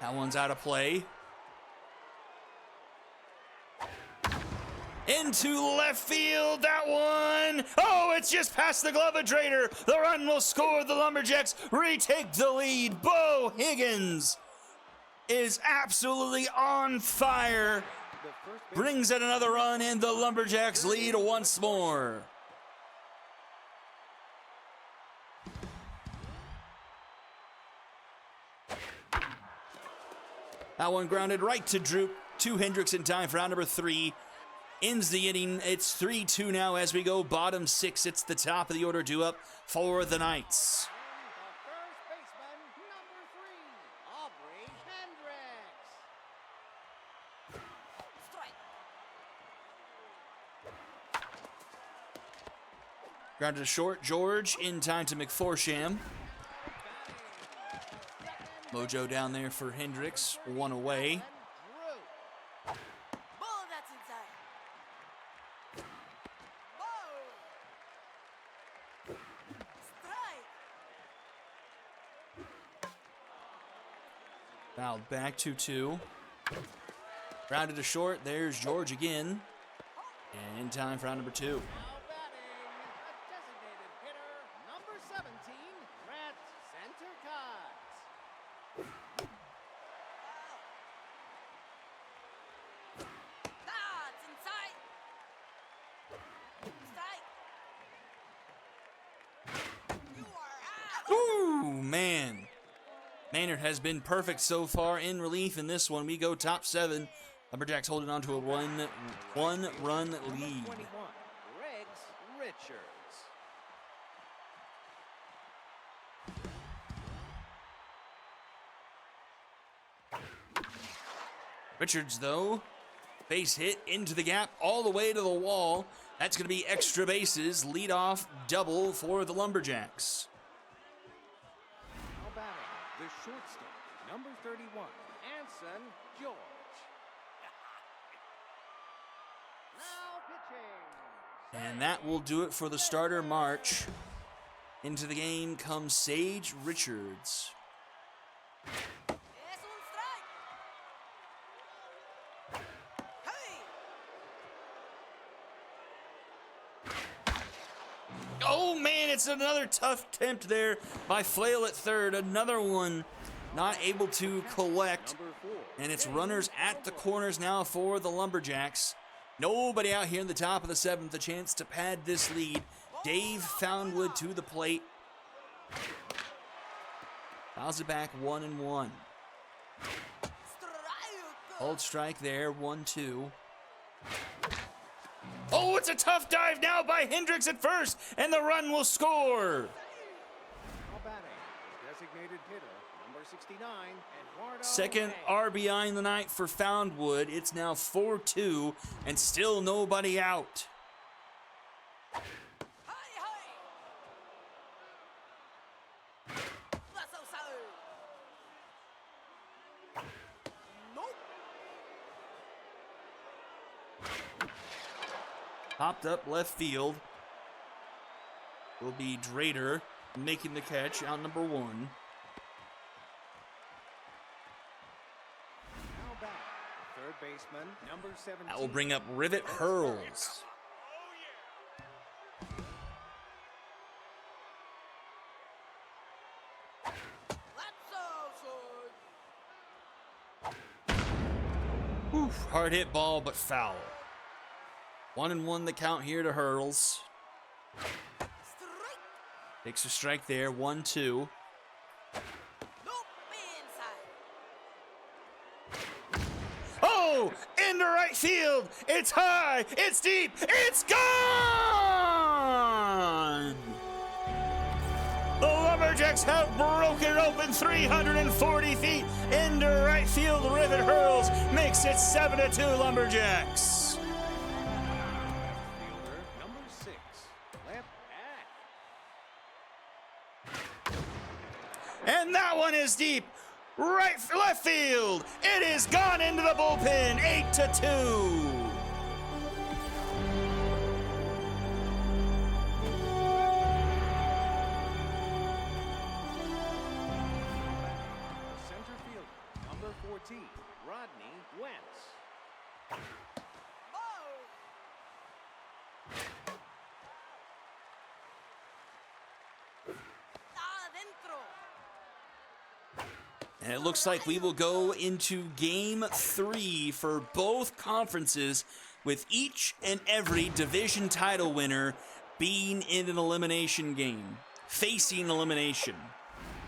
That one's out of play. Into left field, that one. Oh, it's just past the glove of Drader. The run will score. The Lumberjacks retake the lead. Bo Higgins is absolutely on fire. Brings in another run, and the Lumberjacks lead once more. That one grounded right to Droop. To Hendricks in time for round number 3. Ends the inning. It's 3-2 now as we go bottom 6. It's the top of the order due up for the Knights. The first baseman, number 3, Aubrey Hendricks. Strike. Grounded to short. George in time to McForsham. Mojo down there for Hendricks. 1 away. Ball that's inside. Ball. Strike. Fouled back 2-2. Grounded to short. There's George again. And in time for round number 2. Now batting, a designated hitter, number 17, Brett Centercutt. That's inside. Strike. You are out. Ooh, man. Maynard has been perfect so far in relief in this one. We go top 7. Lumberjacks holding on to a one-run lead. 21, Rex Richards. Richards, though, base hit into the gap all the way to the wall. That's going to be extra bases. Leadoff double for the Lumberjacks. Now batting, the shortstop, number 31, Anson George. Now pitching. And that will do it for the starter march. Into the game comes Sage Richards. Es un strike. Hey. Oh, man, it's another tough attempt there by Flail at third. Another one not able to collect. Number 4, And it's runners at the corners now for the Lumberjacks. Nobody out here in the top of the 7th. A chance to pad this lead. Dave Foundwood to the plate. Fouls it back 1-1. Strike. Hold strike there, 1-2. Oh, it's a tough dive now by Hendricks at first, and the run will score. now batting, the designated hitter, number 69, Eduardo Second Reyes. RBI in the night for Foundwood. It's now 4-2, and still nobody out. Hey, hey. That's outside. Nope. Popped up left field. Will be Drader making the catch out number 1. Now batting, the third baseman, number 17. That will bring up Rivet Hurls. That's outside. Oof, hard hit ball, but foul. 1-1 the count here to Hurls. Strike. Takes a strike there, 1-2. Nope. Be inside. into right field. It's high, it's deep, it's gone! The Lumberjacks have broken open 340 feet into right field. Rivet hurls, makes it 7-2 Lumberjacks. Fielder number 6. Left back. And that one is deep. Left field. It is gone into the bullpen. 8-2. Center fielder number 14. Rodney Wentz. Adentro. And it looks like we will go into game 3 for both conferences, with each and every division title winner being in an elimination game, facing elimination.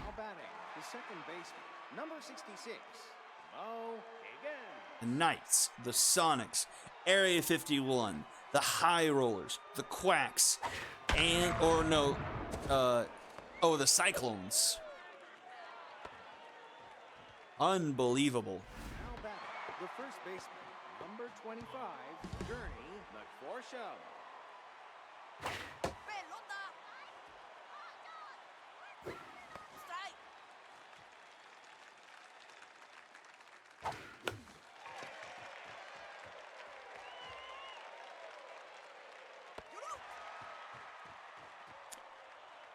Now batting, the second baseman, number 66, Mo Hagan. The Knights, the Sonics, Area 51, the High Rollers, the Quacks, and, the Cyclones. Unbelievable. Now batting, the first baseman, number 25, Gurney McForsham. Pelota. Strike.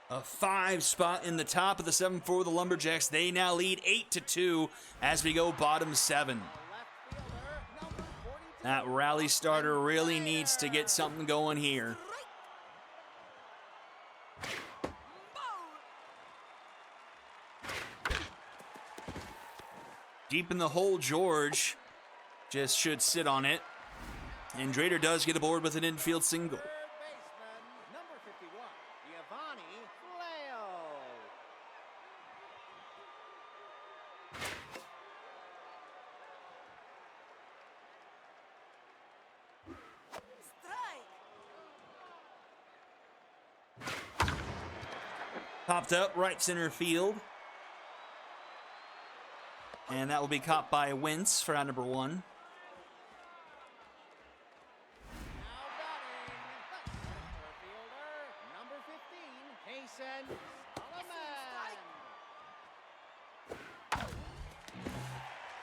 A 5 spot in the top of the 7 for the Lumberjacks. They now lead 8-2 as we go bottom 7. Left fielder, number 42. That rally starter really needs to get something going here. Deep in the hole, George just should sit on it. And Drader does get aboard with an infield single. Third baseman, number 51, Giovanni Leo. Strike. Popped up right center field. And that will be caught by Wentz for out number 1. Now batting, the center fielder, number 15, Jason Solomon.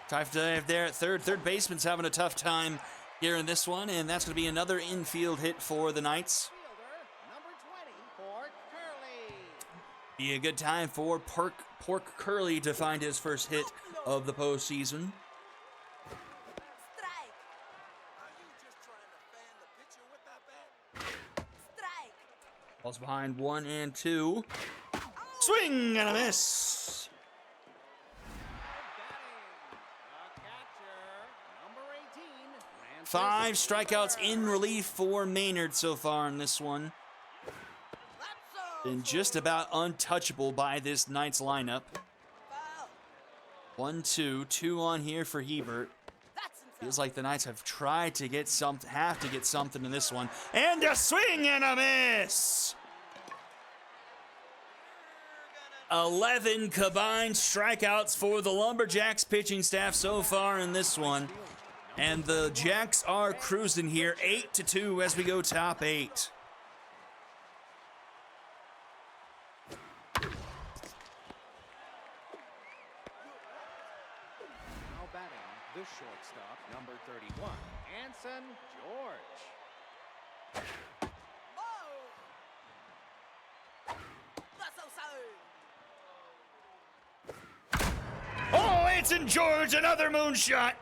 Tough dive there at third. Third baseman's having a tough time here in this one, and that's going to be another infield hit for the Knights. Fielder, number 20, Port Curley. Be a good time for Pork Curley to find his first hit of the postseason. Strike. Strike. Balls behind 1 and 2. Swing and a miss. The catcher, number 18, 5 strikeouts in relief for Maynard so far in this one. Been just about untouchable by this Knights lineup. 1-2, 2 on here for Hebert. Feels like the Knights have tried to get something in this one. And a swing and a miss. 11 combined strikeouts for the Lumberjacks pitching staff so far in this one. And the Jacks are cruising here 8-2 as we go top 8. Now batting, the shortstop, number 31, Anson George. Oh, Anson George, another moonshot.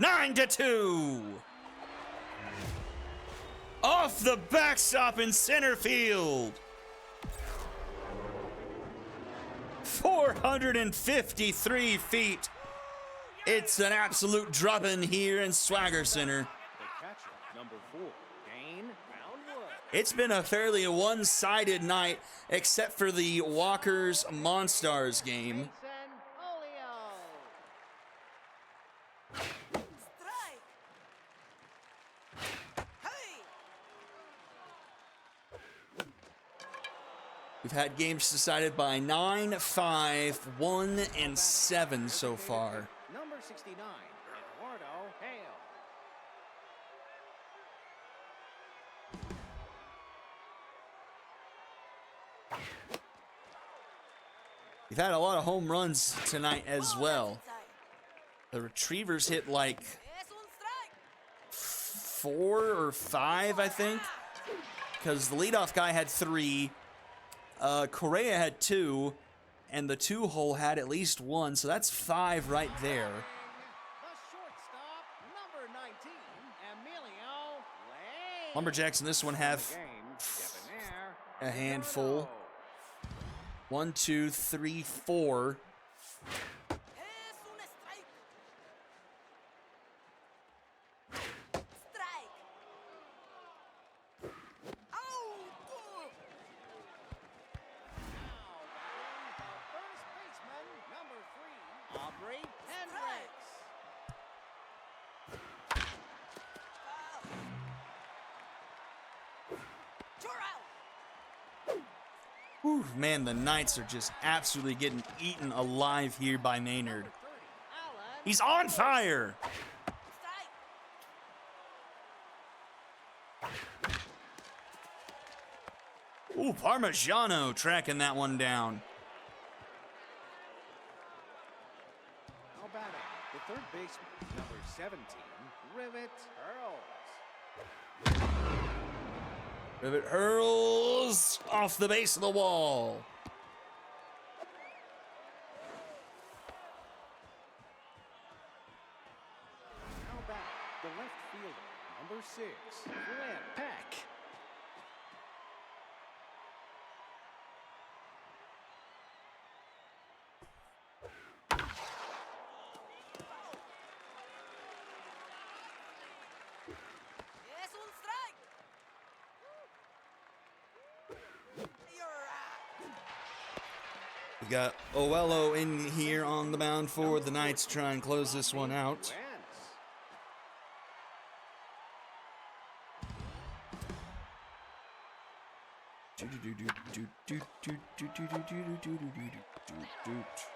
9-2. Off the backstop in center field. 453 feet. It's an absolute drubbing here in Swagger Center. The catcher, number 4, Dane Brownwood. It's been a fairly one-sided night, except for the Walkers Monstars game. Jason Olio. Strike. We've had games decided by 9, 5, 1, and 7 so far. Number 69, Eduardo Hale. We've had a lot of home runs tonight as well. The Retrievers hit like Es un strike. 4 or 5, I think, because the leadoff guy had 3, Correa had 2, and the 2-hole had at least 1, so that's 5 right there. The shortstop, number 19, Emilio Lane. Lumberjacks in this one have Game, Debonair, a handful. Eduardo. 1, 2, 3, 4. Es un strike. Strike. Out. Now batting the first baseman, number 3, Aubrey Hendricks. You're out. Whew, man, the Knights are just absolutely getting eaten alive here by Maynard. 30, Alan. He's on fire! Strike. Ooh, Parmigiano tracking that one down. Now batting, the third baseman, number 17, Rivet Earls. Rivet hurls off the base of the wall. Now batting, the left fielder, number 6, Glenn Peck. Es un strike. You're out. We got Oello in here on the mound for the Knights to try and close this one out. Wentz.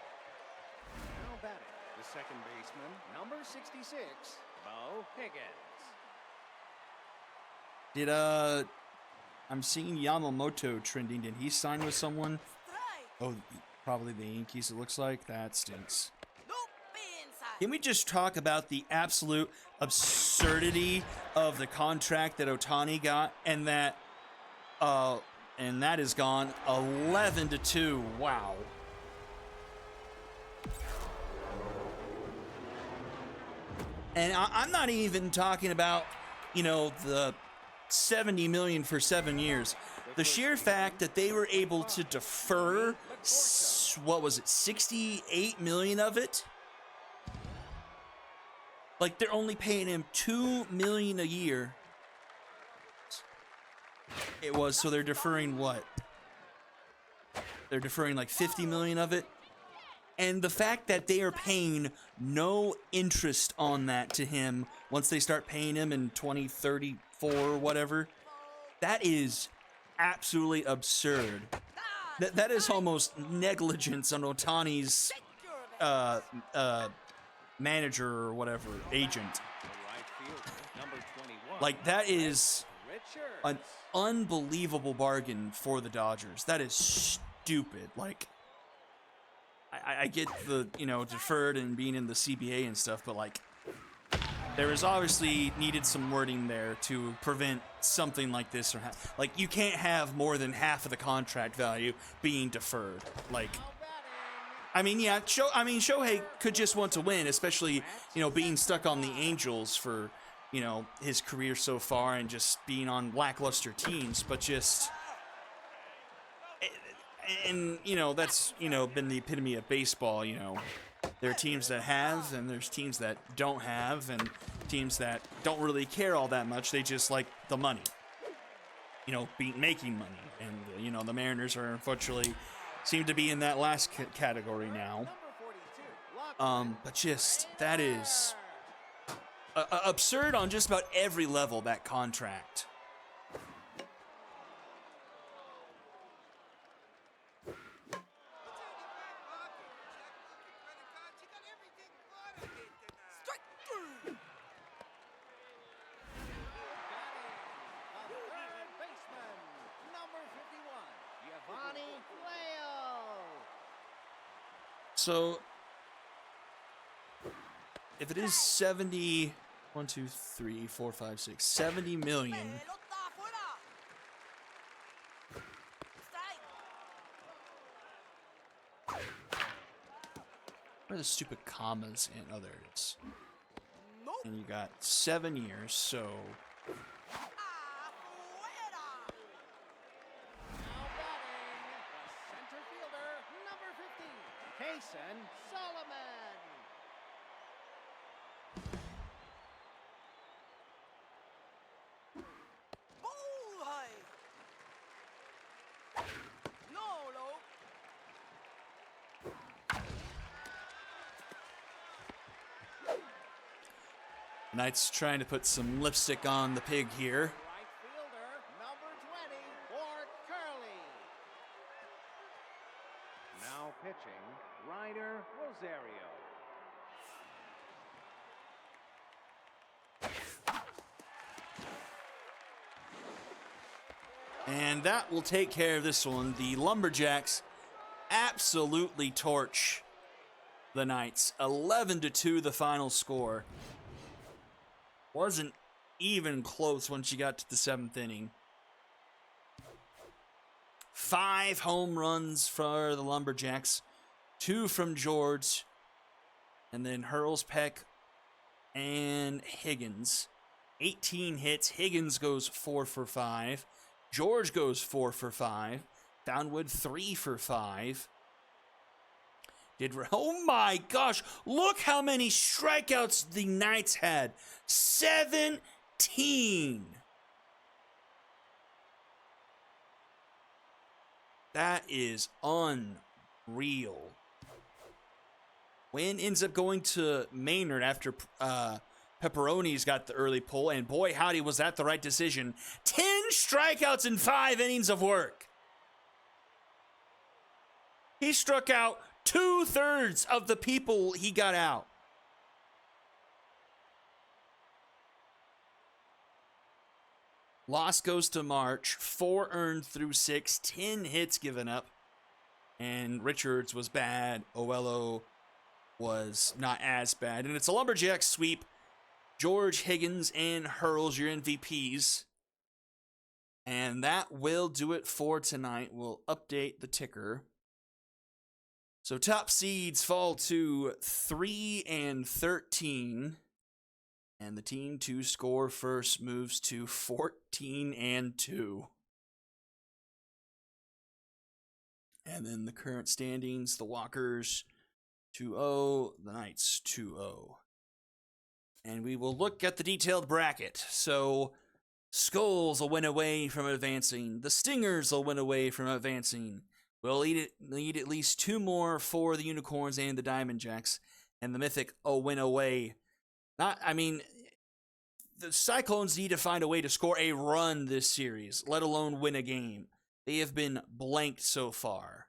Now batting, the second baseman, number 66, Bo Higgins. Did I'm seeing Yamamoto trending. Did he sign with someone? Strike. Oh, probably the Yankees, it looks like. That stinks. Nope. Be inside. Can we just talk about the absolute absurdity of the contract that Ohtani got, and that is gone 11-2. Wow. And I'm not even talking about, you know, the $70 million for 7 years. The sheer fact that they were able to defer, what was it, 68 million of it? Like, they're only paying him $2 million a year. It was, so they're deferring what? They're deferring like 50 million of it. And the fact that they are paying no interest on that to him once they start paying him in 2034 or whatever, that is absolutely absurd. That is almost negligence on Ohtani's manager or whatever, agent. The right fielder, number 21, Like, that is Richard. an unbelievable bargain for the Dodgers. That is stupid. Like, I get the, you know, deferred and being in the CBA and stuff, but like, there is obviously needed some wording there to prevent something like this or like, you can't have more than half of the contract value being deferred. Like, I mean, yeah, Shohei could just want to win, especially, you know, being stuck on the Angels for, you know, his career so far and just being on lackluster teams, but just, and, you know, that's, you know, been the epitome of baseball. You know, there are teams that have, and there's teams that don't have, and teams that don't really care all that much. They just like the money, you know, making money. And, you know, the Mariners are unfortunately seem to be in that last category now. But just, that is absurd on just about every level, that contract. So if it is 70, 1, 2, 3, 4, 5, 6, 70 million. Pelota afuera. Strike. Where are the stupid commas in? Oh, there it is. Nope. And you got 7 years, so Afuera. Now batting, the center fielder, number 15, Kason Solomon. Bullseye. No low. Knights trying to put some lipstick on the pig here. Right fielder, number 20, for Curly. Now pitching, Ryder Rosario. And that will take care of this one. The Lumberjacks absolutely torch the Knights. 11-2 the final score. Wasn't even close once you got to the 7th inning. 5 home runs for the Lumberjacks. 2 from George. And then Hurls, Peck, and Higgins. 18 hits. Higgins goes 4 for 5. George goes 4 for 5. Downwood 3 for 5. Oh my gosh, look how many strikeouts the Knights had. 17. That is unreal. Win ends up going to Maynard after Pepperoni's got the early pull, and boy howdy was that the right decision. 10 strikeouts in 5 innings of work. He struck out 2/3 of the people he got out. Loss goes to March. 4 earned through 6. 10 hits given up. And Richards was bad. Oello was not as bad. And it's a Lumberjack sweep. George, Higgins, and Hurls, your MVPs. And that will do it for tonight. We'll update the ticker. So top seeds fall to 3 and 13. And the team to score first moves to 14 and 2. And then the current standings, the Walkers 2-0, the Knights 2-0. And we will look at the detailed bracket. So Skulls will win away from advancing. The Stingers will win away from advancing. We'll need at least 2 more for the Unicorns and the Diamond Jacks. And the Mythic will win away. The Cyclones need to find a way to score a run this series, let alone win a game. They have been blanked so far,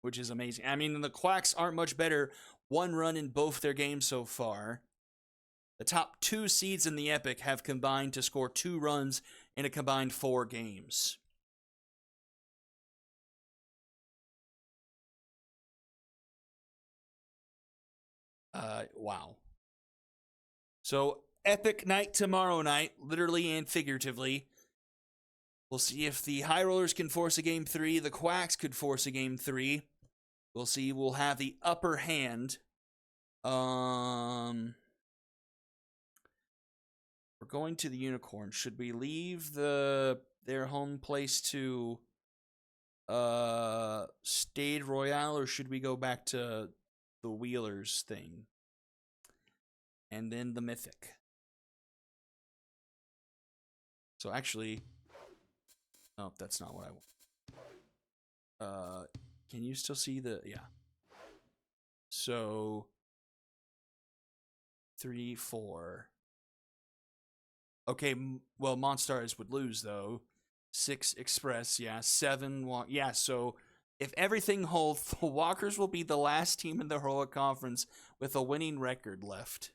which is amazing. I mean, the Quacks aren't much better. 1 run in both their games so far. The top 2 seeds in the Epic have combined to score 2 runs in a combined 4 games. Wow. So, Epic night tomorrow night, literally and figuratively. We'll see if the High Rollers can force a Game 3. The Quacks could force a Game 3. We'll see. We'll have the upper hand. We're going to the Unicorn. Should we leave their home place to Stade Royale, or should we go back to the Wheelers thing? And then the Mythic. So actually, oh, that's not what I want. Can you still see the, yeah. So 3, 4. Okay, well, Monstars would lose, though. 6 Express, yeah. 7, yeah, so if everything holds, the Walkers will be the last team in the Heroic Conference with a winning record left.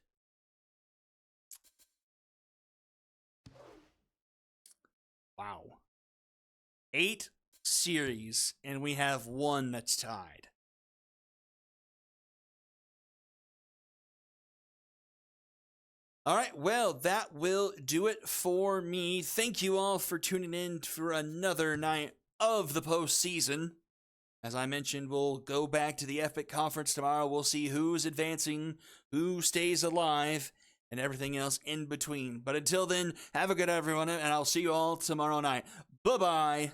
Wow. 8 series, and we have 1 that's tied. All right, well, that will do it for me. Thank you all for tuning in for another night of the postseason. As I mentioned, we'll go back to the Epic Conference tomorrow. We'll see who's advancing, who stays alive, and everything else in between. But until then, have a good night, everyone, and I'll see you all tomorrow night. Bye-bye.